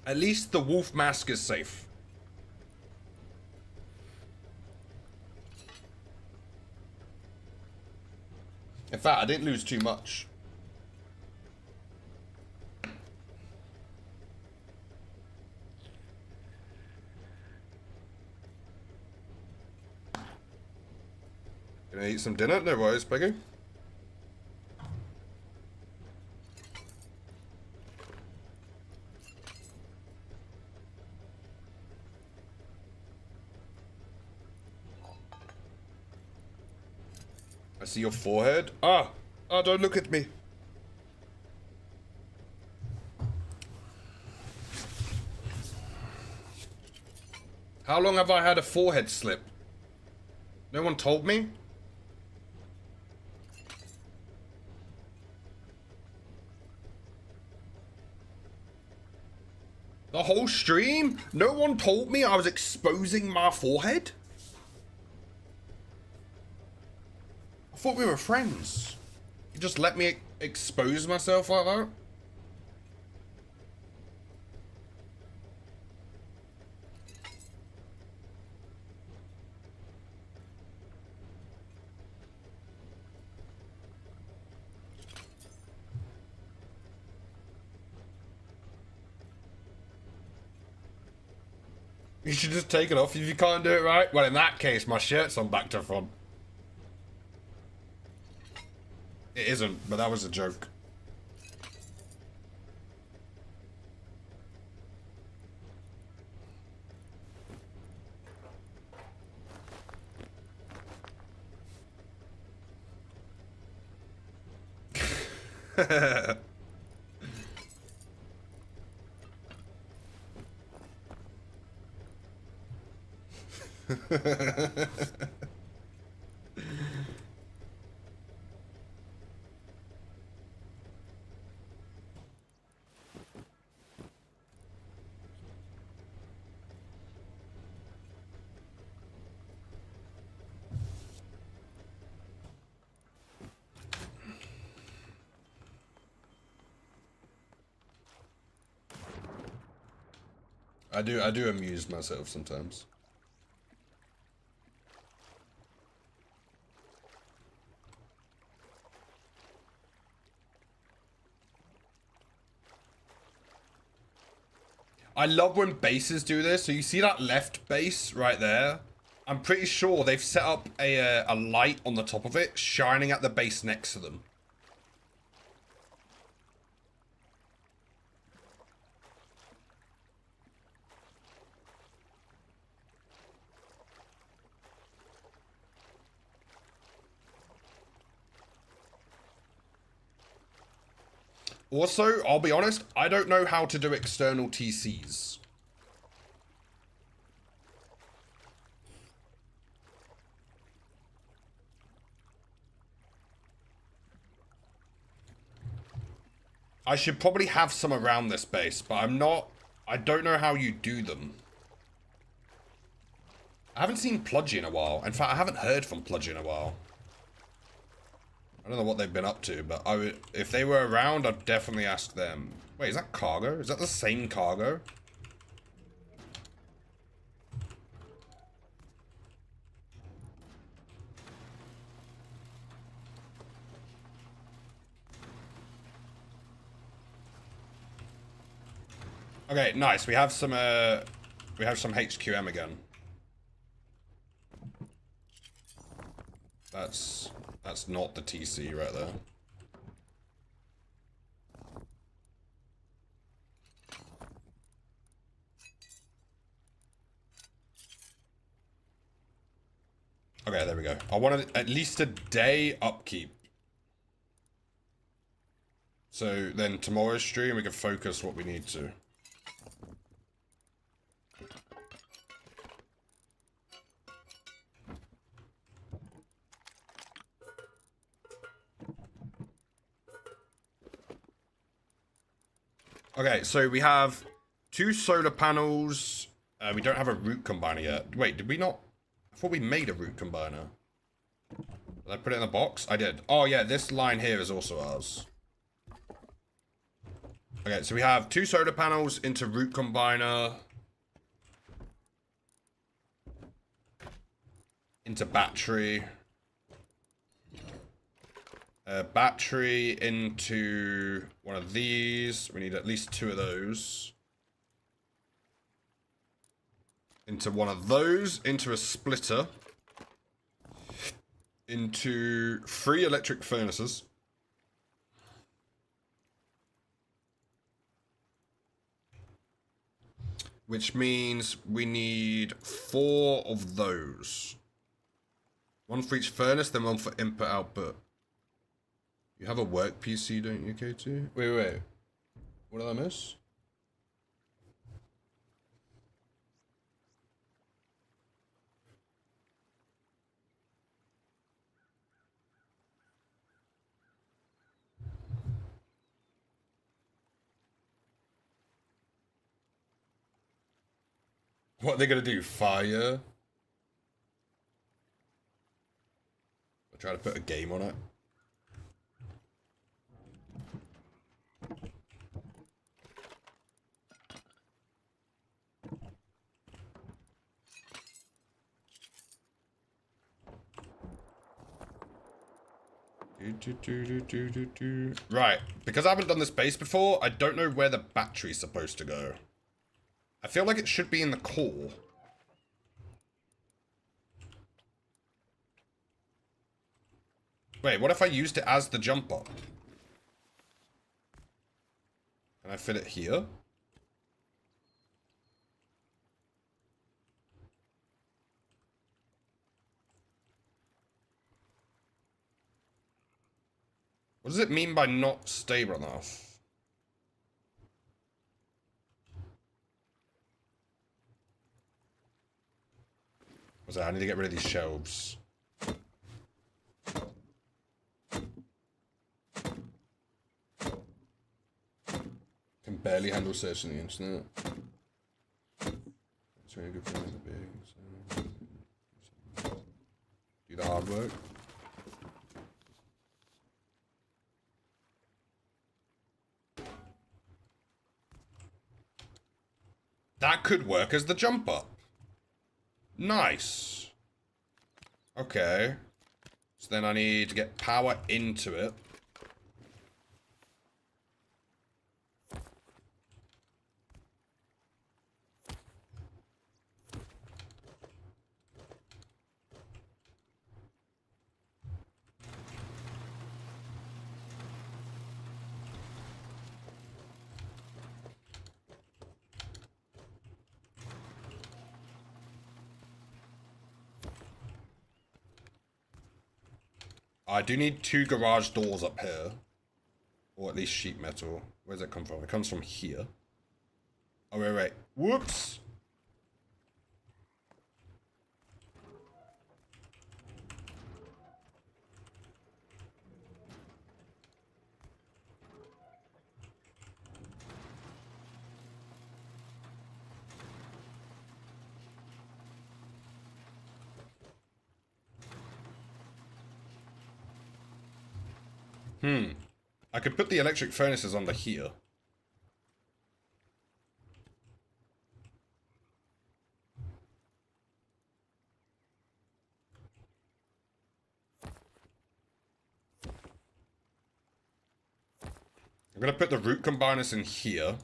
At least the wolf mask is safe. In fact, I didn't lose too much. Gonna eat some dinner? No worries, Peggy. I see your forehead. Ah, don't look at me. How long have I had a forehead slip? No one told me? The whole stream? No one told me I was exposing my forehead? I thought we were friends. You just let me expose myself like that? You should just take it off if you can't do it right. Well, in that case, my shirt's on back to front. It isn't, but that was a joke. I do amuse myself sometimes. I love when bases do this. So you see that left base right there? I'm pretty sure they've set up a light on the top of it, shining at the base next to them. Also, I'll be honest, I don't know how to do external TCs. I should probably have some around this base, but I don't know how you do them. I haven't seen Pludgy in a while. In fact, I haven't heard from Pludgy in a while. I don't know what they've been up to, but if they were around, I'd definitely ask them. Wait, is that cargo? Is that the same cargo? Okay, nice. We have some HQM again. That's not the TC right there. Okay, there we go. I wanted at least a day upkeep. So then tomorrow's stream we can focus what we need to. Okay, so we have 2 solar panels. We don't have a root combiner yet. Wait, did we not? I thought we made a root combiner. Did I put it in the box? I did. Oh yeah, this line here is also ours. Okay, so we have 2 solar panels into root combiner. Into battery. Battery into one of these. We need at least 2 of those. Into one of those. Into a splitter. Into 3 electric furnaces. Which means we need 4 of those. 1 for each furnace, then 1 for input output. You have a work PC, don't you, K2? Wait. What did I miss? What are they gonna do? Fire? I'll try to put a game on it. Right, because I haven't done this base before, I don't know where the battery's supposed to go. I feel like it should be in the core. Wait, what if I used it as the jumper? Can I fit it here? What does it mean by not stable enough? What's that? I need to get rid of these shelves. Can barely handle searching the internet. It's really good thing to be. So. Do the hard work. That could work as the jump up. Nice. Okay. So then I need to get power into it. I do need 2 garage doors up here. Or at least sheet metal. Where does it come from? It comes from here. Oh, wait. Whoops! I could put the electric furnaces under here. I'm gonna put the root combiners in here.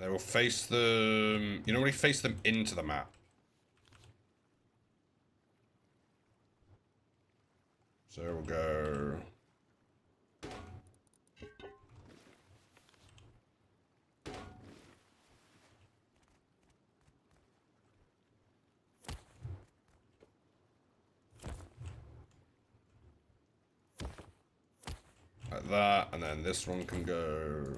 They will face them... You normally face them into the map. So we'll go... like that, and then this one can go...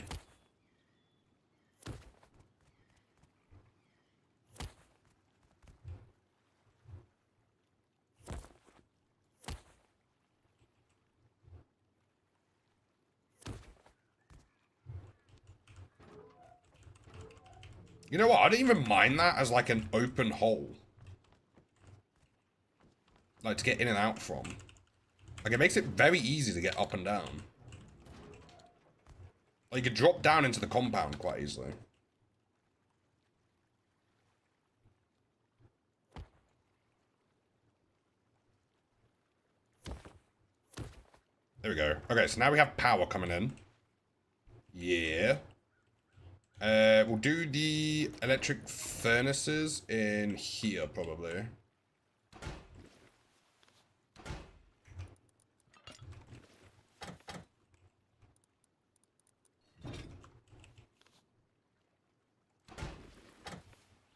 You know what? I don't even mind that as like an open hole. Like to get in and out from. Like it makes it very easy to get up and down. Like you could drop down into the compound quite easily. There we go. Okay, so now we have power coming in. Yeah. We'll do the electric furnaces in here, probably.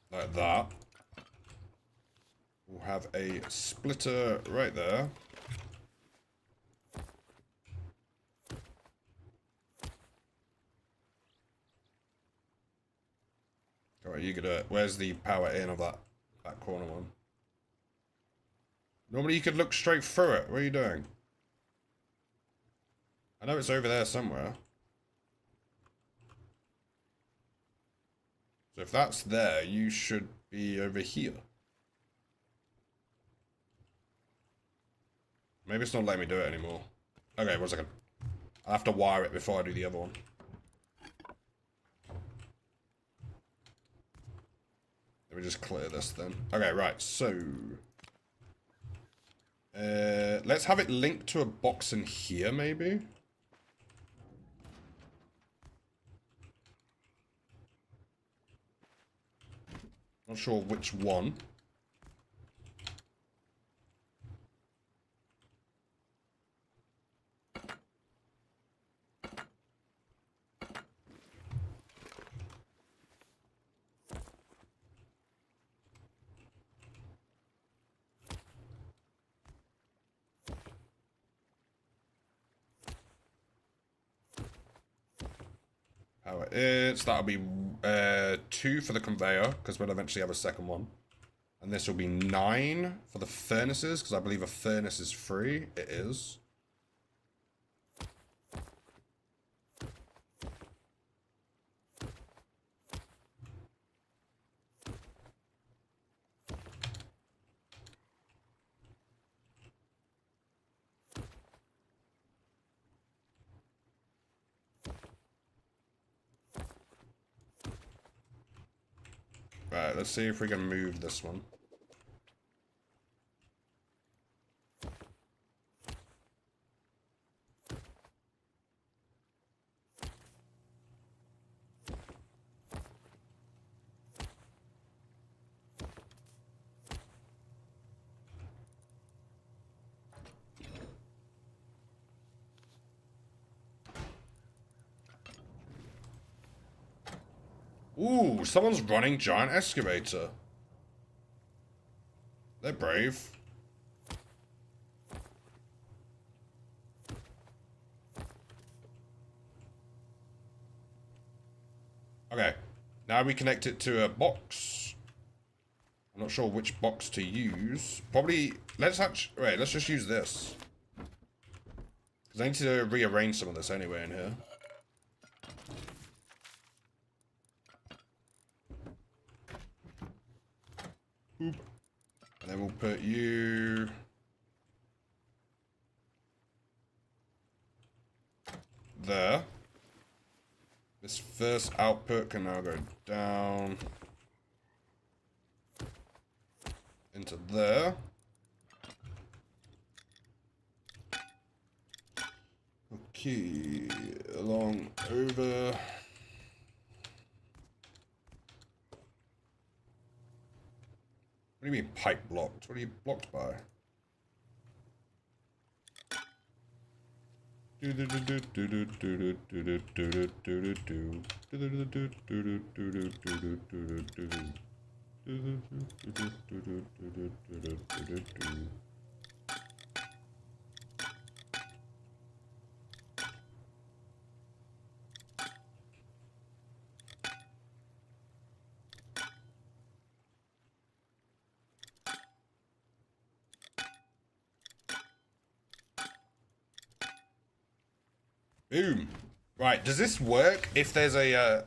Like that. We'll have a splitter right there. Alright, you could where's the power in of that corner one? Normally you could look straight through it. What are you doing? I know it's over there somewhere. So if that's there, you should be over here. Maybe it's not letting me do it anymore. Okay, 1 second. I'll have to wire it before I do the other one. Let me just clear this then. Okay, right, so... let's have it linked to a box in here, maybe? Not sure which one. Power it. That'll be 2 for the conveyor, because we'll eventually have a second one. And this will be 9 for the furnaces, because I believe a furnace is free. It is. Right, let's see if we can move this one. Ooh, someone's running giant excavator. They're brave. Okay, now we connect it to a box. I'm not sure which box to use. Probably, let's just use this. Because I need to rearrange some of this anyway in here. Boop. And then we'll put you... there. This first output can now go down into there. Okay, along over. What do you mean pipe blocked? What are you blocked by? Boom. Right, does this work if there's a,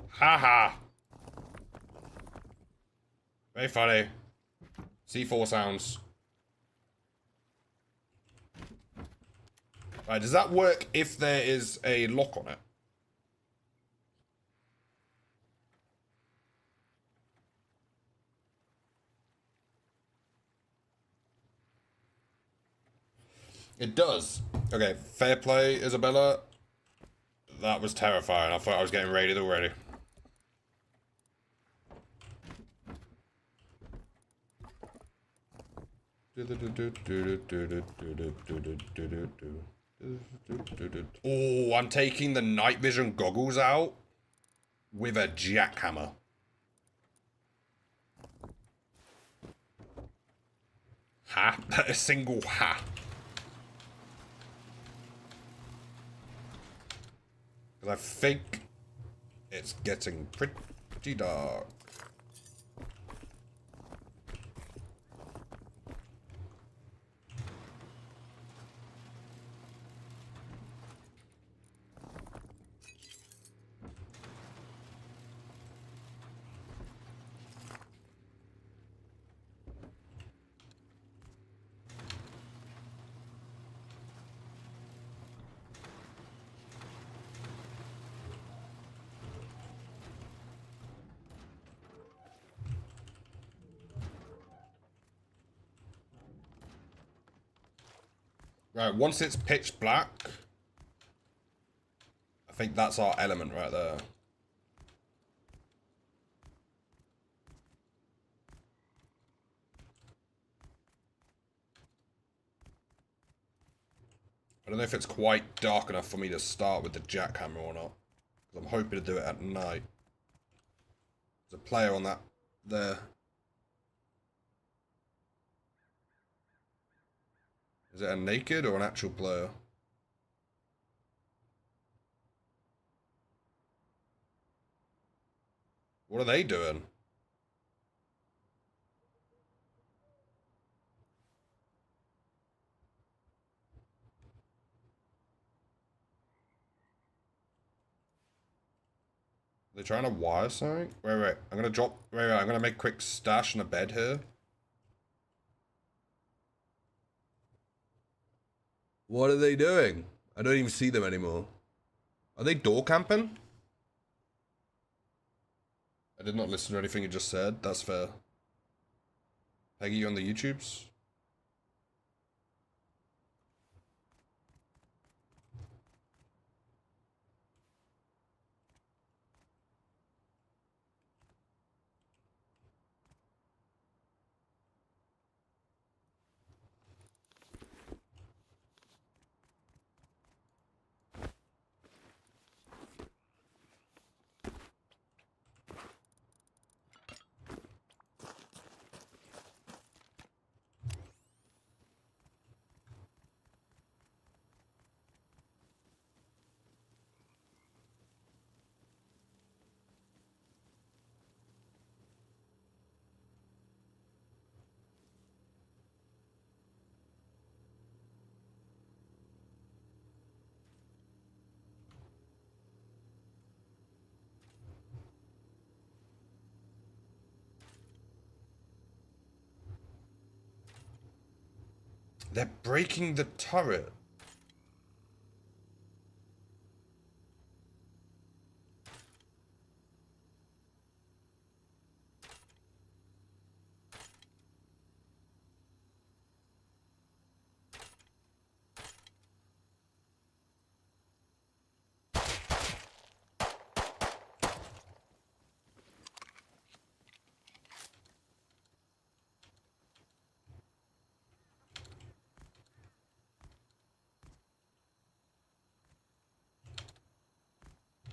Haha. Very funny. C4 sounds. Right, does that work if there is a lock on it? It does. Okay, fair play, Isabella. That was terrifying. I thought I was getting raided already. Oh, I'm taking the night vision goggles out with a jackhammer. Ha? A single ha. Because I think it's getting pretty dark. Right, once it's pitch black, I think that's our element right there. I don't know if it's quite dark enough for me to start with the jackhammer or not. Because I'm hoping to do it at night. There's a player on that there. Is it a naked or an actual player? What are they doing? They're trying to wire something? Wait. I'm gonna drop. Wait. I'm gonna make a quick stash in a bed here. What are they doing? I don't even see them anymore. Are they door camping? I did not listen to anything you just said. That's fair. Peggy, you on the YouTubes? They're breaking the turret.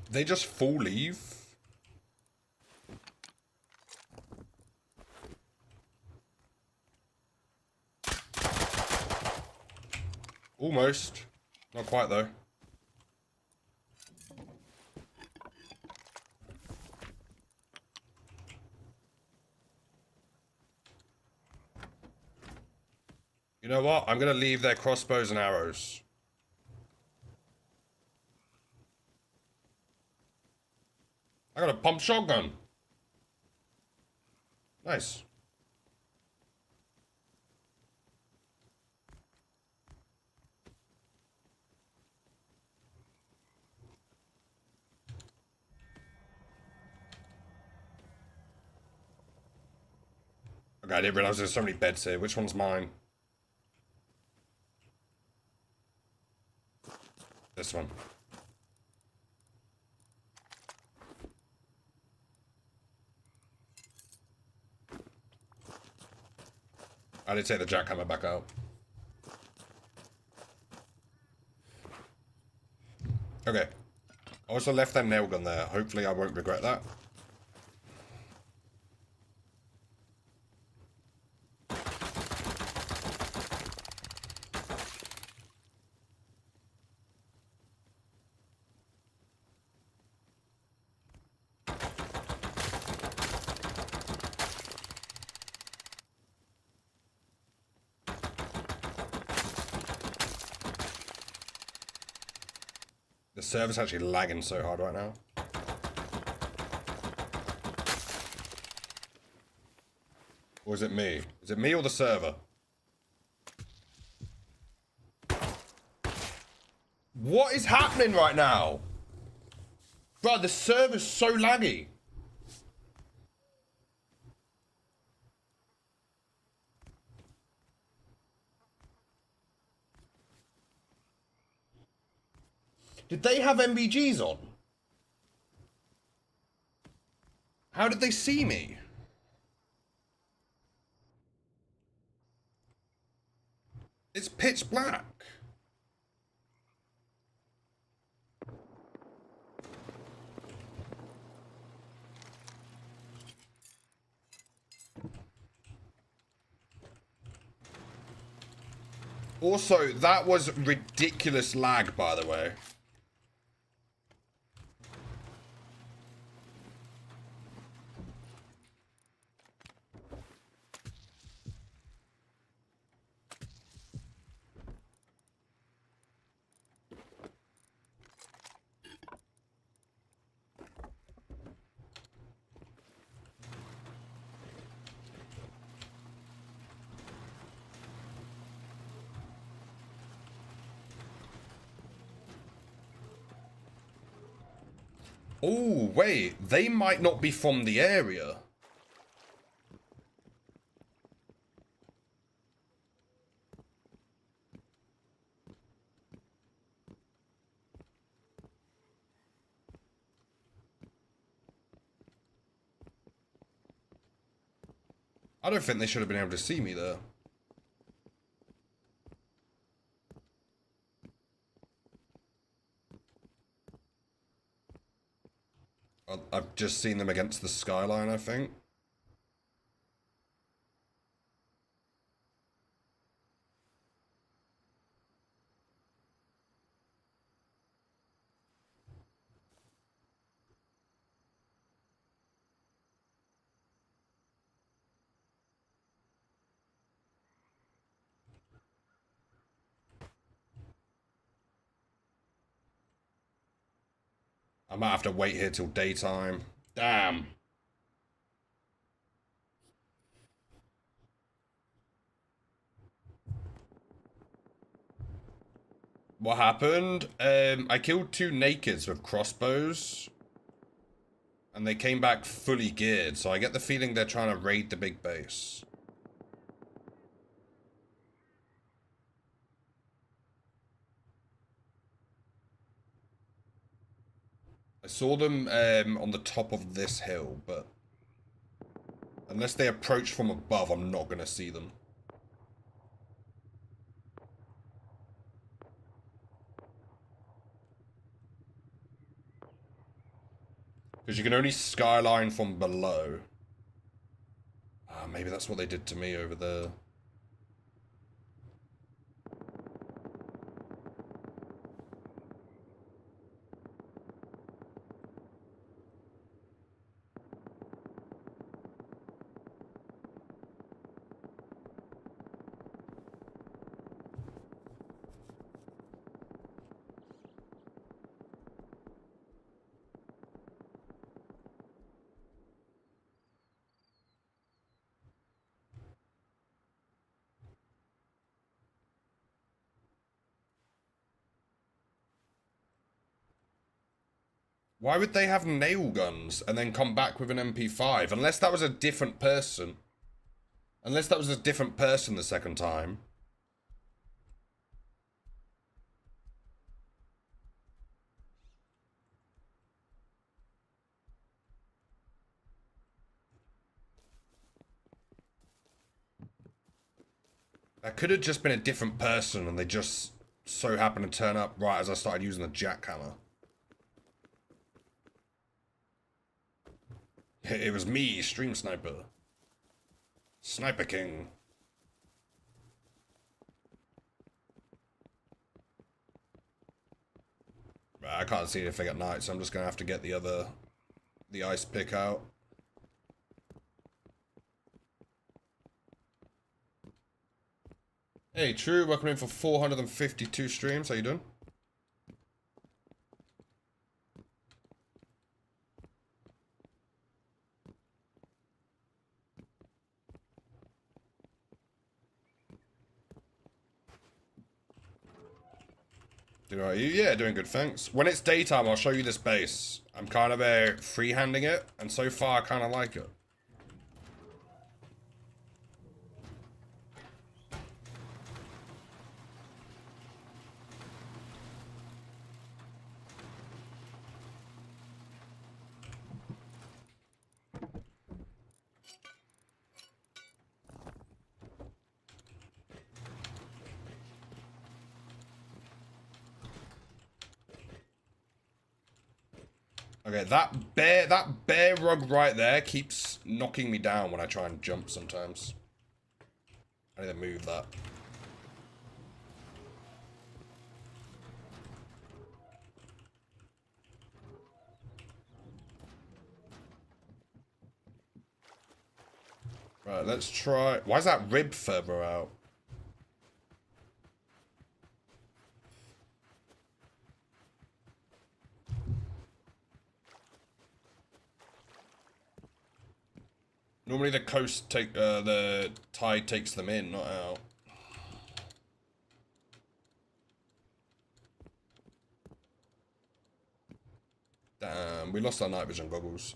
They just full leave. Almost. Not quite though. You know what? I'm gonna leave their crossbows and arrows. I got a pump shotgun. Nice. Okay, I didn't realize there's so many beds here. Which one's mine? This one. I did take the jackhammer back out. Okay. I also left that nail gun there. Hopefully I won't regret that. The server's actually lagging so hard right now. Or is it me? Is it me or the server? What is happening right now? Bro, the server's so laggy. Did they have MBGs on? How did they see me? It's pitch black. Also, that was ridiculous lag, by the way. Oh, wait. They might not be from the area. I don't think they should have been able to see me there. I've just seen them against the skyline, I think. I might have to wait here till daytime. Damn. What happened? I killed 2 nakeds with crossbows. And they came back fully geared, so I get the feeling they're trying to raid the big base. I saw them on the top of this hill, but unless they approach from above, I'm not going to see them. Because you can only skyline from below. Ah, maybe that's what they did to me over there. Why would they have nail guns and then come back with an MP5? Unless that was a different person. Unless that was a different person the second time. That could have just been a different person and they just so happened to turn up right as I started using the jackhammer. It was me, Stream Sniper. Sniper King. I can't see anything at night, so I'm just gonna have to get the ice pick out. Hey, True, welcome in for 452 streams. How you doing? Doing alright, you? Yeah, doing good, thanks. When it's daytime, I'll show you this base. I'm kind of freehanding it, and so far I kind of like it. Okay, that bear rug right there keeps knocking me down when I try and jump sometimes. I need to move that. Right, let's try... Why is that rib further out? Normally the tide takes them in, not out. Damn, we lost our night vision goggles.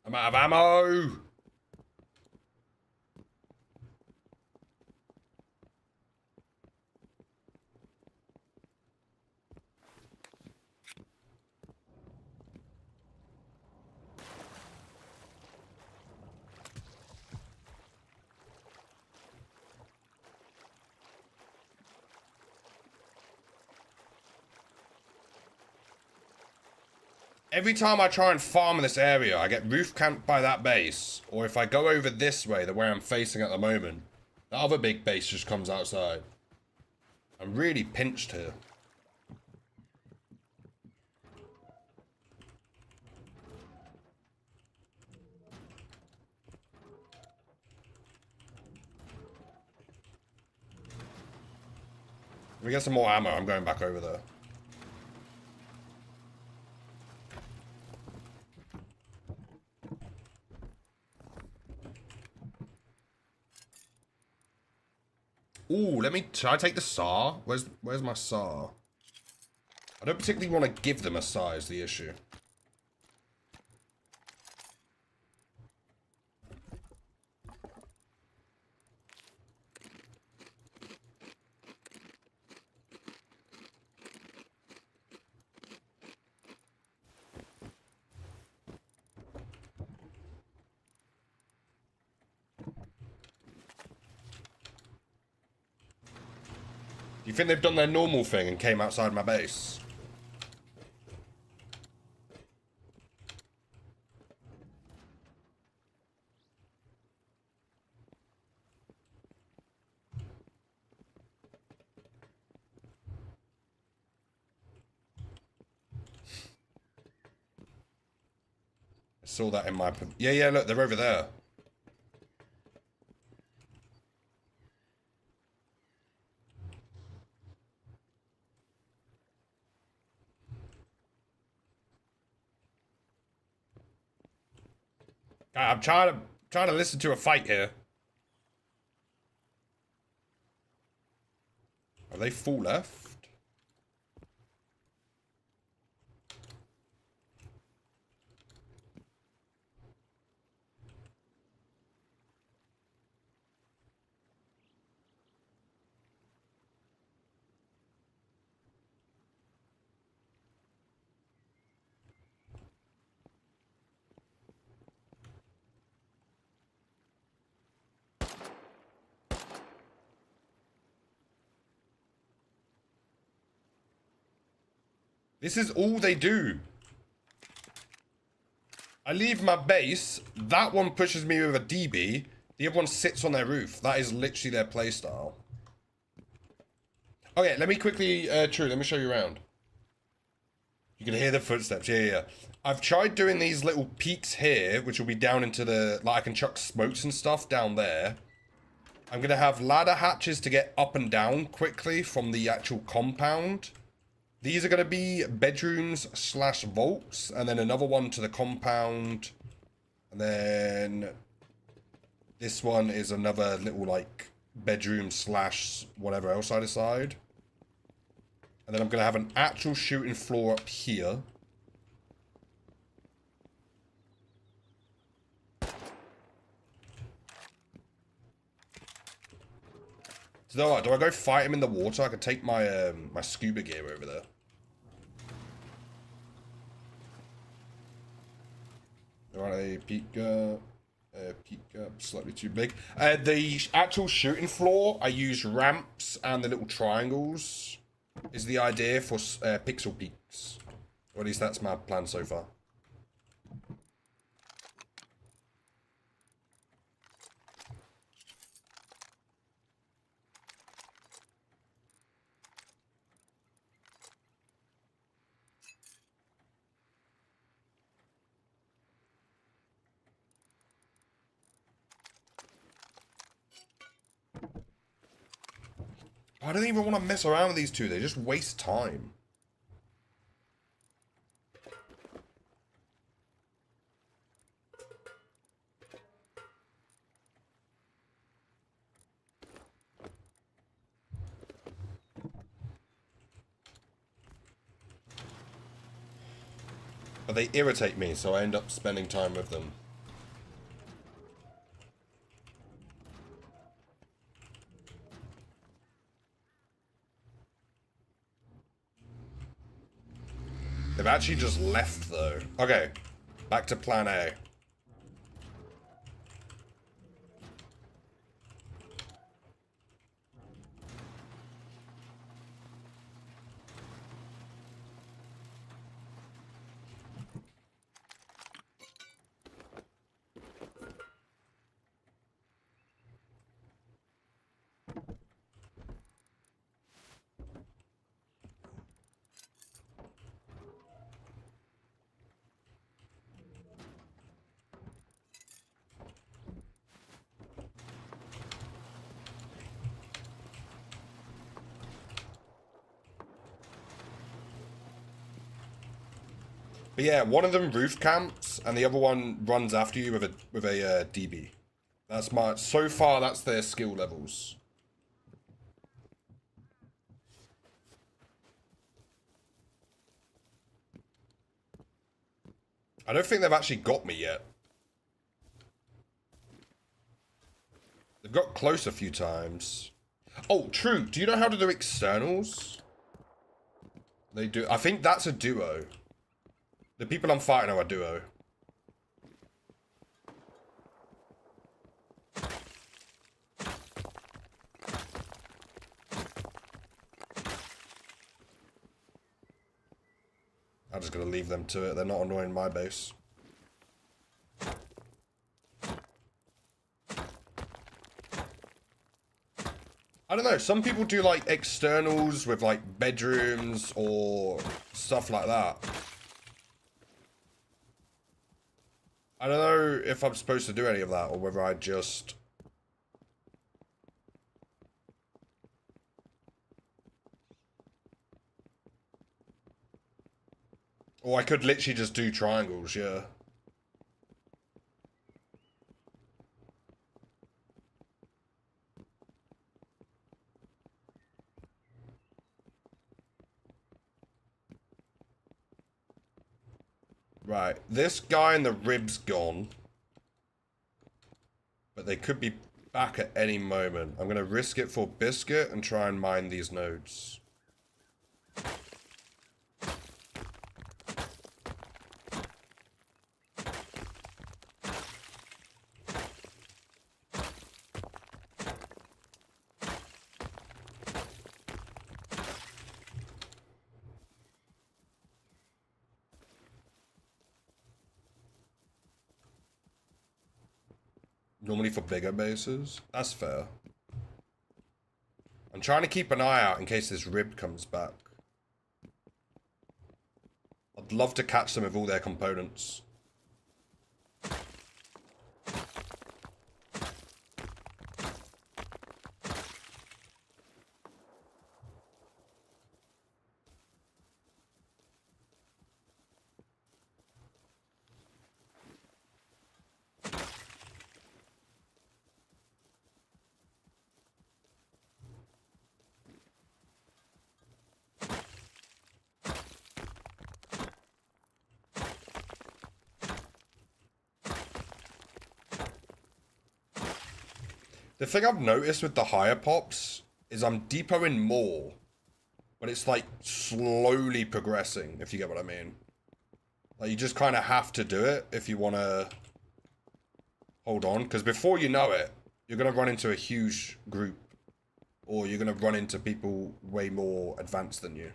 I'm out of ammo! Every time I try and farm in this area, I get roof camped by that base. Or if I go over this way, the way I'm facing at the moment, the other big base just comes outside. I'm really pinched here. If we get some more ammo, I'm going back over there. Ooh, should I take the SAR? Where's my SAR? I don't particularly want to give them a SAR is the issue. Do you think they've done their normal thing and came outside my base? I saw that in my... Yeah, look, they're over there. I'm trying to listen to a fight here. Are they full left? This is all they do. I leave my base. That one pushes me with a DB. The other one sits on their roof. That is literally their playstyle. Okay, let me quickly, True, let me show you around. You can hear the footsteps. Yeah. I've tried doing these little peaks here, which will be down into the, like I can chuck smokes and stuff down there. I'm going to have ladder hatches to get up and down quickly from the actual compound. These are going to be bedrooms / vaults, and then another one to the compound. And then this one is another little like bedroom / whatever else I decide. And then I'm going to have an actual shooting floor up here. So do I go fight him in the water? I could take my my scuba gear over there. Alright, peek up, slightly too big. The actual shooting floor, I use ramps and the little triangles. Is the idea for pixel peaks. Or at least that's my plan so far. I don't even want to mess around with these two. They just waste time. But they irritate me, so I end up spending time with them. They've actually just left, though. Okay, back to plan A. But yeah, one of them roof camps, and the other one runs after you with a DB. That's my so far. That's their skill levels. I don't think they've actually got me yet. They've got close a few times. Oh, True. Do you know how to do externals? They do. I think that's a duo. The people I'm fighting are a duo. I'm just gonna leave them to it. They're not annoying my base. I don't know. Some people do like externals with like bedrooms or stuff like that. I don't know if I'm supposed to do any of that or whether I just... Or I could literally just do triangles, yeah. Right, this guy in the rib's gone. But they could be back at any moment. I'm going to risk it for Biscuit and try and mine these nodes. Normally for bigger bases. That's fair. I'm trying to keep an eye out in case this rib comes back. I'd love to catch them with all their components. The thing I've noticed with the higher pops is I'm depoting more, but it's like slowly progressing, if you get what I mean. Like you just kind of have to do it if you want to hold on, because before you know it, you're going to run into a huge group, or you're going to run into people way more advanced than you.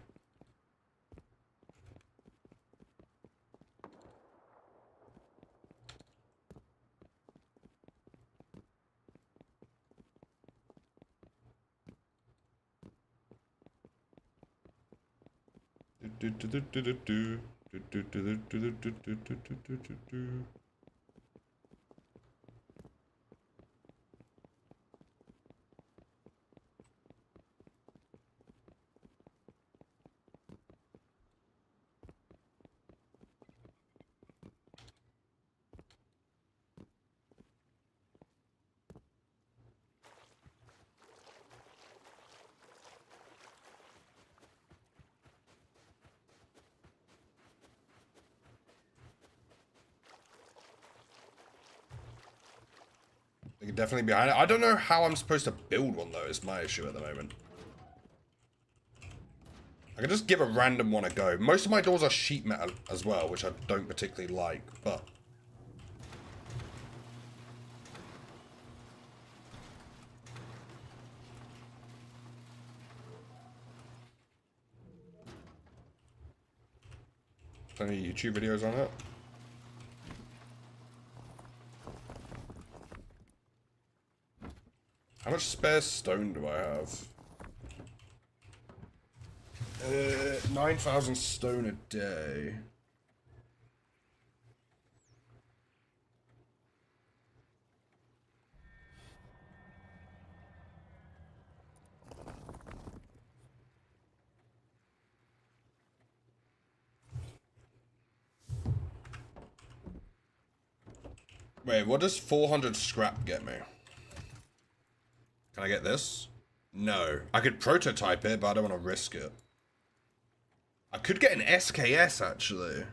They can definitely be behind it. I don't know how I'm supposed to build one, though, is my issue at the moment. I can just give a random one a go. Most of my doors are sheet metal as well, which I don't particularly like, but... Any YouTube videos on it? How much spare stone do I have? 9,000 stone a day. Wait, what does 400 scrap get me? Can I get this? No. I could prototype it, but I don't want to risk it. I could get an SKS, actually.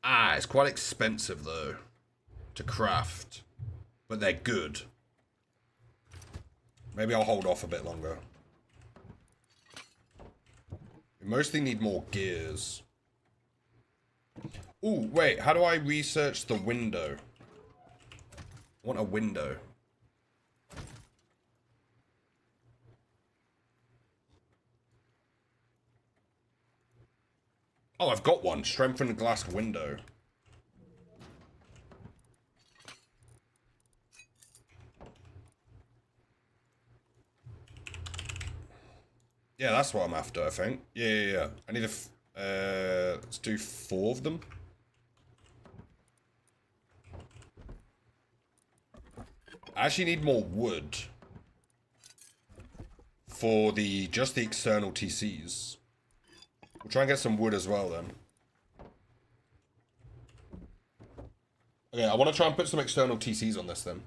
Ah, it's quite expensive, though, to craft. But they're good. Maybe I'll hold off a bit longer. We mostly need more gears. Ooh, wait, how do I research the window? I want a window. Oh, I've got one. Strengthened glass window. Yeah, that's what I'm after, I think. Yeah. I need let's do 4 of them. I actually need more wood for just the external TCs. We'll try and get some wood as well then. Okay, I want to try and put some external TCs on this then.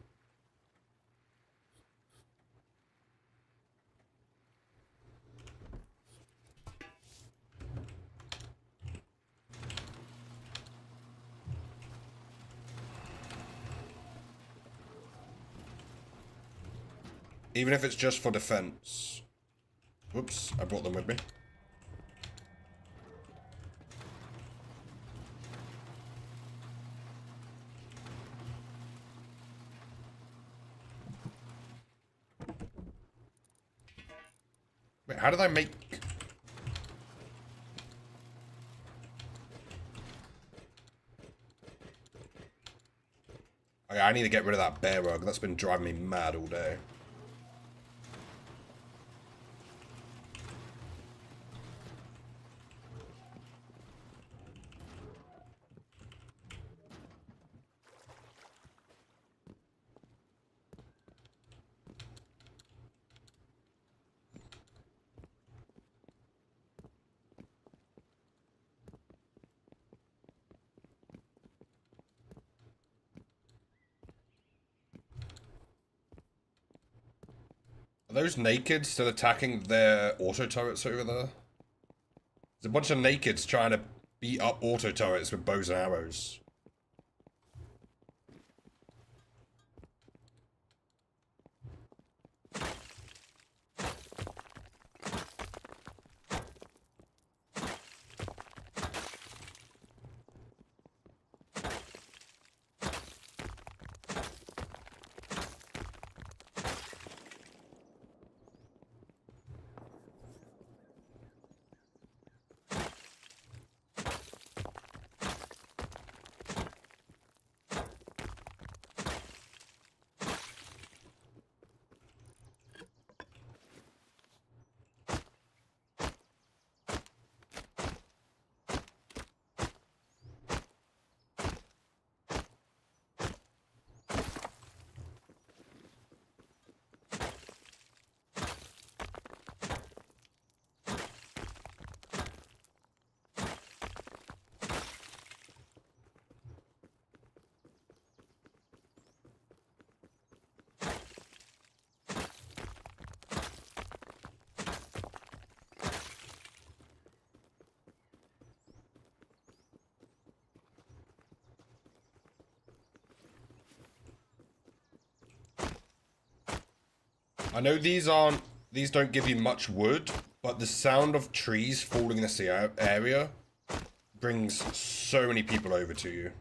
Even if it's just for defense. Whoops, I brought them with me. Wait, how did I make... Okay, I need to get rid of that bear rug. That's been driving me mad all day. Are those nakeds still attacking their auto turrets over there? There's a bunch of nakeds trying to beat up auto turrets with bows and arrows. I know these don't give you much wood, but the sound of trees falling in this area brings so many people over to you.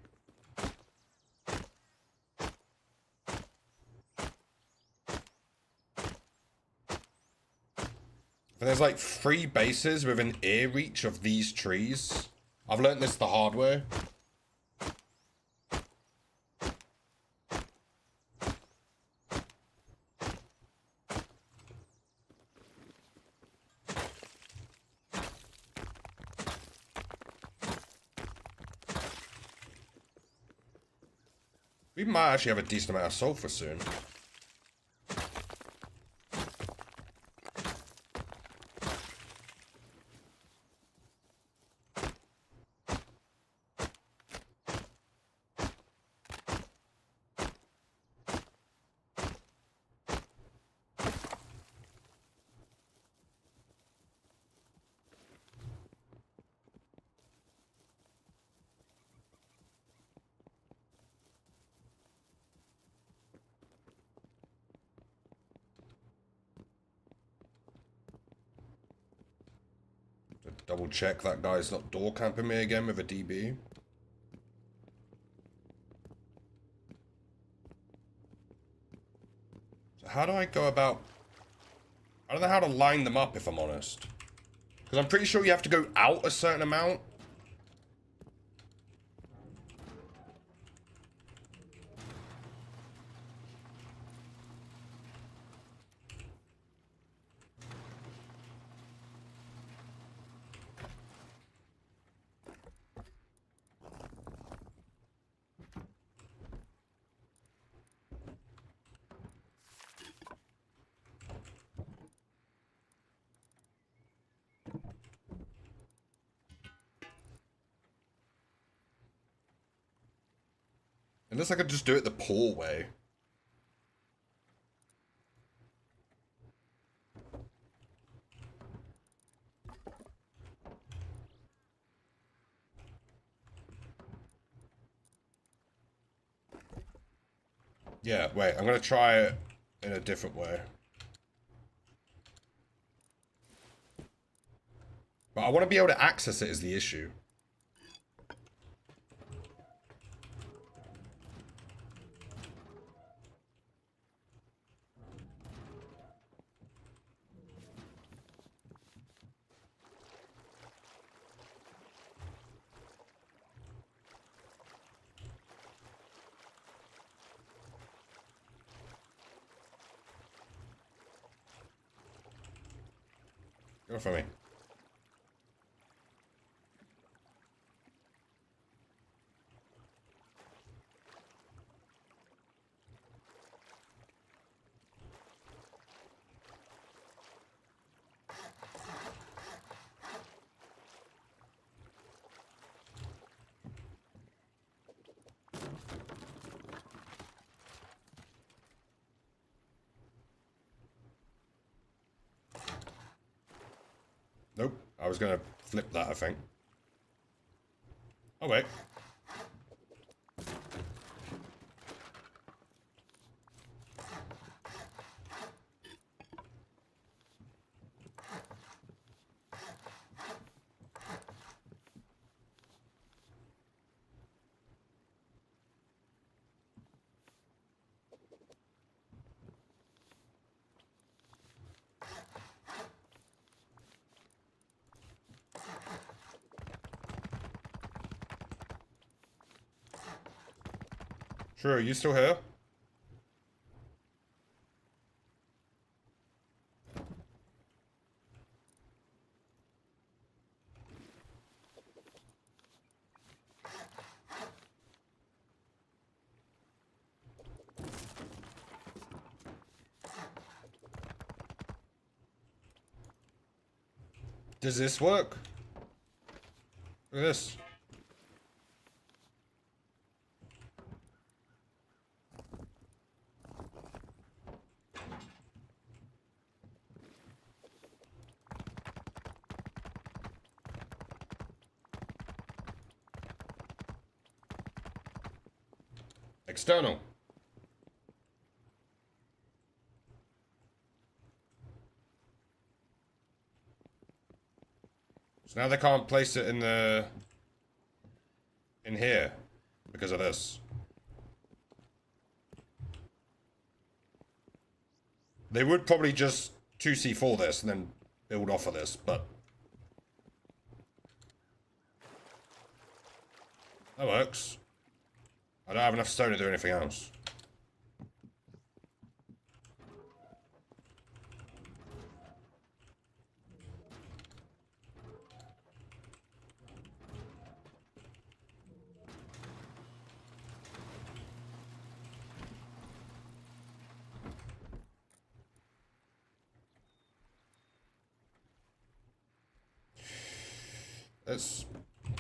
And there's like 3 bases within ear reach of these trees. I've learned this the hard way. We might actually have a decent amount of sulfur soon. Double check that guy's not door camping me again with a DB. So how do I go about... I don't know how to line them up, if I'm honest. Because I'm pretty sure you have to go out a certain amount. Unless I could just do it the poor way. Yeah, wait, I'm gonna try it in a different way. But I want to be able to access it is the issue. Go for me. Nope. I was gonna flip that, I think. Oh, wait. True, are you still here? Does this work? Look at this. External. So now they can't place it in here because of this. They would probably just 2C4 this and then build off of this, but that works. I don't have enough stone to do anything else.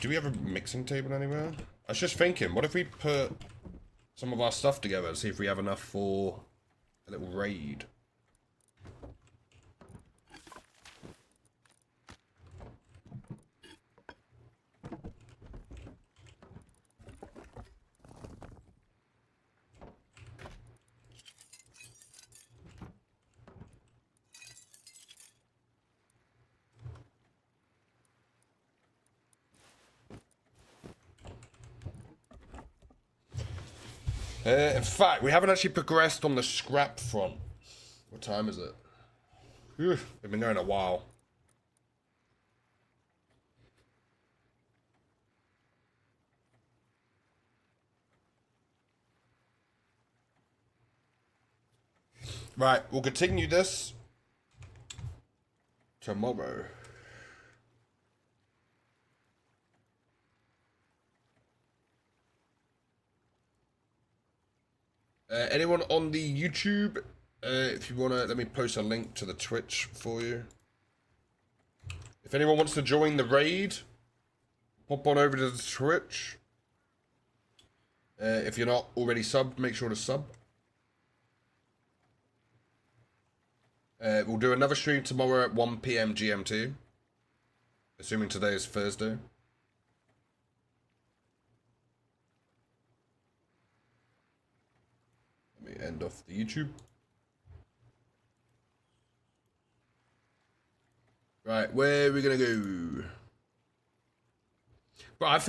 Do we have a mixing table anywhere? I was just thinking, what if we put some of our stuff together and see if we have enough for a little raid? In fact, we haven't actually progressed on the scrap front. What time is it? Whew, we've been there in a while. Right, we'll continue this tomorrow. Anyone on the YouTube, if you want to, let me post a link to the Twitch for you. If anyone wants to join the raid, pop on over to the Twitch. If you're not already subbed, make sure to sub. We'll do another stream tomorrow at 1 PM GMT. Assuming today is Thursday. Let me end off the YouTube. Right, where are we gonna go? Right, I think